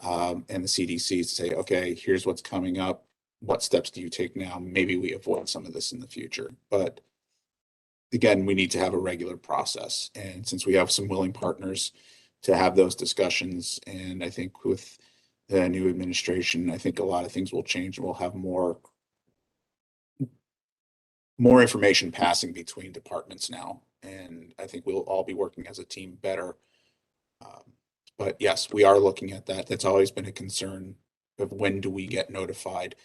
and the CDCs to say, okay, here's what's coming up. What steps do you take now? Maybe we avoid some of this in the future. But again, we need to have a regular process. And since we have some willing partners have those discussions. And I think with the new administration, I think a lot of things will change and we'll have more information passing between departments now. And I think we'll all be working as a team better. But yes, we are looking at that. That's always been a concern of when do we get notified.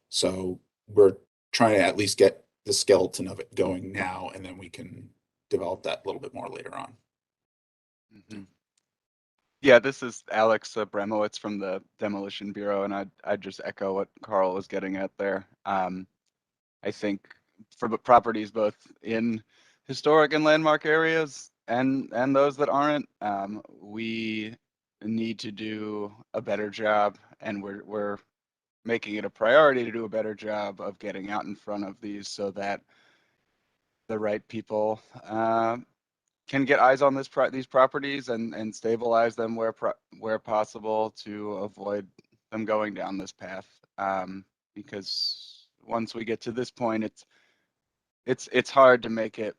So we're trying to at least get the skeleton of it going now, and then we can develop that a little bit more later on. Yeah, this is Alex Bremowitz from the Demolition Bureau, and I'd just echo what Carl was getting at there. I think for properties both in historic and landmark areas and those that aren't, we need to do a better job, and we're making it a priority to do a better job of getting out in front of these so that the right people can get eyes on these properties and stabilize them where possible to avoid them going down this path. Because once we get to this point, it's hard to make it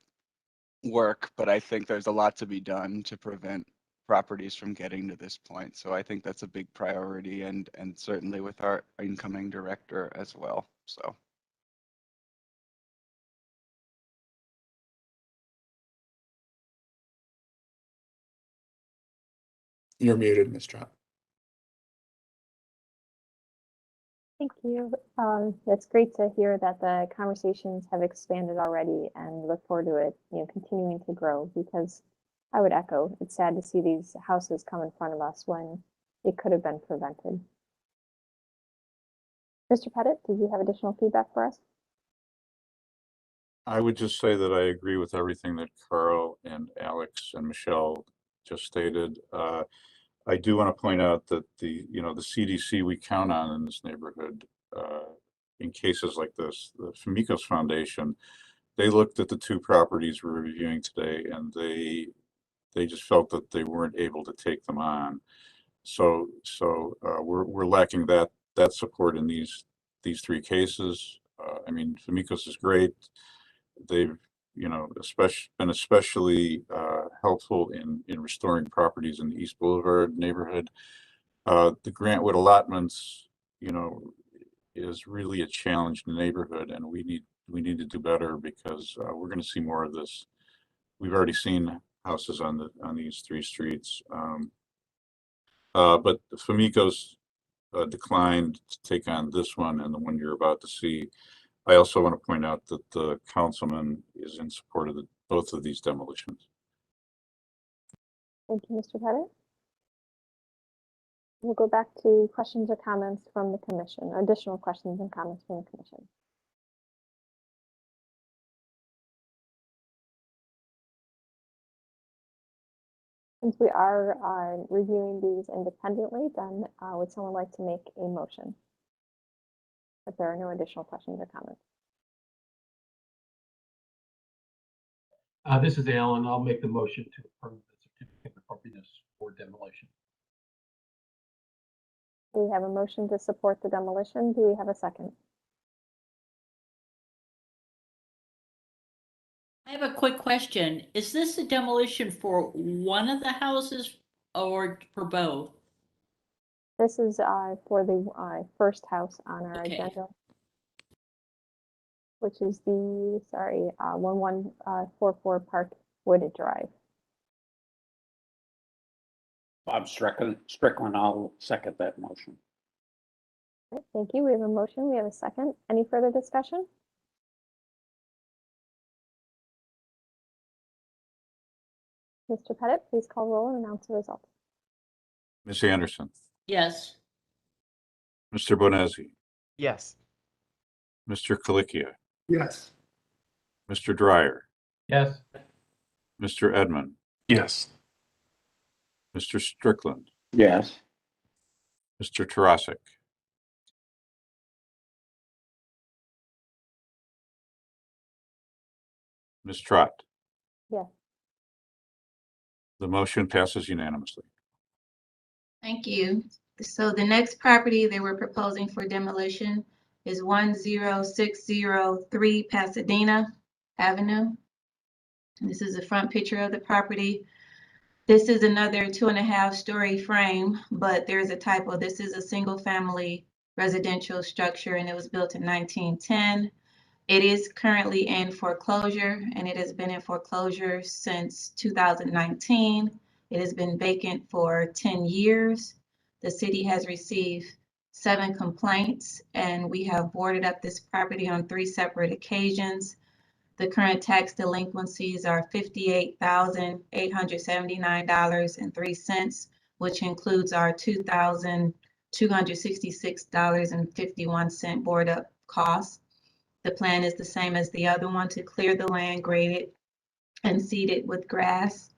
work, but I think there's a lot to be done to prevent properties from getting to this point. So I think that's a big priority, and certainly with our incoming director as well. So. You're muted, Ms. Trott. Thank you. It's great to hear that the conversations have expanded already, and look forward to it, continuing to grow, because I would echo, it's sad to see these houses come in front of us when it could have been prevented. Mr. Pettit, did you have additional feedback for us? I would just say that I agree with everything that Carl and Alex and Michelle just stated. I do want to point out that the CDC we count on in this neighborhood, in cases like this, the Famicos Foundation, they looked at the two properties we're reviewing today, and they just felt that they weren't able to take them on. So we're lacking that support in these three cases. I mean, Famicos is great. They've been especially helpful in restoring properties in the East Boulevard neighborhood. The Grantwood allotments, is really a challenged neighborhood, and we need to do better, because we're going to see more of this. We've already seen houses on these three streets, but Famicos declined to take on this one and the one you're about to see. I also want to point out that the councilman is in support of both of these demolitions. Thank you, Mr. Pettit. We'll go back to questions or comments from the commission, or additional questions and comments from the commission. Since we are reviewing these independently, then would someone like to make a motion if there are no additional questions or comments? This is Alan. I'll make the motion to approve the certificate of appropriateness for demolition. We have a motion to support the demolition. Do we have a second? I have a quick question. Is this a demolition for one of the houses or for both? This is for the first house on our agenda, which is the 1144 Parkwood Drive. Bob Strickland, I'll second that motion. Okay, thank you. We have a motion. We have a second. Any further discussion? Mr. Pettit, please call roll and announce the results. Ms. Anderson, Yes. Mr. Bonazzi, Yes. Mr. Colicchia, Yes. Mr. Dryer, Yes. Mr. Edmond, Yes. Mr. Strickland, Yes. Mr. Tarasik, Ms. Trott. Yes. The motion passes unanimously. Thank you. So the next property they were proposing for demolition is 10603 Pasadena Avenue. And this is the front picture of the property. This is another 2.5-story frame, but there's a typo. This is a single-family residential structure, and it was built in 1910. It is currently in foreclosure, and it has been in foreclosure since 2019. It has been vacant for 10 years. The city has received 7 complaints, and we have boarded up this property on 3 separate occasions. The current tax delinquencies are $58,879.03, which includes our $2,266.51 board up costs. The plan is the same as the other one, to clear the land, grade it, and seed it with grass.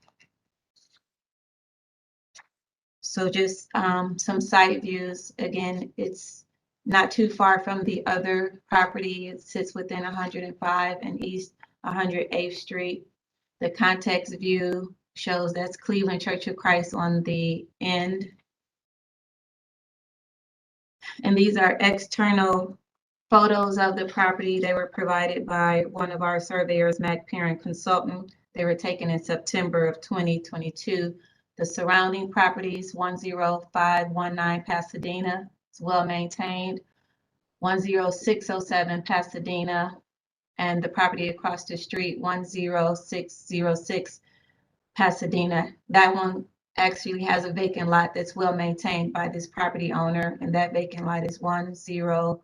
So just some site views. Again, it's not too far from the other property. It sits within 105 and East 108th Street. The context view shows that's Cleveland Church of Christ on the end. And these are external photos of the property. They were provided by one of our surveyors, Mac Parent Consultant. They were taken in September of 2022. The surrounding properties, 10519 Pasadena, is well maintained. 10607 Pasadena, and the property across the street, 10606 Pasadena. That one actually has a vacant lot that's well maintained by this property owner, and that vacant lot is 10600.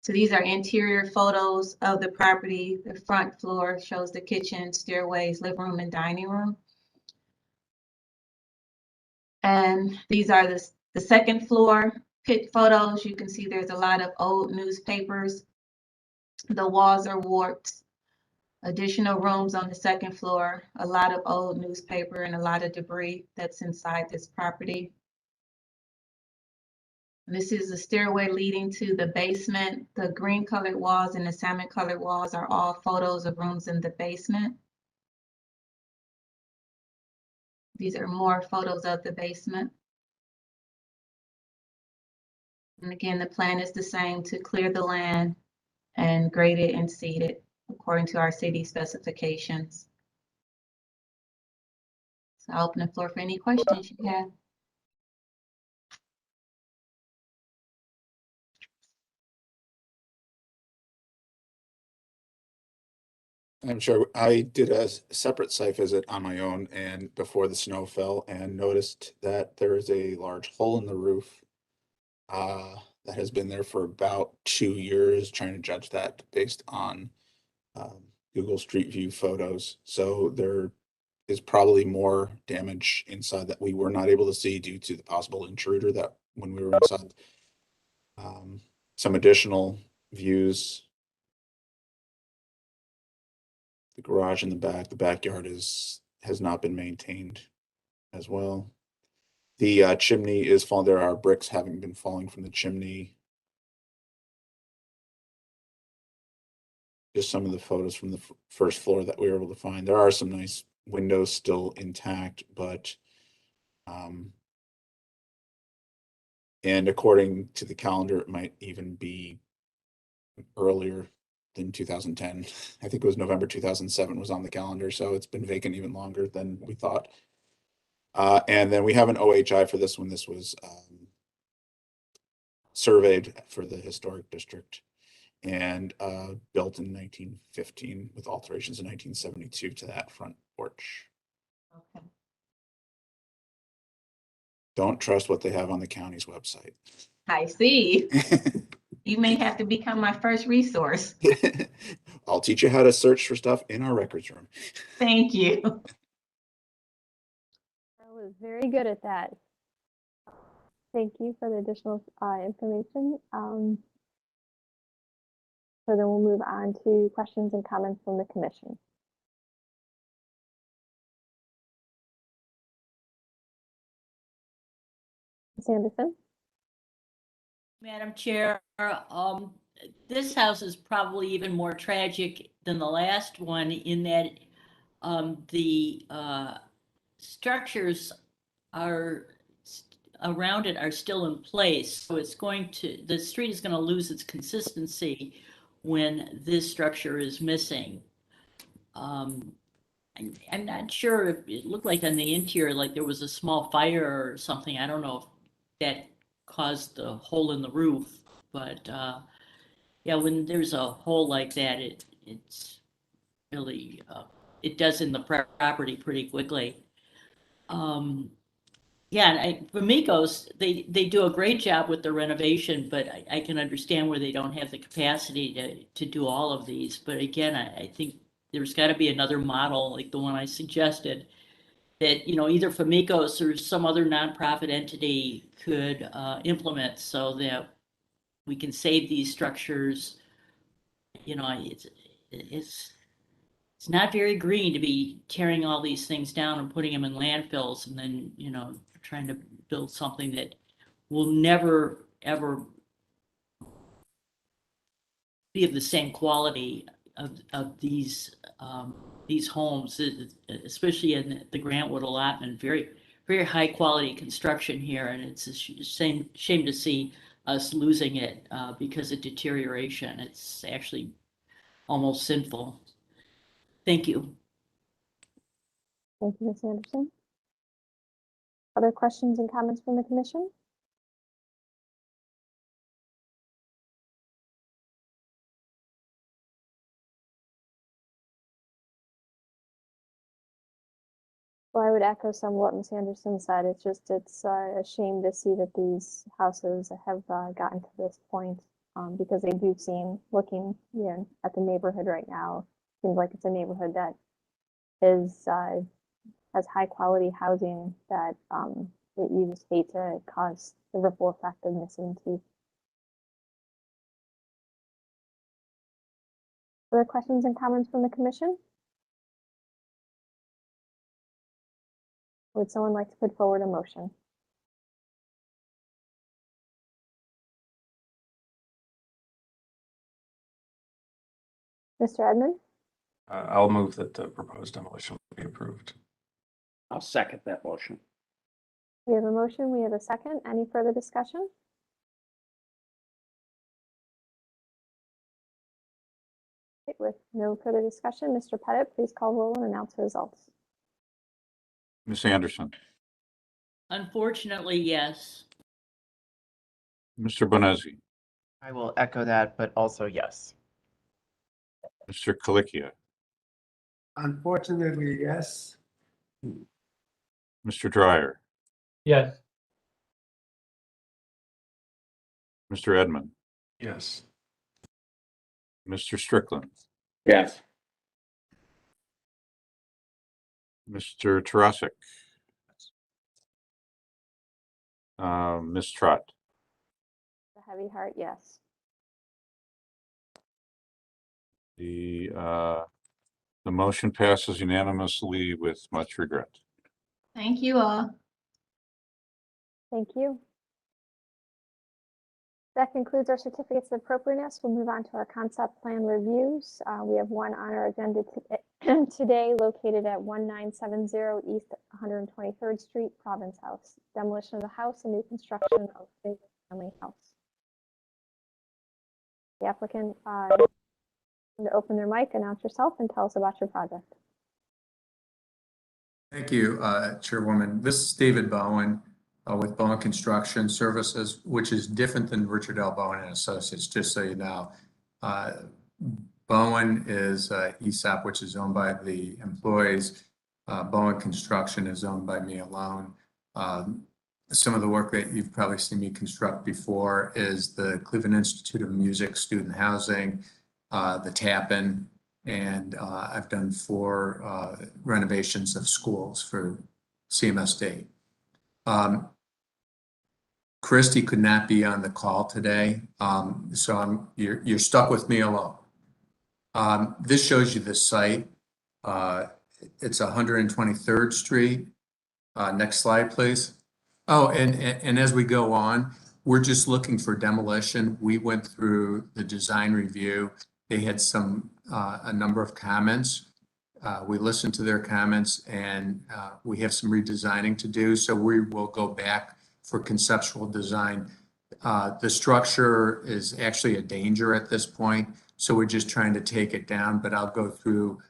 So these are interior photos of the property. The front floor shows the kitchen, stairways, living room, and dining room. And these are the second floor pit photos. You can see there's a lot of old newspapers. The walls are warped. Additional rooms on the second floor, a lot of old newspaper and a lot of debris that's inside this property. This is the stairway leading to the basement. The green colored walls and the salmon colored walls are all photos of rooms in the basement. These are more photos of the basement. And again, the plan is the same, to clear the land and grade it and seed it according to our city specifications. So I'll open the floor for any questions you have. I'm sure I did a separate site visit on my own and before the snow fell and noticed that there is a large hole in the roof that has been there for about 2 years, trying to judge that based on Google Street View photos. So there is probably more damage inside that we were not able to see due to the possible intruder that when we were inside. Some additional views. The garage in the back, the backyard has not been maintained as well. The chimney is falling. There are bricks having been falling from the chimney. Just some of the photos from the first floor that we were able to find. There are some nice windows still intact, but and according to the calendar, it might even be earlier than 2010. I think it was November 2007 was on the calendar, so it's been vacant even longer than we thought. And then we have an OHI for this one. This was surveyed for the historic district and built in 1915 with alterations in 1972 to that front porch. Okay. Don't trust what they have on the county's website. I see. You may have to become my first resource. I'll teach you how to search for stuff in our records room. Thank you. I was very good at that. Thank you for the additional information. So then we'll move on to questions and comments from the commission. Ms. Anderson? Madam Chair, this house is probably even more tragic than the last one in that the structures are around it are still in place. So it's the street is going to lose its consistency when this structure is missing. I'm not sure if it looked like on the interior, like there was a small fire or something. I don't know if that caused the hole in the roof, but yeah, when there's a hole like that, it's really it does in the property pretty quickly. Yeah, and for Migos, they do a great job with the renovation, but I can understand where they don't have the capacity to do all of these. But again, I think there's got to be another model like the one I suggested that, you know, either Famicos or some other nonprofit entity could implement so that we can save these structures. You know, it's not very green to be tearing all these things down and putting them in landfills and then, you know, trying to build something that will never, ever be of the same quality of these homes, especially in the Grantwood allotment. Very, very high quality construction here, and it's a shame to see us losing it because of deterioration. It's actually almost sinful. Thank you. Thank you, Ms. Anderson. Other questions and comments from the commission? Well, I would echo some of what Ms. Anderson said. It's a shame to see that these houses have gotten to this point because they do seem, looking at the neighborhood right now, seems like it's a neighborhood that is has high quality housing that you just hate to cause the ripple effect of missing teeth. Other questions and comments from the commission? Would someone like to put forward a motion? Mr. Edmond? I'll move that the proposed demolition be approved. I'll second that motion. We have a motion, we have a second. Any further discussion? Okay, with no further discussion, Mr. Pettit, please call roll and announce the results. Ms. Anderson, Unfortunately, yes. Mr. Bonezzi, I will echo that, but also yes. Mr. Colicchio, Unfortunately, yes. Mr. Dryer, Yes. Mr. Edmond, Yes. Mr. Strickland, Yes. Mr. Tarasik, Ms. Trott. The heavy heart, yes. The motion passes unanimously with much regret. Thank you all. Thank you. That concludes our certificates of appropriateness. We'll move on to our concept plan reviews. We have one on our agenda today located at 1970 East 123rd Street, Province House. Demolition of the house and new construction of a family house. The applicant to open their mic, announce yourself, and tell us about your project. Thank you, Chairwoman. This is David Bowen with Bowen Construction Services, which is different than Richard L. Bowen and Associates, just so you know. Bowen is ESOP, which is owned by the employees. Bowen Construction is owned by me alone. Some of the work that you've probably seen me construct before is the Cleveland Institute of Music student housing, the Tappan, and I've done 4 renovations of schools for CMSD. Christy could not be on the call today, so you're stuck with me alone. This shows you the site. It's 123rd Street. Next slide, please. Oh, and as we go on, we're just looking for demolition. We went through the design review. They had a number of comments. We listened to their comments, and we have some redesigning to do. So we will go back for conceptual design. The structure is actually a danger at this point, so we're just trying to take it down, but I'll go through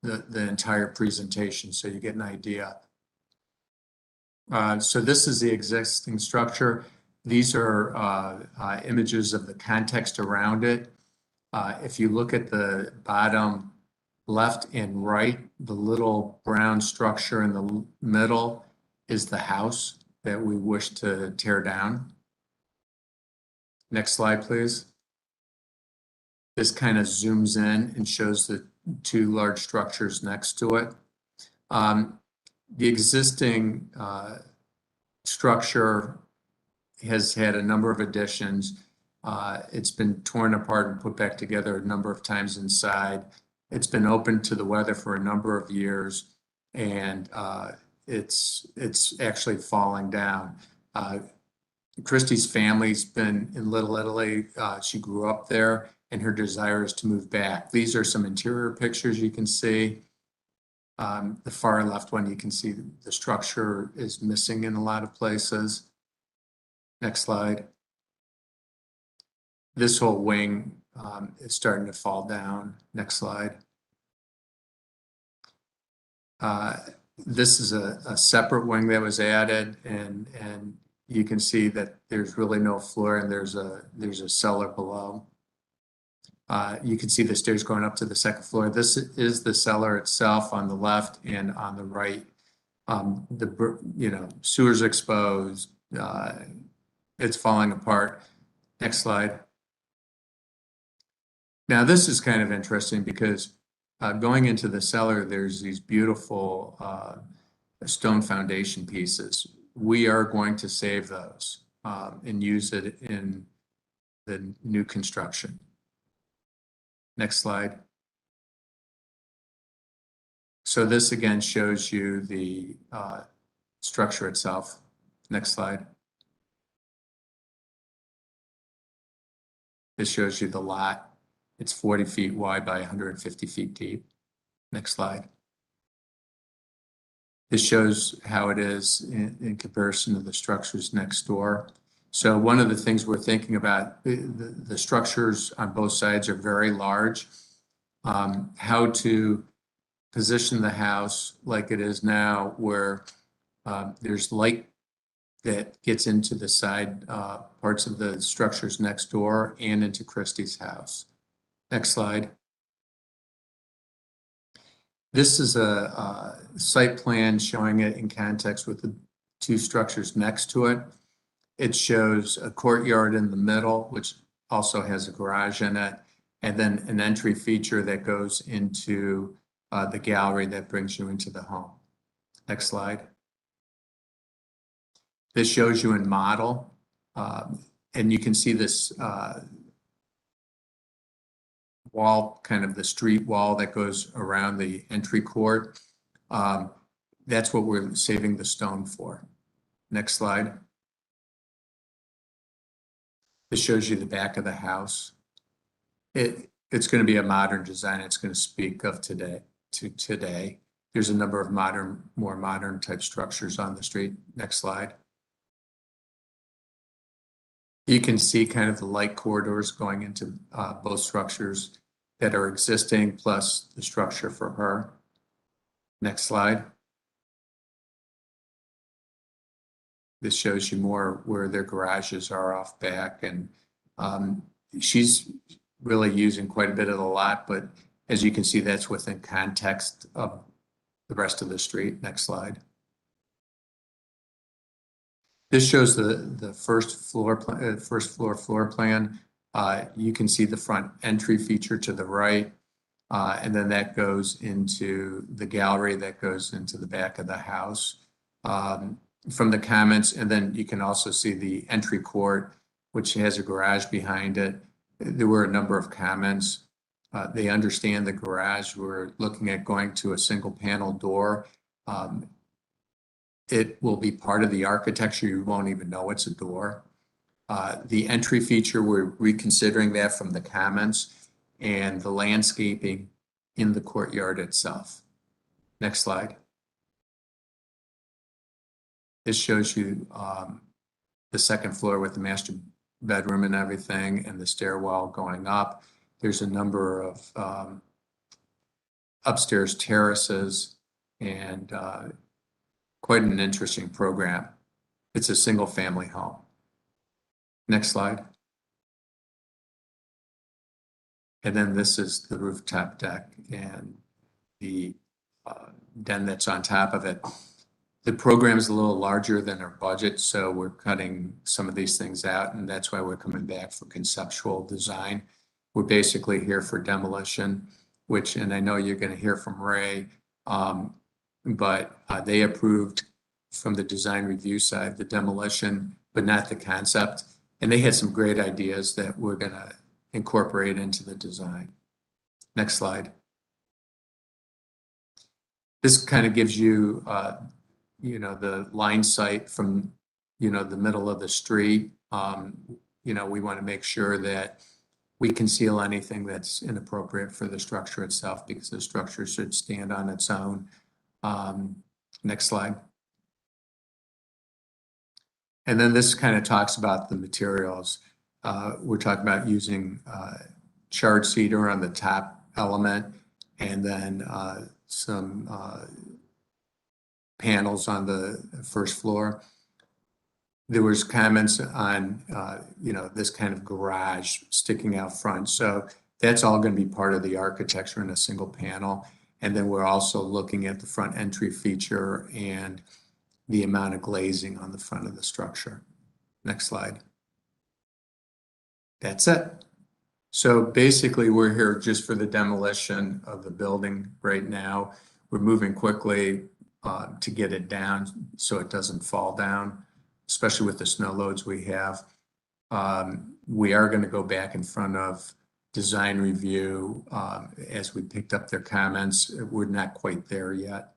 the entire presentation so you get an idea. So this is the existing structure. These are images of the context around it. If you look at the bottom left and right, the little brown structure in the middle is the house that we wish to tear down. Next slide, please. This kind of zooms in and shows the two large structures next to it. The existing structure has had a number of additions. It's been torn apart and put back together a number of times inside. It's been open to the weather for a number of years, and it's actually falling down. Christy's family's been in Little Italy. She grew up there, and her desire is to move back. These are some interior pictures you can see. The far left one, you can see the structure is missing in a lot of places. Next slide. This whole wing is starting to fall down. Next slide. This is a separate wing that was added, and you can see that there's really no floor, and there's a cellar below. You can see the stairs going up to the second floor. This is the cellar itself on the left and on the right. Sewer's exposed. It's falling apart. Next slide. Now this is kind of interesting because going into the cellar, there's these beautiful stone foundation pieces. We are going to save those and use it in the new construction. Next slide. So this again shows you the structure itself. Next slide. This shows you the lot. It's 40 feet wide by 150 feet deep. Next slide. This shows how it is in comparison to the structures next door. So one of the things we're thinking about, the structures on both sides are very large. How to position the house like it is now, where there's light that gets into the side parts of the structures next door and into Christie's house. Next slide. This is a site plan showing it in context with the two structures next to it. It shows a courtyard in the middle, which also has a garage in it, and then an entry feature that goes into the gallery that brings you into the home. Next slide. This shows you in model, and you can see this wall, kind of the street wall that goes around the entry court. That's what we're saving the stone for. Next slide. This shows you the back of the house. It's going to be a modern design. It's going to speak of today. There's a number of more modern type structures on the street. Next slide. You can see kind of the light corridors going into both structures that are existing, plus the structure for her. Next slide. This shows you more where their garages are off back, and she's really using quite a bit of the lot, but as you can see, that's within context of the rest of the street. Next slide. This shows the first floor floor plan. You can see the front entry feature to the right, and then that goes into the gallery that goes into the back of the house. From the comments, and then you can also see the entry court, which has a garage behind it. There were a number of comments. They understand the garage. We're looking at going to a single panel door. It will be part of the architecture. You won't even know it's a door. The entry feature, we're reconsidering that from the comments, and the landscaping in the courtyard itself. Next slide. This shows you the second floor with the master bedroom and everything, and the stairwell going up. There's a number of upstairs terraces, and quite an interesting program. It's a single family home. Next slide. And then this is the rooftop deck and the den that's on top of it. The program is a little larger than our budget, so we're cutting some of these things out, and that's why we're coming back for conceptual design. We're basically here for demolition, which, and I know you're going to hear from Ray, but they approved from the design review side the demolition, but not the concept. And they had some great ideas that we're going to incorporate into the design. Next slide. This kind of gives you, you know, the line sight from, you know, the middle of the street. You know, we want to make sure that we conceal anything that's inappropriate for the structure itself, because the structure should stand on its own. Next slide. And then this kind of talks about the materials. We're talking about using charred cedar on the top element, and then some panels on the first floor. There was comments on, you know, this kind of garage sticking out front. So that's all going to be part of the architecture in a single panel. And then we're also looking at the front entry feature and the amount of glazing on the front of the structure. Next slide. That's it. So basically, we're here just for the demolition of the building right now. We're moving quickly to get it down so it doesn't fall down, especially with the snow loads we have. We are going to go back in front of design review as we picked up their comments. We're not quite there yet.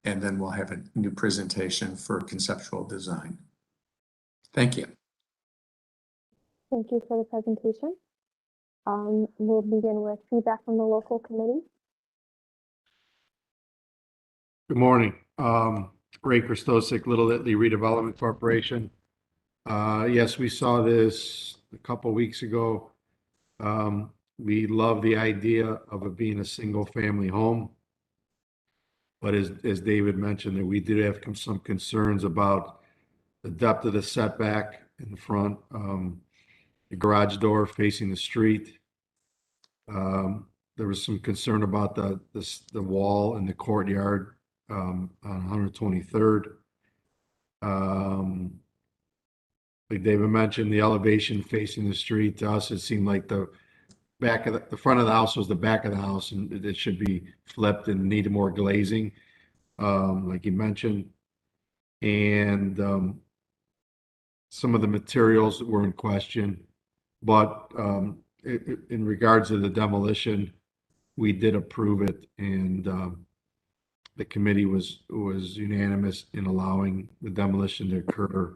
And then we'll have a new presentation for conceptual design. Thank you. Thank you for the presentation. We'll begin with feedback from the local committee. Good morning. Ray Christosik, Little Italy Redevelopment Corporation. Yes, we saw this a couple of weeks ago. We love the idea of it being a single family home. But as David mentioned, that we did have some concerns about the depth of the setback in the front, the garage door facing the street. There was some concern about the wall in the courtyard on 123rd. Like David mentioned, the elevation facing the street, to us, it seemed like the back of the front of the house was the back of the house, and it should be flipped and needed more glazing, like you mentioned. And some of the materials that were in question, but in regards to the demolition, we did approve it, and the committee was unanimous in allowing the demolition to occur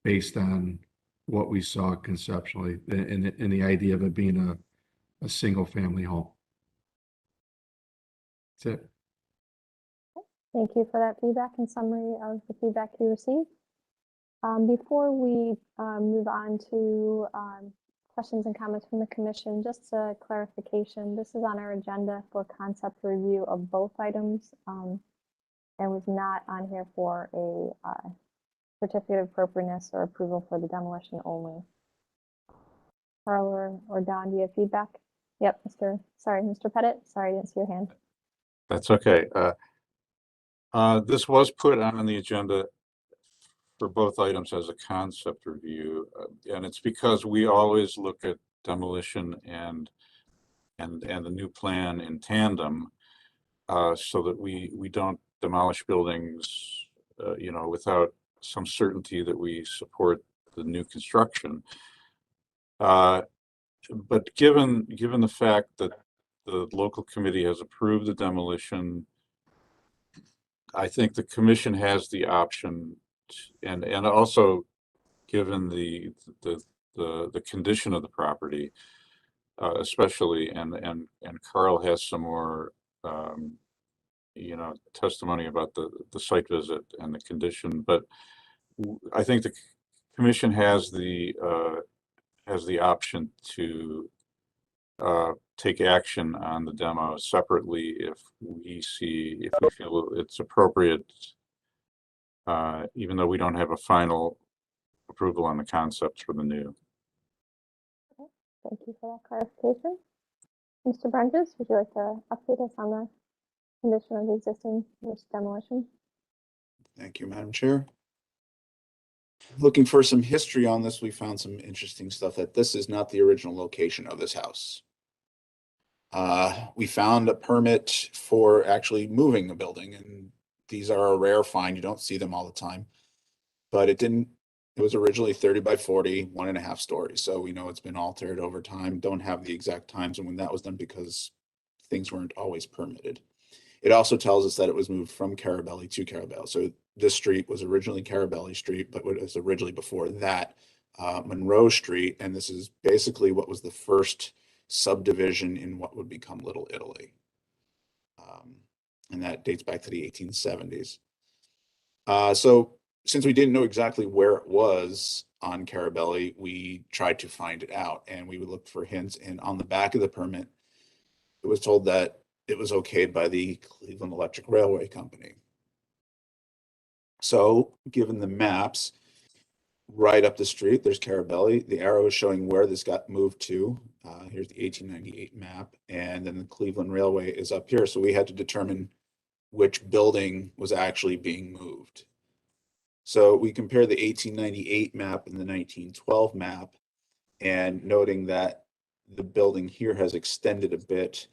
based on what we saw conceptually and the idea of it being a single family home. That's it. Thank you for that feedback and summary of the feedback you received. Before we move on to questions and comments from the commission, just a clarification. This is on our agenda for concept review of both items and was not on here for a certificate of appropriateness or approval for the demolition only. Carl or Don, do you have feedback? Yep, Mr. Pettit. Sorry, I didn't see your hand. That's okay. This was put on the agenda for both items as a concept review, and it's because we always look at demolition and the new plan in tandem, so that we don't demolish buildings, you know, without some certainty that we support the new construction. But given the fact that the local committee has approved the demolition, I think the commission has the option, and also given the condition of the property, especially, and Carl has some more you know, testimony about the site visit and the condition, but I think the commission has the option to take action on the demo separately if we feel it's appropriate, even though we don't have a final approval on the concepts for the new. Thank you for that clarification. Mr. Brendges, would you like to update us on the condition of the existing demolition? Thank you, Madam Chair. Looking for some history on this, we found some interesting stuff that this is not the original location of this house. We found a permit for actually moving the building, and these are a rare find. You don't see them all the time, but it was originally 30 by 40, 1.5 stories. So we know it's been altered over time. Don't have the exact times and when that was done because things weren't always permitted. It also tells us that it was moved from Carabelli to Carabelli. So this street was originally Carabelli Street, but what was originally before that, Monroe Street. And this is basically what was the first subdivision in what would become Little Italy. And that dates back to the 1870s. So since we didn't know exactly where it was on Carabelli, we tried to find it out, and we would look for hints. And on the back of the permit, it was told that it was okayed by the Cleveland Electric Railway Company. So given the maps, right up the street, there's Carabelli. The arrow is showing where this got moved to. Here's the 1898 map, and then the Cleveland Railway is up here. So we had to determine which building was actually being moved. So we compare the 1898 map and the 1912 map, and noting that the building here has extended a bit,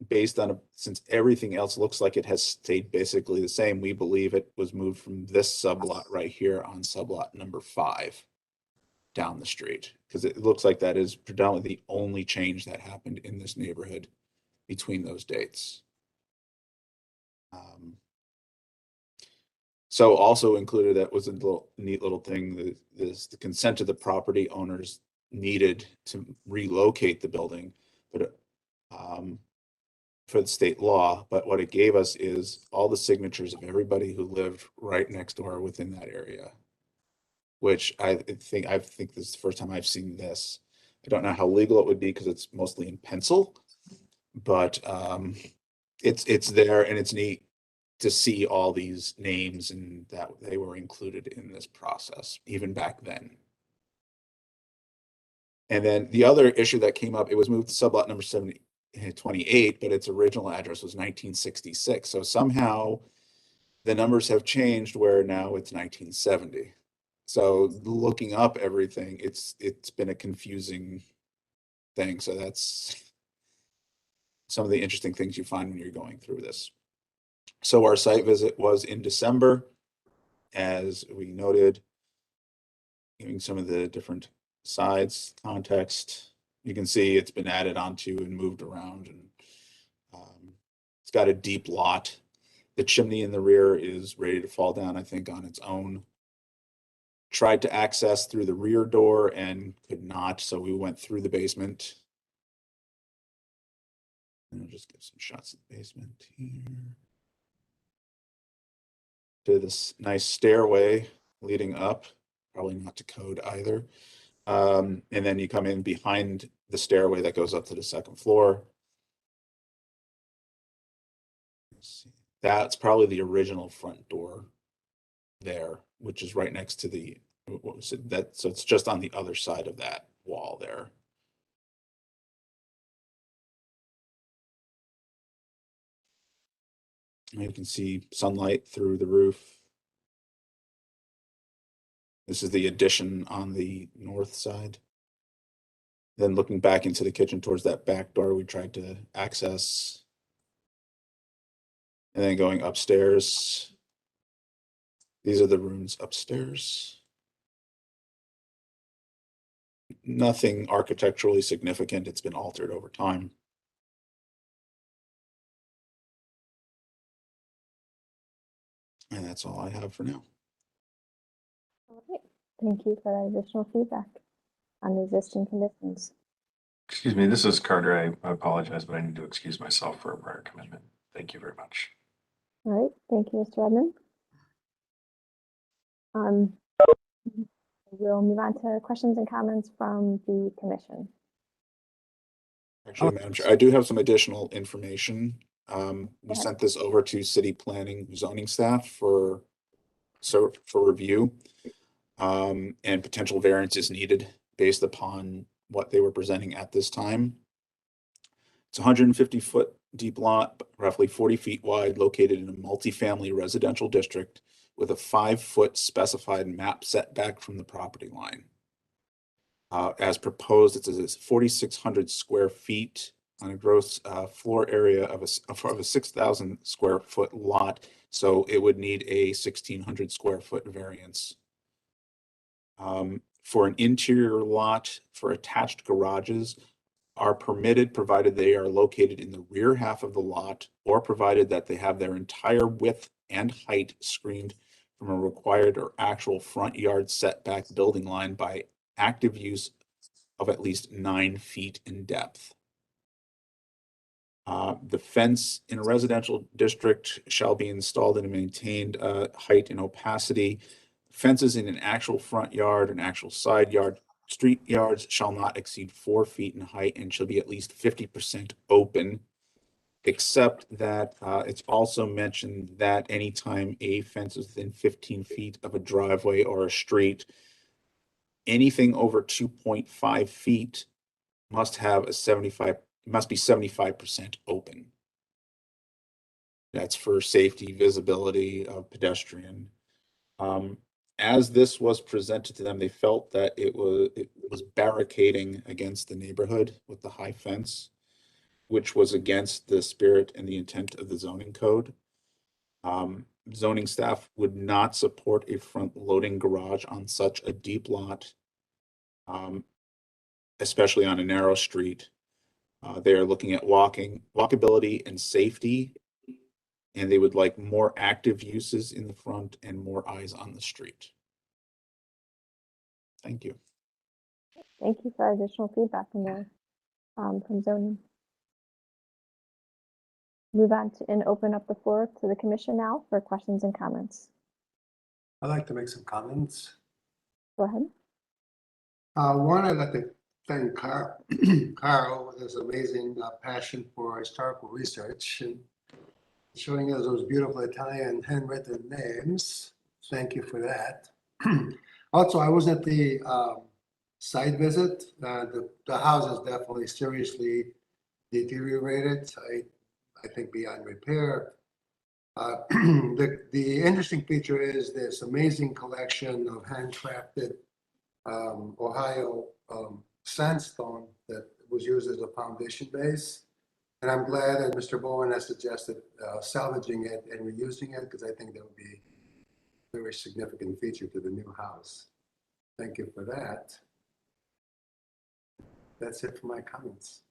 based on since everything else looks like it has stayed basically the same, we believe it was moved from this sublot right here on sublot number 5 down the street, because it looks like that is predominantly the only change that happened in this neighborhood between those dates. So also included that was a neat little thing, the consent of the property owners needed to relocate the building, but for the state law, but what it gave us is all the signatures of everybody who lived right next door within that area, which I think this is the first time I've seen this. I don't know how legal it would be because it's mostly in pencil, but it's there, and it's neat to see all these names and that they were included in this process even back then. And then the other issue that came up, it was moved to sublot number 28, but its original address was 1966. So somehow the numbers have changed where now it's 1970. So looking up everything, it's been a confusing thing. So that's some of the interesting things you find when you're going through this. So our site visit was in December, as we noted, giving some of the different sides, context. You can see it's been added onto and moved around, and it's got a deep lot. The chimney in the rear is ready to fall down, I think, on its own. Tried to access through the rear door and could not, so we went through the basement. And I'll just give some shots of the basement here. To this nice stairway leading up, probably not to code either. And then you come in behind the stairway that goes up to the second floor. That's probably the original front door there, which is right next to the, what was it? That, so it's just on the other side of that wall there. And you can see sunlight through the roof. This is the addition on the north side. Then looking back into the kitchen towards that back door we tried to access. And then going upstairs. These are the rooms upstairs. Nothing architecturally significant. It's been altered over time. And that's all I have for now. All right. Thank you for that additional feedback on the existing conditions. Excuse me, this is Carter. I apologize, but I need to excuse myself for a prior commitment. Thank you very much. All right. Thank you, Mr. Edmond. We'll move on to questions and comments from the commission. Actually, Madam Chair, I do have some additional information. We ahead. sent this over to city planning zoning staff for review. And potential variances needed based upon what they were presenting at this time. It's a 150-foot deep lot, roughly 40 feet wide, located in a multifamily residential district with a 5-foot specified map setback from the property line. As proposed, it's a 4,600 square feet on a gross floor area of a 6,000 square foot lot. So it would need a 1,600 square foot variance. For an interior lot for attached garages are permitted, provided they are located in the rear half of the lot, or provided that they have their entire width and height screened from a required or actual front yard setback building line by active use of at least 9 feet in depth. The fence in a residential district shall be installed and maintained height and opacity. Fences in an actual front yard and actual side yard, street yards shall not exceed 4 feet in height and shall be at least 50% open, except that it's also mentioned that anytime a fence is within 15 feet of a driveway or a street, anything over 2.5 feet must be 75% open. That's for safety, visibility of pedestrian. As this was presented to them, they felt that it was barricading against the neighborhood with the high fence, which was against the spirit and the intent of the zoning code. Zoning staff would not support a front loading garage on such a deep lot, especially on a narrow street. They are looking at walkability and safety, and they would like more active uses in the front and more eyes on the street. Thank you. Thank you for additional feedback from zoning. Move on to and open up the floor to the commission now for questions and comments. I'd like to make some comments. Go ahead. One, I'd like to thank Carl with his amazing passion for historical research and showing us those beautiful Italian handwritten names. Thank you for that. Also, I was at the site visit. The house is definitely seriously deteriorated. I think beyond repair. The interesting feature is this amazing collection of handcrafted Ohio sandstone that was used as a foundation base. And I'm glad that Mr. Bowen has suggested salvaging it and reusing it, because I think that would be a very significant feature to the new house. Thank you for that. That's it for my comments.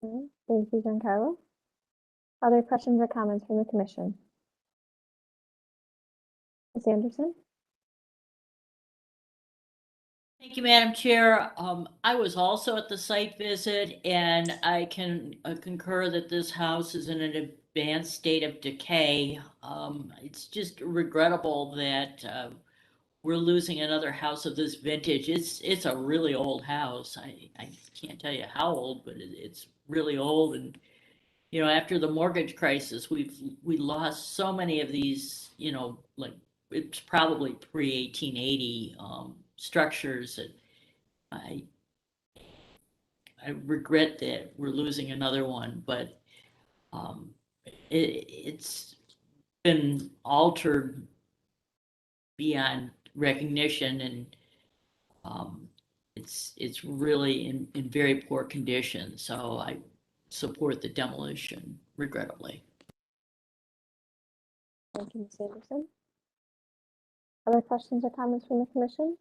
Thank you, Giancarlo. Other questions or comments from the commission? Ms. Anderson? Thank you, Madam Chair. I was also at the site visit, and I can concur that this house is in an advanced state of decay. It's just regrettable that we're losing another house of this vintage. It's a really old house. I can't tell you how old, but it's really old. And you know, after the mortgage crisis, we lost so many of these. You know, like it's probably pre-1880 structures. And I regret that we're losing another one, but it's been altered beyond recognition, and it's really in very poor condition. So I support the demolition, regrettably. Thank you, Ms. Anderson. Other questions or comments from the commission?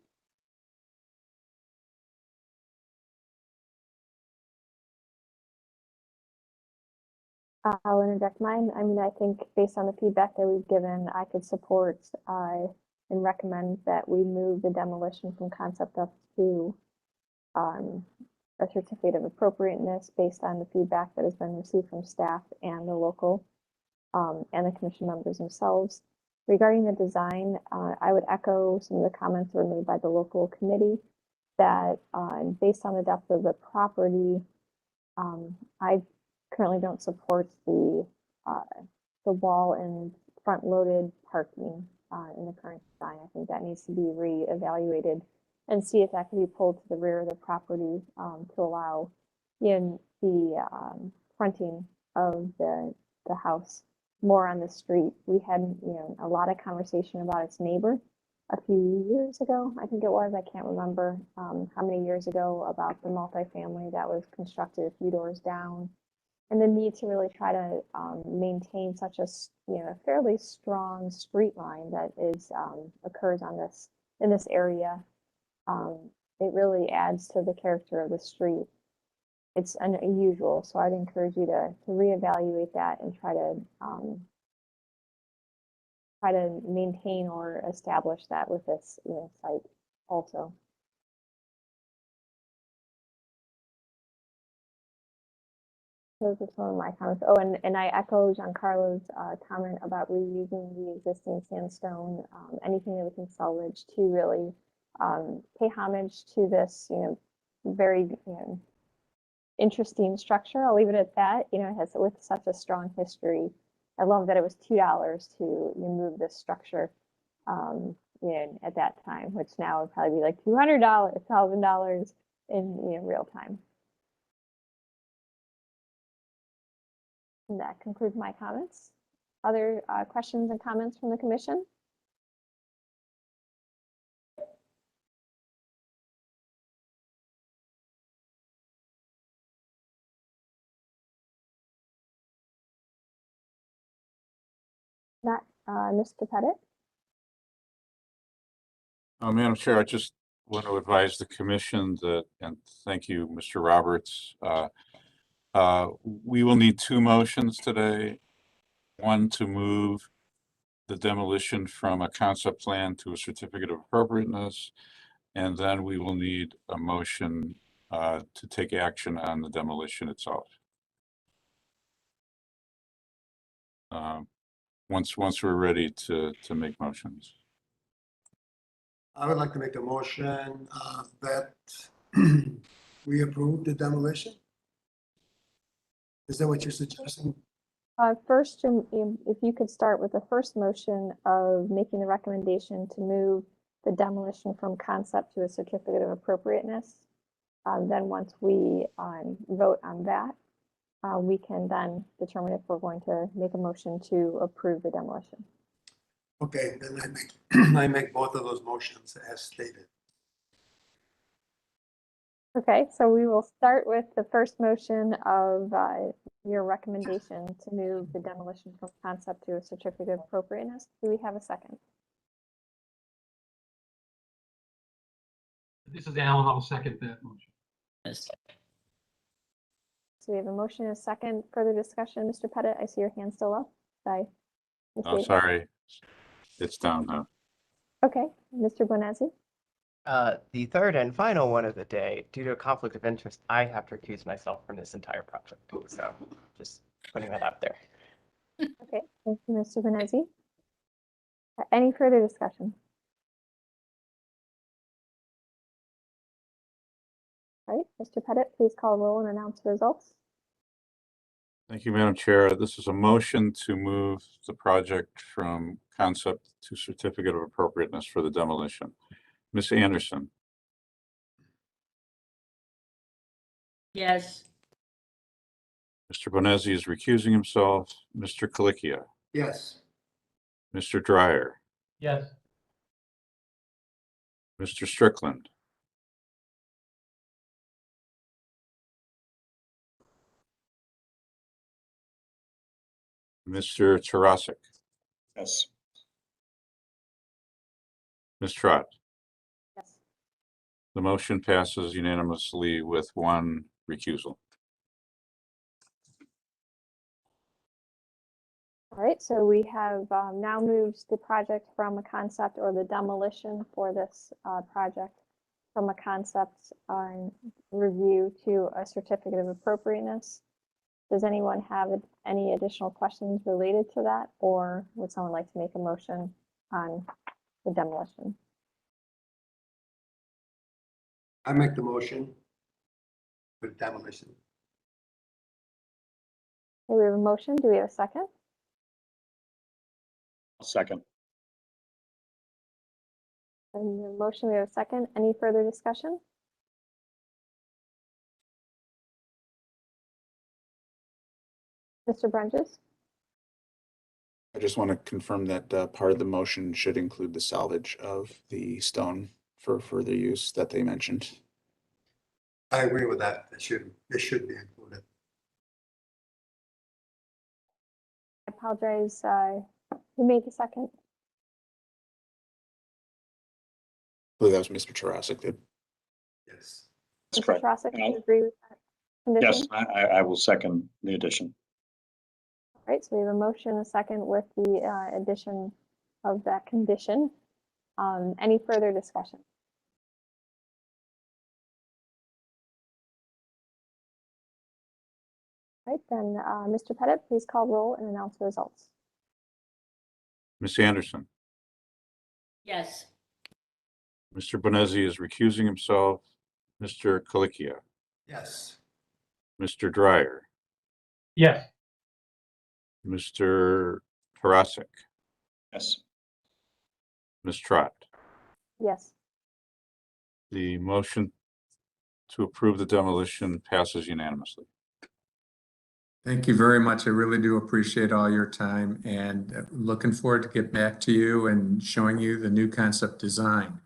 I'll interject mine. I mean, I think based on the feedback that we've given, I could support and recommend that we move the demolition from concept up to a certificate of appropriateness based on the feedback that has been received from staff and the local and the commission members themselves. Regarding the design, I would echo some of the comments that were made by the local committee that based on the depth of the property, I currently don't support the wall and front-loaded parking in the current design. I think that needs to be reevaluated and see if that can be pulled to the rear of the property to allow in the fronting of the house more on the street. We had, a lot of conversation about its neighbor a few years ago, I think it was. I can't remember how many years ago, about the multifamily that was constructed a few doors down, and the need to really try to maintain such a fairly strong street line that is occurs on this in this area. It really adds to the character of the street. It's unusual, so I'd encourage you to reevaluate that and try to maintain or establish that with this site also. Those are some of my comments. Oh, and I echo Giancarlo's comment about reusing the existing sandstone, anything that we can salvage to really pay homage to this, very interesting structure. I'll leave it at that. It has with such a strong history. I love that it was $2 to remove this structure at that time, which now would probably be like $200, $1,000 in real time. And that concludes my comments. Other questions and comments from the commission? Not Mr. Pettit? Madam Chair, I just want to advise the commission that, and thank you, Mr. Roberts. We will need two motions today. One to move the demolition from a concept plan to a certificate of appropriateness. And then we will need a motion to take action on the demolition itself. Once we're ready to make motions. I would like to make a motion that we approve the demolition. Is that what you're suggesting? First, if you could start with the first motion of making the recommendation to move the demolition from concept to a certificate of appropriateness. Then once we vote on that, we can then determine if we're going to make a motion to approve the demolition. Okay, then I make both of those motions as stated. Okay, so we will start with the first motion of your recommendation to move the demolition from concept to a certificate of appropriateness. Do we have a second? This is Alan. I'll second that motion. Yes. So we have a motion and a second. Further discussion, Mr. Pettit, I see your hand still up. Sorry. Oh, sorry. It's down now. Okay, Mr. Bonazzi. The third and final one of the day, due to a conflict of interest, I have to recuse myself from this entire project. So just putting that out there. Okay, thank you, Mr. Bonazzi. Any further discussion? All right, Mr. Pettit, please call roll and announce the results. Thank you, Madam Chair. This is a motion to move the project from concept to certificate of appropriateness for the demolition. Ms. Anderson. Yes. Mr. Bonazzi is recusing himself. Mr. Colicchio. Yes. Mr. Dryer. Yes. Mr. Strickland. Mr. Tarasik. Yes. Ms. Trott. Yes. The motion passes unanimously with one recusal. All right, so we have now moved the project from a concept, or the demolition for this project, from a concept review to a certificate of appropriateness. Does anyone have any additional questions related to that, or would someone like to make a motion on the demolition? I make the motion for demolition. we have a motion. Do we have a second? Second. And the motion, we have a second. Any further discussion? Mr. Brunges? I just want to confirm that part of the motion should include the salvage of the stone for further use that they mentioned. I agree with that. It should be included. I apologize. Who made the second? I believe that was Mr. Tarasik did. Yes. That's Mr. correct. Tarasik, do And you agree with that condition? Yes, I will second the addition. All right, so we have a motion, a second with the addition of that condition. Any further discussion? All right, then, Mr. Pettit, please call roll and announce the results. Ms. Anderson, Yes. Mr. Bonesi is recusing himself. Mr. Colicchio, Yes. Mr. Dryer, Yes. Mr. Tarasik, Yes. Ms. Trott. Yes. The motion to approve the demolition passes unanimously. Thank you very much. I really do appreciate all your time and looking forward to get back to you and showing you the new concept design.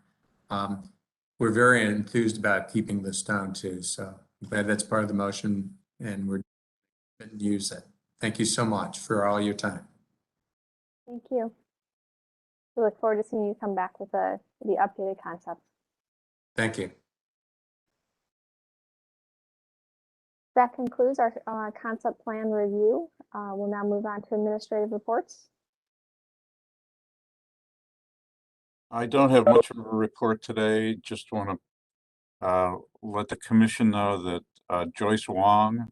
We're very enthused about keeping this down too, so I'm glad that's part of the motion and we're going to use it. Thank you so much for all your time. Thank you. We look forward to seeing you come back with the updated concept. Thank you. That concludes our concept plan review. We'll now move on to administrative reports. I don't have much of a report today. Just want to let the commission know that Joyce Wong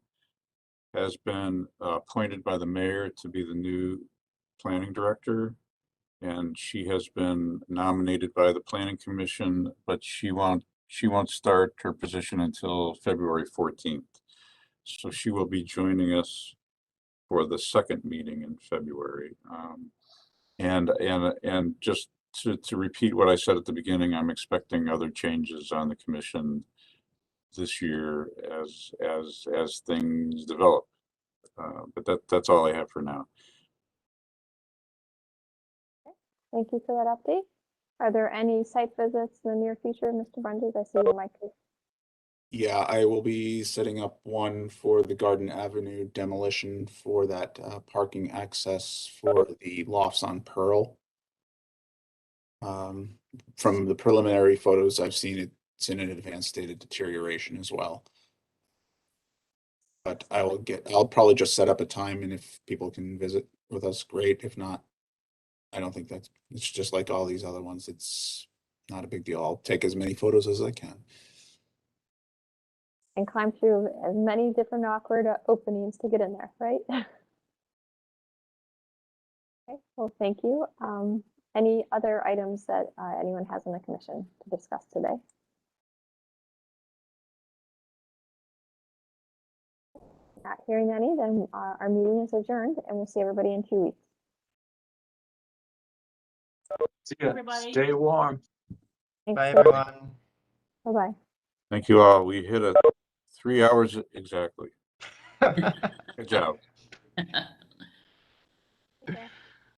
has been appointed by the mayor to be the new planning director. And she has been nominated by the planning commission, but she won't start her position until February 14th. So she will be joining us for the second meeting in February. And just to repeat what I said at the beginning, I'm expecting other changes on the commission this year as things develop. But that's all I have for now. Thank you for that update. Are there any site visits in the near future, Mr. Brunges? I see your mic. Yeah, I will be setting up one for the Garden Avenue demolition for that parking access for the lofts on Pearl. From the preliminary photos I've seen, it's in an advanced state of deterioration as well. But I'll probably just set up a time, and if people can visit with us, great. If not, I don't think it's just like all these other ones. It's not a big deal. I'll take as many photos as I can. And climb through as many different awkward openings to get in there, right? Okay, well, thank you. Any other items that anyone has on the commission to discuss today? Not hearing any, then our meeting is adjourned and we'll see everybody in 2 weeks. See ya. Everybody. Stay warm. Thanks, Bye, Dave. everyone. Bye-bye. Thank you all. We hit 3 hours exactly. Good job.